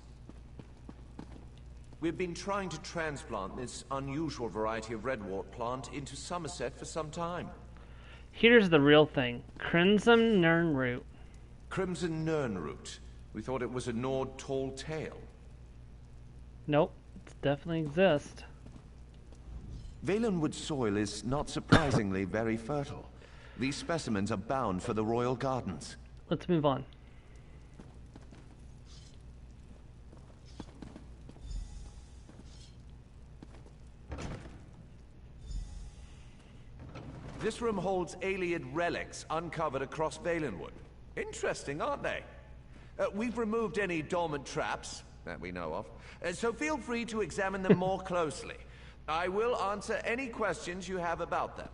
We've been trying to transplant this unusual variety of redwort plant into Somerset for some time. Here's the real thing. Crimson Nirnroot. Crimson Nirnroot. We thought it was a Nord tall tale. Nope, it definitely exists. Valenwood soil is not surprisingly very fertile. These specimens are bound for the royal gardens. Let's move on. This room holds Ayleid relics uncovered across Valenwood. Interesting, aren't they? We've removed any dormant traps that we know of, so feel free to examine them more closely. I will answer any questions you have about them.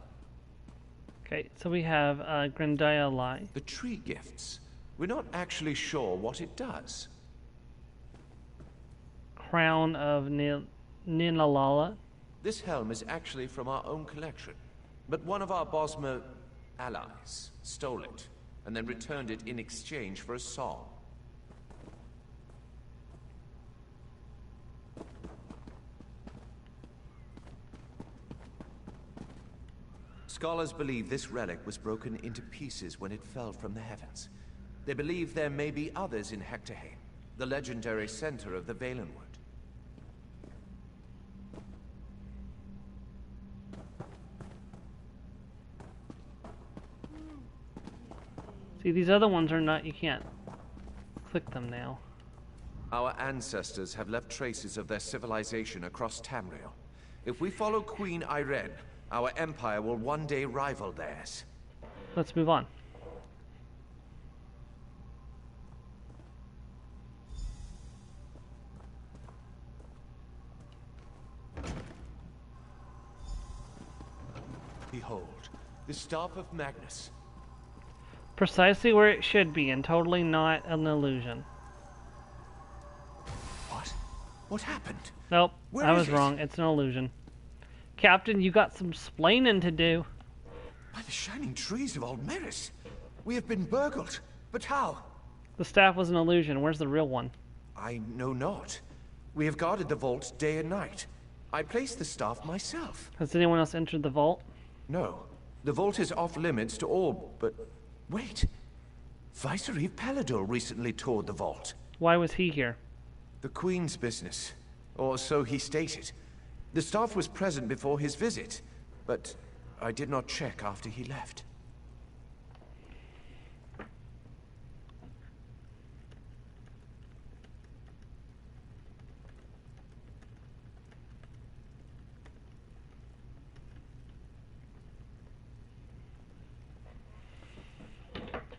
Okay, so we have Grandia Lai. The tree gifts. We're not actually sure what it does. Crown of Ninalala. This helm is actually from our own collection, but one of our Bosmer allies stole it and then returned it in exchange for a song. Scholars believe this relic was broken into pieces when it fell from the heavens. They believe there may be others in Hectorheim, the legendary center of the Valenwood. See, these other ones are not, you can't click them now. Our ancestors have left traces of their civilization across Tamriel. If we follow Queen Irene, our empire will one day rival theirs. Let's move on. Behold, the staff of Magnus. Precisely where it should be, and totally not an illusion. What? What happened? Nope, Where I is was it? wrong. It's an illusion. Captain, you got some splaining to do. By the shining trees of Aldmeris, we have been burgled. But how? The staff was an illusion. Where's the real one? I know not. We have guarded the vault day and night. I placed the staff myself. Has anyone else entered the vault? No. The vault is off limits to all, but wait. Vicereeve Palador recently toured the vault. Why was he here? The Queen's business. Or so he stated. The staff was present before his visit, but I did not check after he left.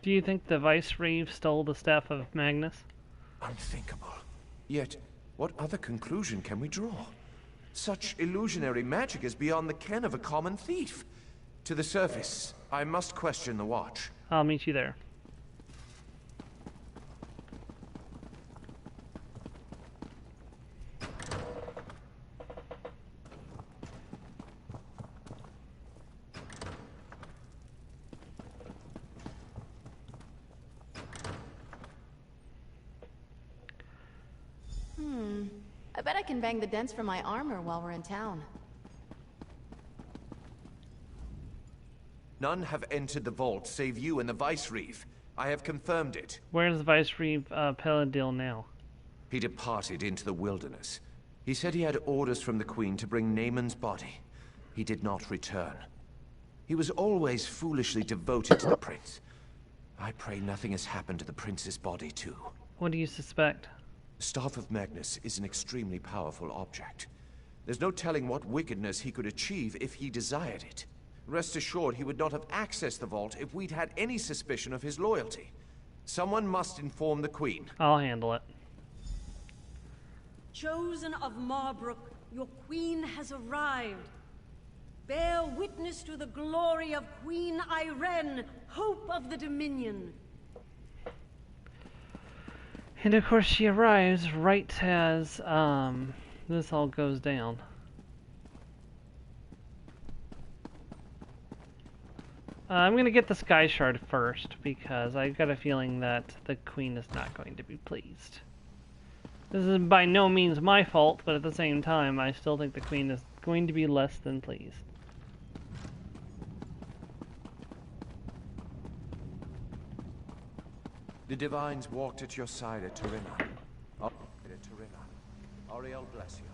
Do you think the Vicereeve stole the staff of Magnus? Unthinkable. Yet, what other conclusion can we draw? Such illusionary magic is beyond the ken of a common thief. To the surface, I must question the watch. I'll meet you there. I bet I can bang the dents from my armor while we're in town. None have entered the vault save you and the Vicereeve. I have confirmed it. Where's Vicereeve Paladil now? He departed into the wilderness. He said he had orders from the Queen to bring Naaman's body. He did not return. He was always foolishly devoted to the prince. I pray nothing has happened to the prince's body, too. What do you suspect? The Staff of Magnus is an extremely powerful object. There's no telling what wickedness he could achieve if he desired it. Rest assured he would not have accessed the vault if we'd had any suspicion of his loyalty. Someone must inform the Queen. I'll handle it. Chosen of Marbrook, your queen has arrived. Bear witness to the glory of Queen Irene, hope of the Dominion. And of course she arrives right as this all goes down. I'm gonna get the Sky Shard first because I got a feeling that the Queen is not going to be pleased. This is by no means my fault, but at the same time I still think the Queen is going to be less than pleased. The Divines walked at your side at Turinna. Ariel bless you.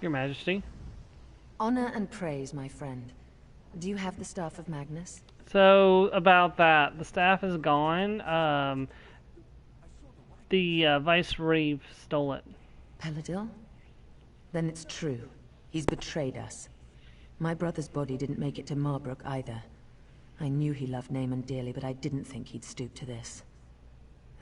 Your Majesty. Honor and praise, my friend. Do you have the Staff of Magnus? So, about that, the staff is gone. The Vicereeve stole it. Paladil? Then it's true. He's betrayed us. My brother's body didn't make it to Marbrook either. I knew he loved Naaman dearly, but I didn't think he'd stoop to this.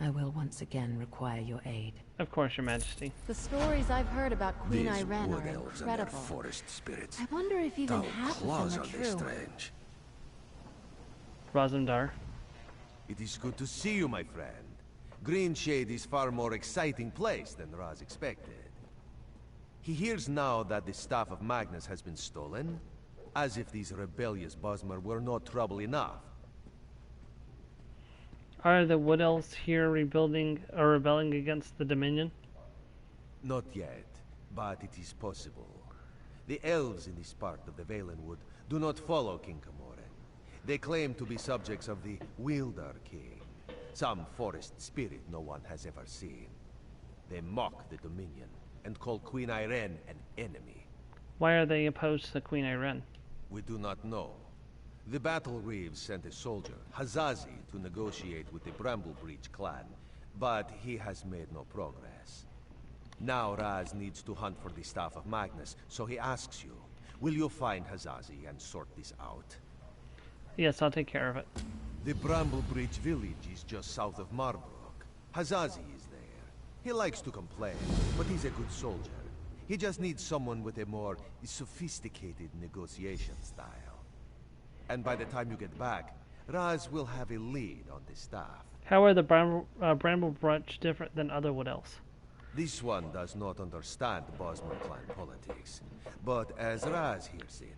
I will once again require your aid. Of course, Your Majesty. The stories I've heard about Queen These Irene wood are elves and their incredible. forest spirits. I wonder if even Dull half of claws them are are true. strange. Razumdar. It is good to see you, my friend. Greenshade is far more exciting place than Raz expected. He hears now that the Staff of Magnus has been stolen, as if these rebellious Bosmer were not trouble enough. Are the Wood Elves here rebuilding or rebelling against the Dominion? Not yet, but it is possible. The elves in this part of the Valenwood do not follow King Camoran. They claim to be subjects of the Wildar King, some forest spirit no one has ever seen. They mock the Dominion and call Queen Irene an enemy. Why are they opposed to Queen Irene? We do not know. The Battle Reeves sent a soldier, Hazazi, to negotiate with the Bramblebreach clan, but he has made no progress. Now Raz needs to hunt for the Staff of Magnus, so he asks you, will you find Hazazi and sort this out? Yes, I'll take care of it. The Bramblebreach village is just south of Marbrook. Hazazi is there. He likes to complain, but he's a good soldier. He just needs someone with a more sophisticated negotiation style. And by the time you get back, Raz will have a lead on the staff. How are the Bramblebreach different than other Wood Elves? This one does not understand Bosmer clan politics. But as Raz hears it,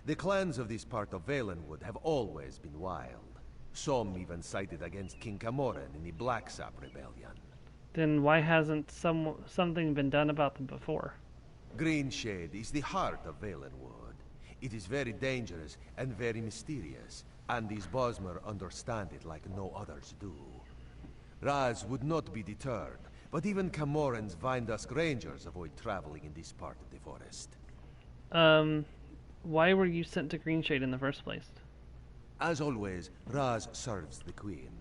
the clans of this part of Valenwood have always been wild. Some even sided against King Camoran in the Blacksap Rebellion. Then why hasn't something been done about them before? Greenshade is the heart of Valenwood. It is very dangerous and very mysterious, and these Bosmer understand it like no others do. Raz would not be deterred, but even Camoran's Vindusk Rangers avoid traveling in this part of the forest. Why were you sent to Greenshade in the first place? As always, Raz serves the Queen.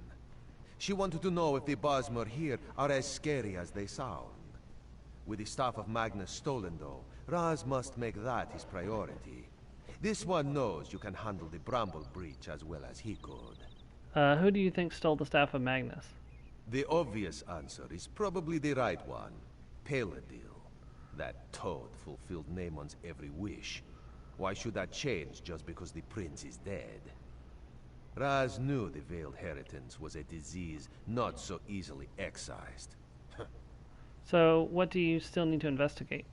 She wanted to know if the Bosmer here are as scary as they sound. With the Staff of Magnus stolen, though, Raz must make that his priority. This one knows you can handle the Bramblebreach as well as he could. Who do you think stole the Staff of Magnus? The obvious answer is probably the right one. Paladil. That toad fulfilled Naamon's every wish. Why should that change just because the prince is dead? Raz knew the Veiled Heritance was a disease not so easily excised. So, what do you still need to investigate?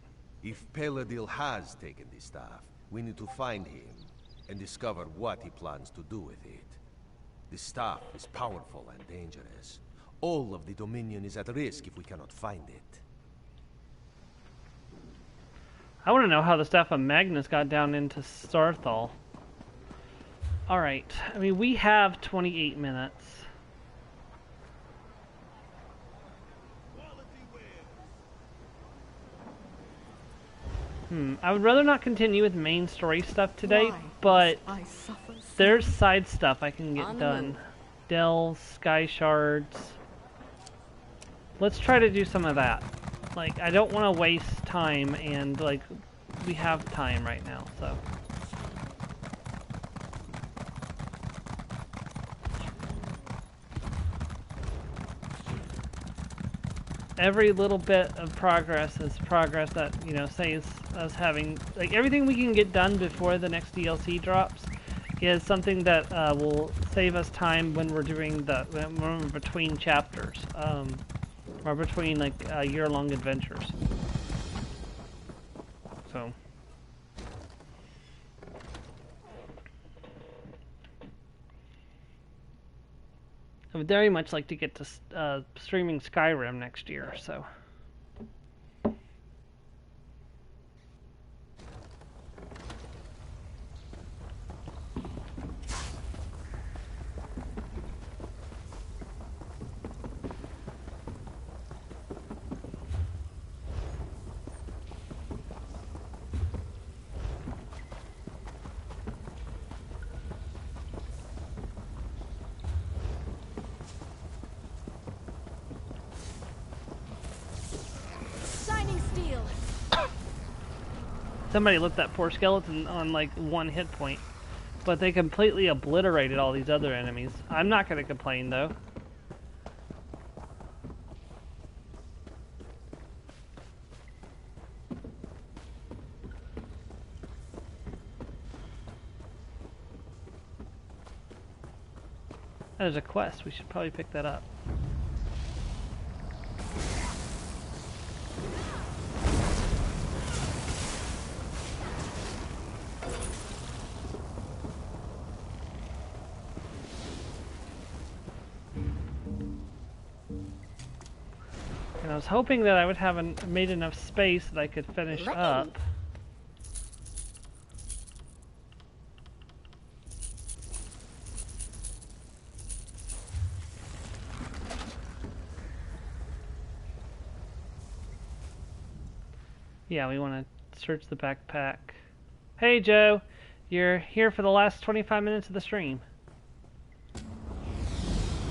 If Paladil has taken the staff, we need to find him and discover what he plans to do with it. The staff is powerful and dangerous. All of the Dominion is at risk if we cannot find it. I want to know how the Staff of Magnus got down into Starthal. Alright, I mean, we have 28 minutes. I would rather not continue with main story stuff today, but there's side stuff I can get done. Delves, Sky Shards. Let's try to do some of that. Like, I don't want to waste time, and, like, we have time right now, so. Every little bit of progress is progress that, you know, saves us having, like, everything we can get done before the next DLC drops is something that will save us time when we're doing when we're between chapters, or between, like, year-long adventures. So. I would very much like to get to streaming Skyrim next year, so. Somebody left that poor skeleton on, like, 1 hit point. But they completely obliterated all these other enemies. I'm not going to complain, though. There's a quest. We should probably pick that up. And I was hoping that I would have made enough space that I could finish up. Yeah, we want to search the backpack. Hey, Joe! You're here for the last 25 minutes of the stream.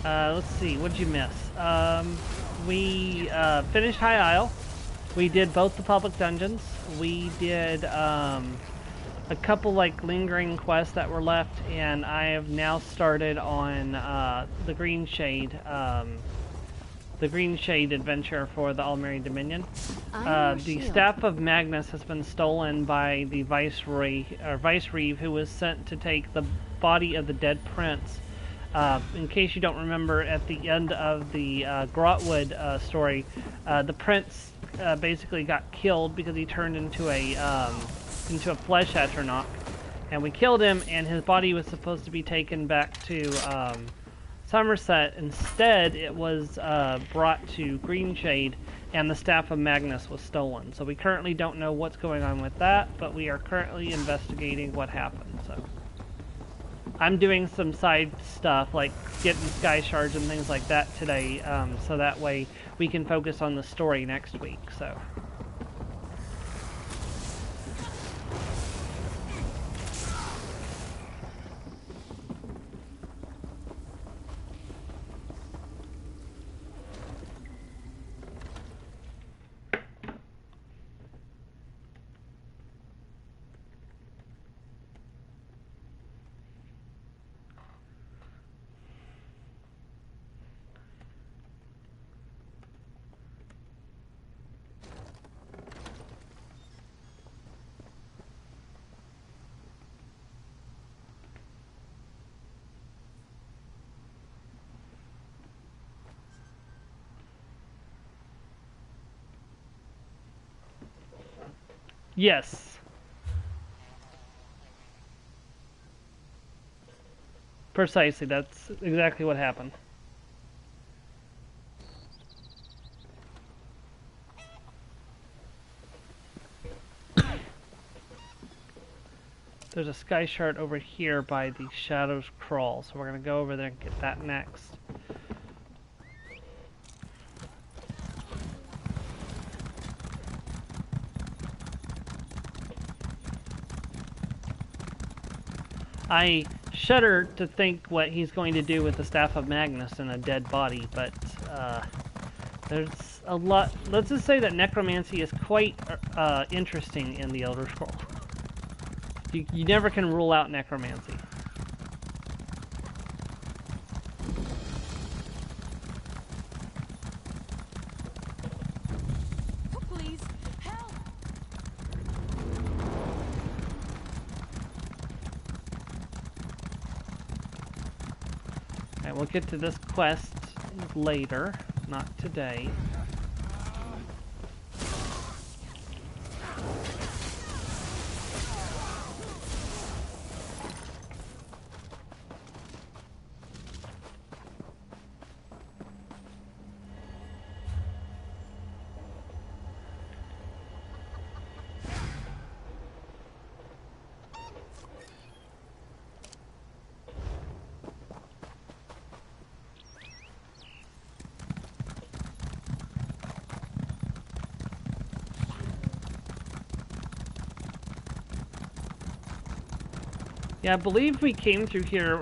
Let's see, what did you miss? We finished High Isle. We did both the public dungeons. We did a couple like lingering quests that were left, and I have now started on the Green Shade adventure for the Almeri Dominion. The Staff of Magnus has been stolen by the Viceroy, or Vice-Reeve, who was sent to take the body of the dead prince. In case you don't remember, at the end of the Grotwood story, the prince basically got killed because he turned into a flesh atronach, and we killed him, and his body was supposed to be taken back to Somerset. Instead, it was brought to Greenshade, and the Staff of Magnus was stolen. So we currently don't know what's going on with that, but we are currently investigating what happened. So I'm doing some side stuff, like getting sky shards and things like that today, so that way we can focus on the story next week. So. Yes. Precisely, that's exactly what happened. There's a sky shard over here by the Shadows Crawl, so we're going to go over there and get that next. I shudder to think what he's going to do with the Staff of Magnus and a dead body, but there's a lot. Let's just say that necromancy is quite interesting in the Elder Scrolls. You never can rule out necromancy. Please, help! Alright, we'll get to this quest later, not today. Yeah, I believe we came through here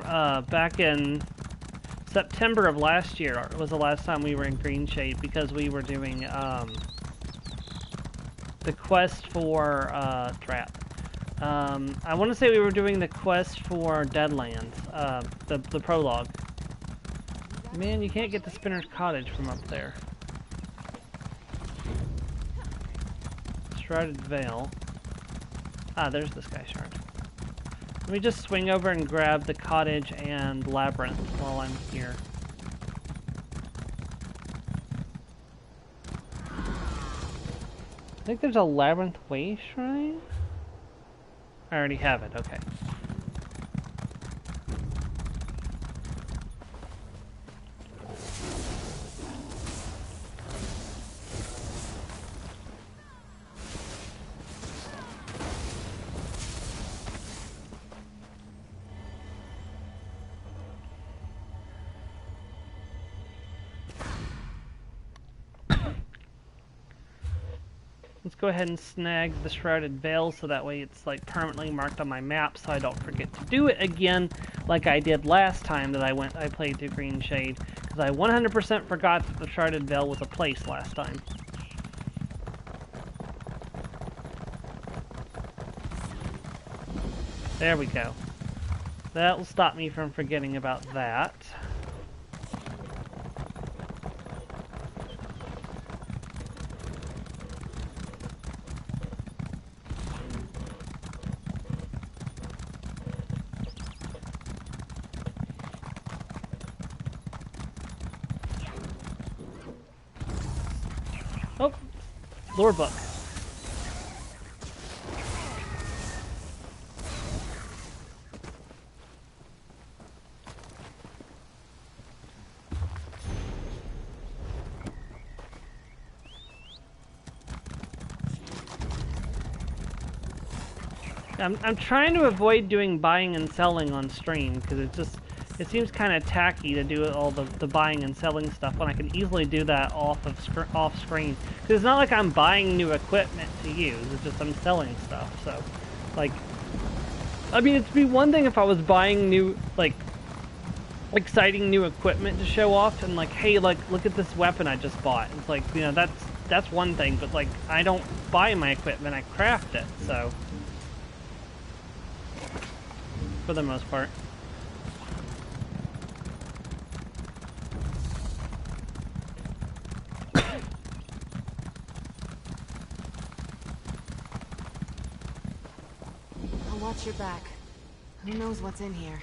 back in September of last year. It was the last time we were in Greenshade because we were doing the quest for I want to say we were doing the quest for Deadlands, the prologue. Man, you can't get the Spinner's Cottage from up there. Shrouded Veil. Ah, there's the Sky Shard. Let me just swing over and grab the cottage and labyrinth while I'm here. I think there's a Labyrinth Way shrine? I already have it, okay. let's go ahead and snag the Shrouded Veil so that way it's like permanently marked on my map so I don't forget to do it again like I did last time that I played through Green Shade, because I 100% forgot that the Shrouded Veil was a place last time. There we go. That will stop me from forgetting about that. Oh, lore book. I'm trying to avoid doing buying and selling on stream because it seems kind of tacky to do all the buying and selling stuff when I can easily do that off screen. Because it's not like I'm buying new equipment to use; it's just I'm selling stuff. So, like, I mean, it'd be one thing if I was buying new, like, exciting new equipment to show off and like, hey, like, look at this weapon I just bought. It's like, you know, that's one thing, but like, I don't buy my equipment; I craft it. So. For the most part. I'll watch your back. Who knows what's in here?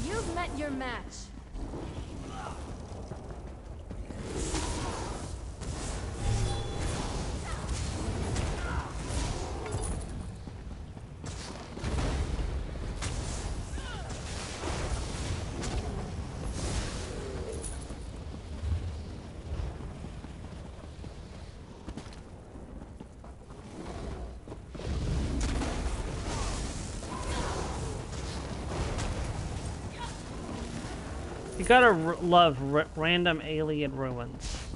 You've met your match. You gotta love random alien ruins.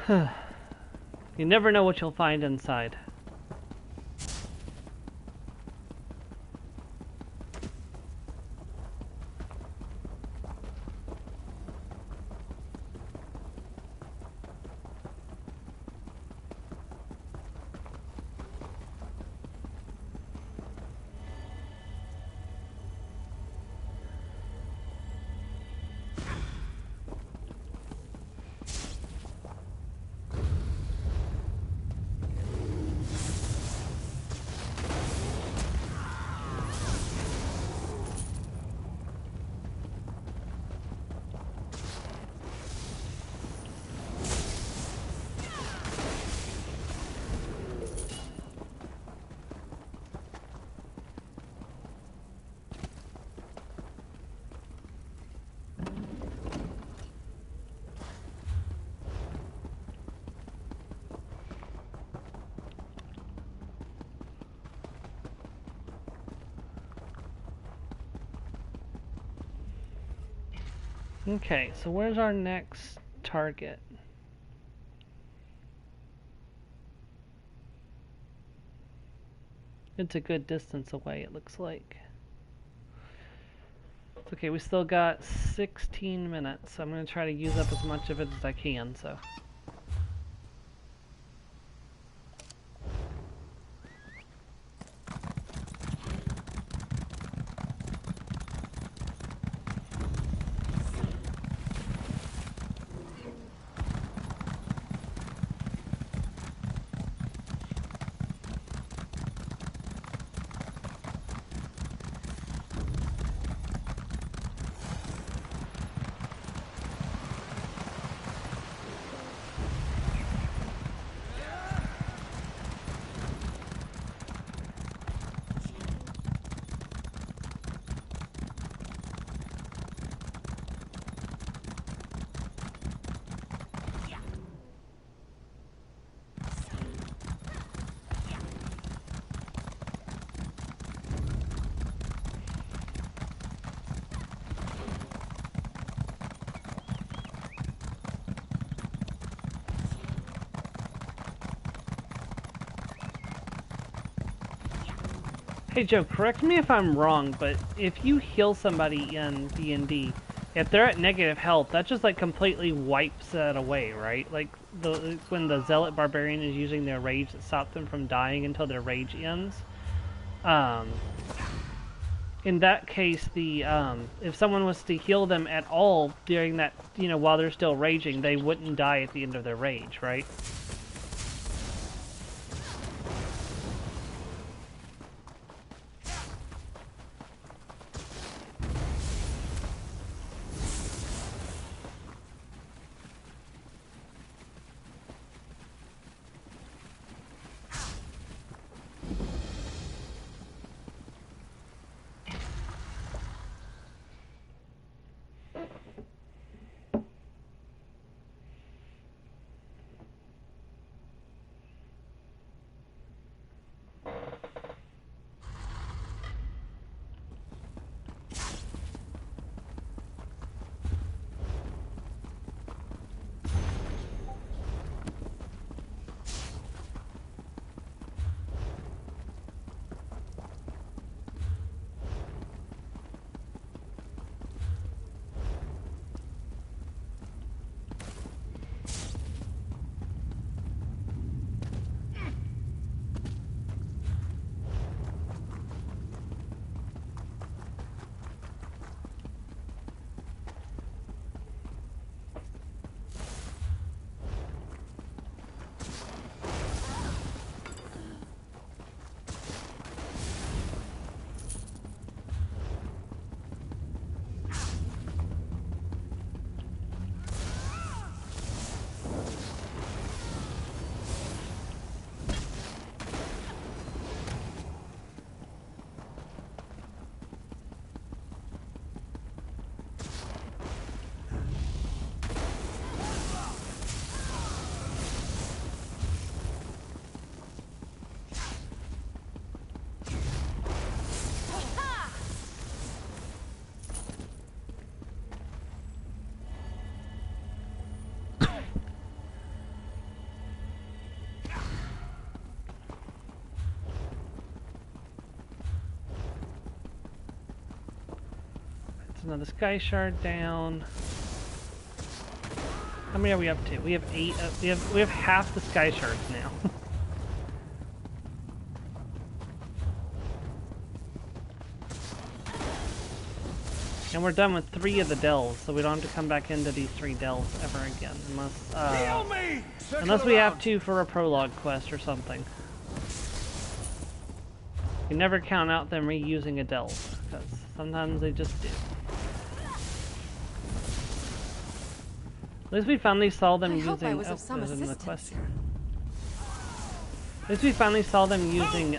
You never know what you'll find inside. Okay, so where's our next target? It's a good distance away, it looks like. It's okay, we still got 16 minutes. I'm going to try to use up as much of it as I can, so... Hey Joe, correct me if I'm wrong, but if you heal somebody in D&D, if they're at negative health, that just like completely wipes that away, right? Like when the Zealot Barbarian is using their rage, it stops them from dying until their rage ends. In that case, if someone was to heal them at all during that, while they're still raging, they wouldn't die at the end of their rage, right? Another sky shard down. How many are we up to? We have 8. We have half the sky shards now. And we're done with 3 of the dells, so we don't have to come back into these 3 dells ever again, unless we have to for a prologue quest or something. You never count out them reusing a dell, because sometimes they just do. At least we finally saw them using. There's another quest here. At least we finally saw them using.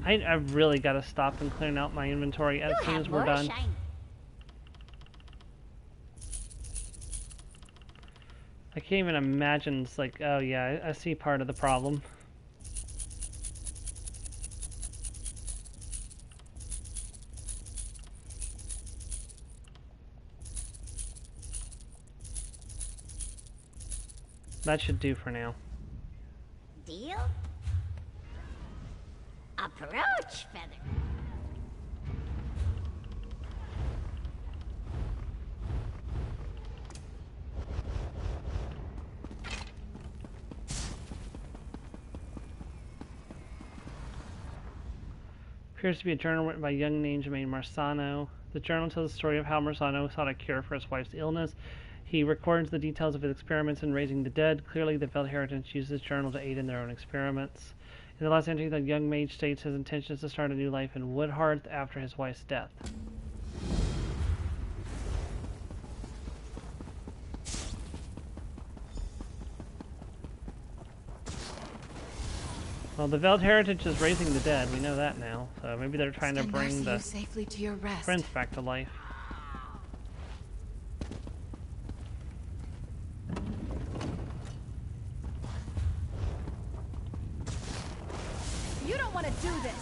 I've really got to stop and clearing out my inventory as soon as we're done. I can't even imagine. It's like, oh yeah, I see part of the problem. That should do for now. Deal? Approach, Feather. Appears to be a journal written by a young named Marsano. The journal tells the story of how Marsano sought a cure for his wife's illness. He records the details of his experiments in raising the dead. Clearly, the Veld Heritage used this journal to aid in their own experiments. In the last entry, the young mage states his intention is to start a new life in Woodhearth after his wife's death. Well, the Veld Heritage is raising the dead. We know that now. So maybe they're trying to bring the safely to your rest. friends back to life. You don't want to do this.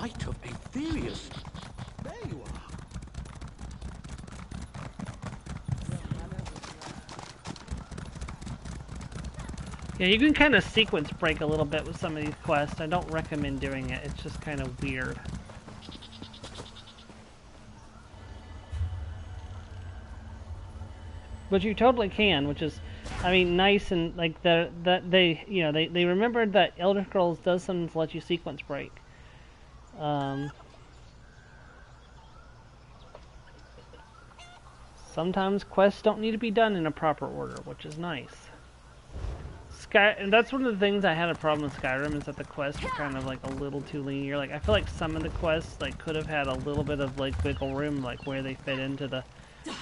light of Aetherius. There you are. Yeah, you can kind of sequence break a little bit with some of these quests. I don't recommend doing it. It's just kind of weird. But you totally can, which is, I mean, nice, and like they remembered that Elder Scrolls does something to let you sequence break. Sometimes quests don't need to be done in a proper order, which is nice. And that's one of the things I had a problem with Skyrim, is that the quests were kind of like a little too linear. Like, I feel like some of the quests like could have had a little bit of like wiggle room, like where they fit into the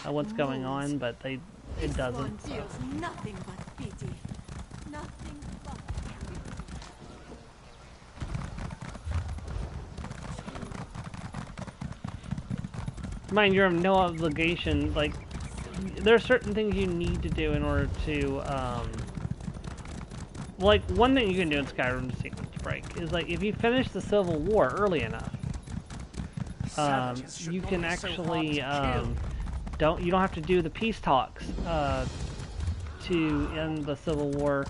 what's going on, but it doesn't. So. Nothing but pity. Nothing but Mind you, have no obligation. Like, there are certain things you need to do in order to like, one thing you can do in Skyrim to sequence break is, like, if you finish the Civil War early enough, you can actually, you don't have to do the peace talks, to end the Civil War,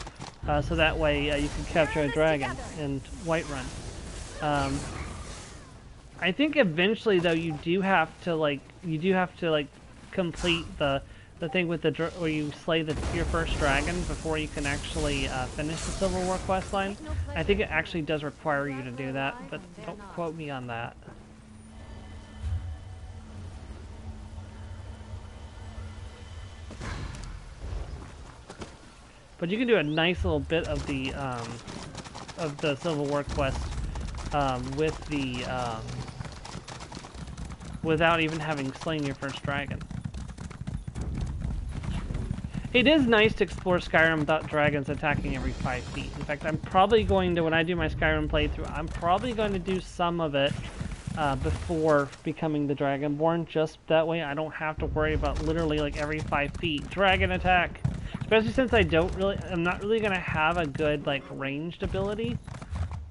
so that way, you can capture a dragon in Whiterun. I think eventually, though, you do have to complete the thing with where you slay your first dragon before you can actually finish the Civil War quest line. I think it actually does require you to do that, but don't quote me on that. But you can do a nice little bit of the Civil War quest with the without even having slain your first dragon. It is nice to explore Skyrim without dragons attacking every 5 feet. In fact, I'm probably going to, when I do my Skyrim playthrough, I'm probably going to do some of it before becoming the Dragonborn, just that way I don't have to worry about literally like every 5 feet dragon attack. Especially since I'm not really going to have a good like ranged ability.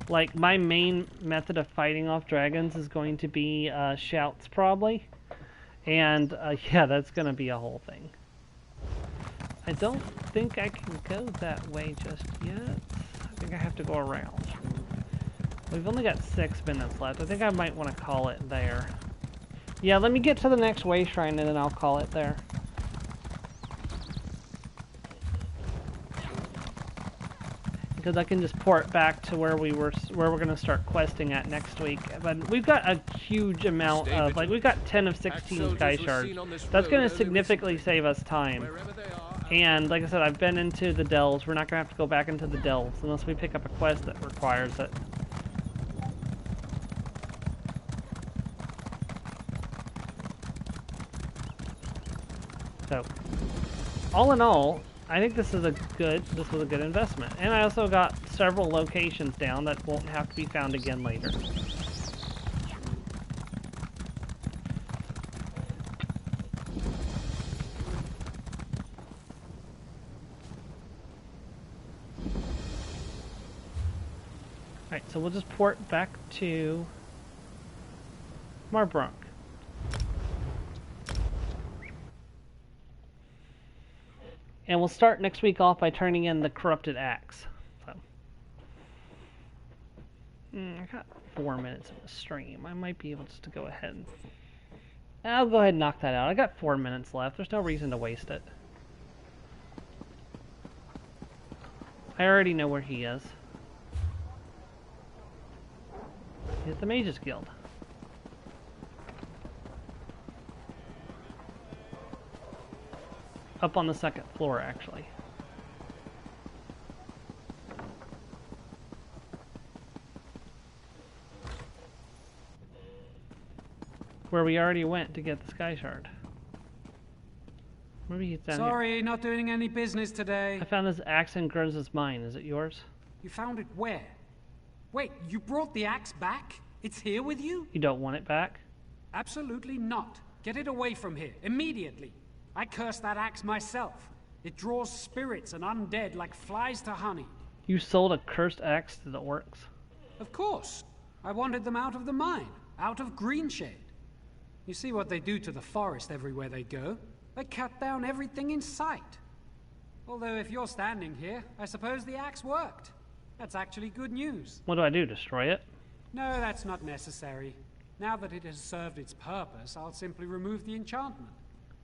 Like, my main method of fighting off dragons is going to be shouts probably. And yeah, that's going to be a whole thing. I don't think I can go that way just yet. I think I have to go around. We've only got 6 minutes left. I think I might want to call it there. Yeah, let me get to the next way shrine and then I'll call it there. Because I can just port back to where we're going to start questing at next week. But we've got a huge amount of, like, we've got 10 of 16 sky shards. That's going to significantly save us time. And like I said, I've been into the delves. We're not going to have to go back into the delves unless we pick up a quest that requires it. So, all in all, I think this was a good investment. And I also got several locations down that won't have to be found again later. Alright, so we'll just port back to Marbronk. And we'll start next week off by turning in the Corrupted Axe. So, I got 4 minutes in the stream. I might be able just to go ahead and... I'll go ahead and knock that out. I got 4 minutes left. There's no reason to waste it. I already know where he is. He's at the Mages Guild. Up on the 2nd floor, actually. Where we already went to get the Sky Shard. Maybe he's down Sorry, here. Not doing any business today. I found this axe in Grims's mine. Is it yours? You found it where? Wait, you brought the axe back? It's here with you? You don't want it back? Absolutely not. Get it away from here, immediately. I cursed that axe myself. It draws spirits and undead like flies to honey. You sold a cursed axe to the orcs? Of course. I wanted them out of the mine, out of Greenshade. You see what they do to the forest everywhere they go. They cut down everything in sight. Although if you're standing here, I suppose the axe worked. That's actually good news. What do I do, destroy it? No, that's not necessary. Now that it has served its purpose, I'll simply remove the enchantment.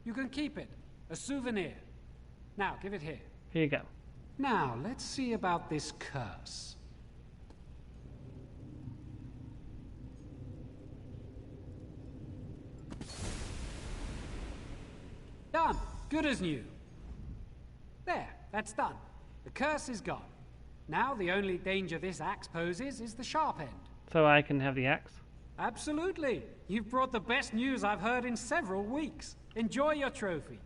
You can keep it. A souvenir. Now, give it here. Here you go. Now, let's see about this curse. Done. Good as new. There, that's done. The curse is gone. Now the only danger this axe poses is the sharp end. So I can have the axe? Absolutely. You've brought the best news I've heard in several weeks. Enjoy your trophy.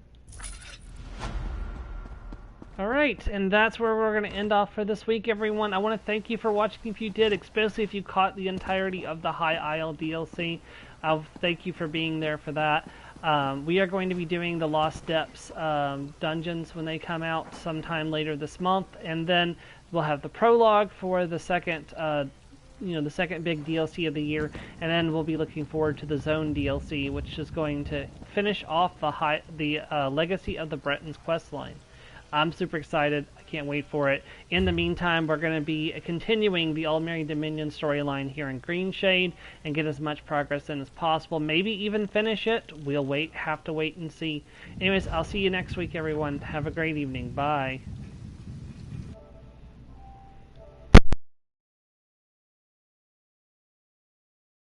Alright, and that's where we're going to end off for this week, everyone. I want to thank you for watching if you did, especially if you caught the entirety of the High Isle DLC. I'll thank you for being there for that. We are going to be doing the Lost Depths dungeons when they come out sometime later this month, and then we'll have the prologue for the second, the second big DLC of the year, and then we'll be looking forward to the Zone DLC, which is going to finish off the Legacy of the Bretons questline. I'm super excited. I can't wait for it. In the meantime, we're going to be continuing the Aldmeri Dominion storyline here in Greenshade and get as much progress in as possible. Maybe even finish it. We'll have to wait and see. Anyways, I'll see you next week, everyone. Have a great evening. Bye.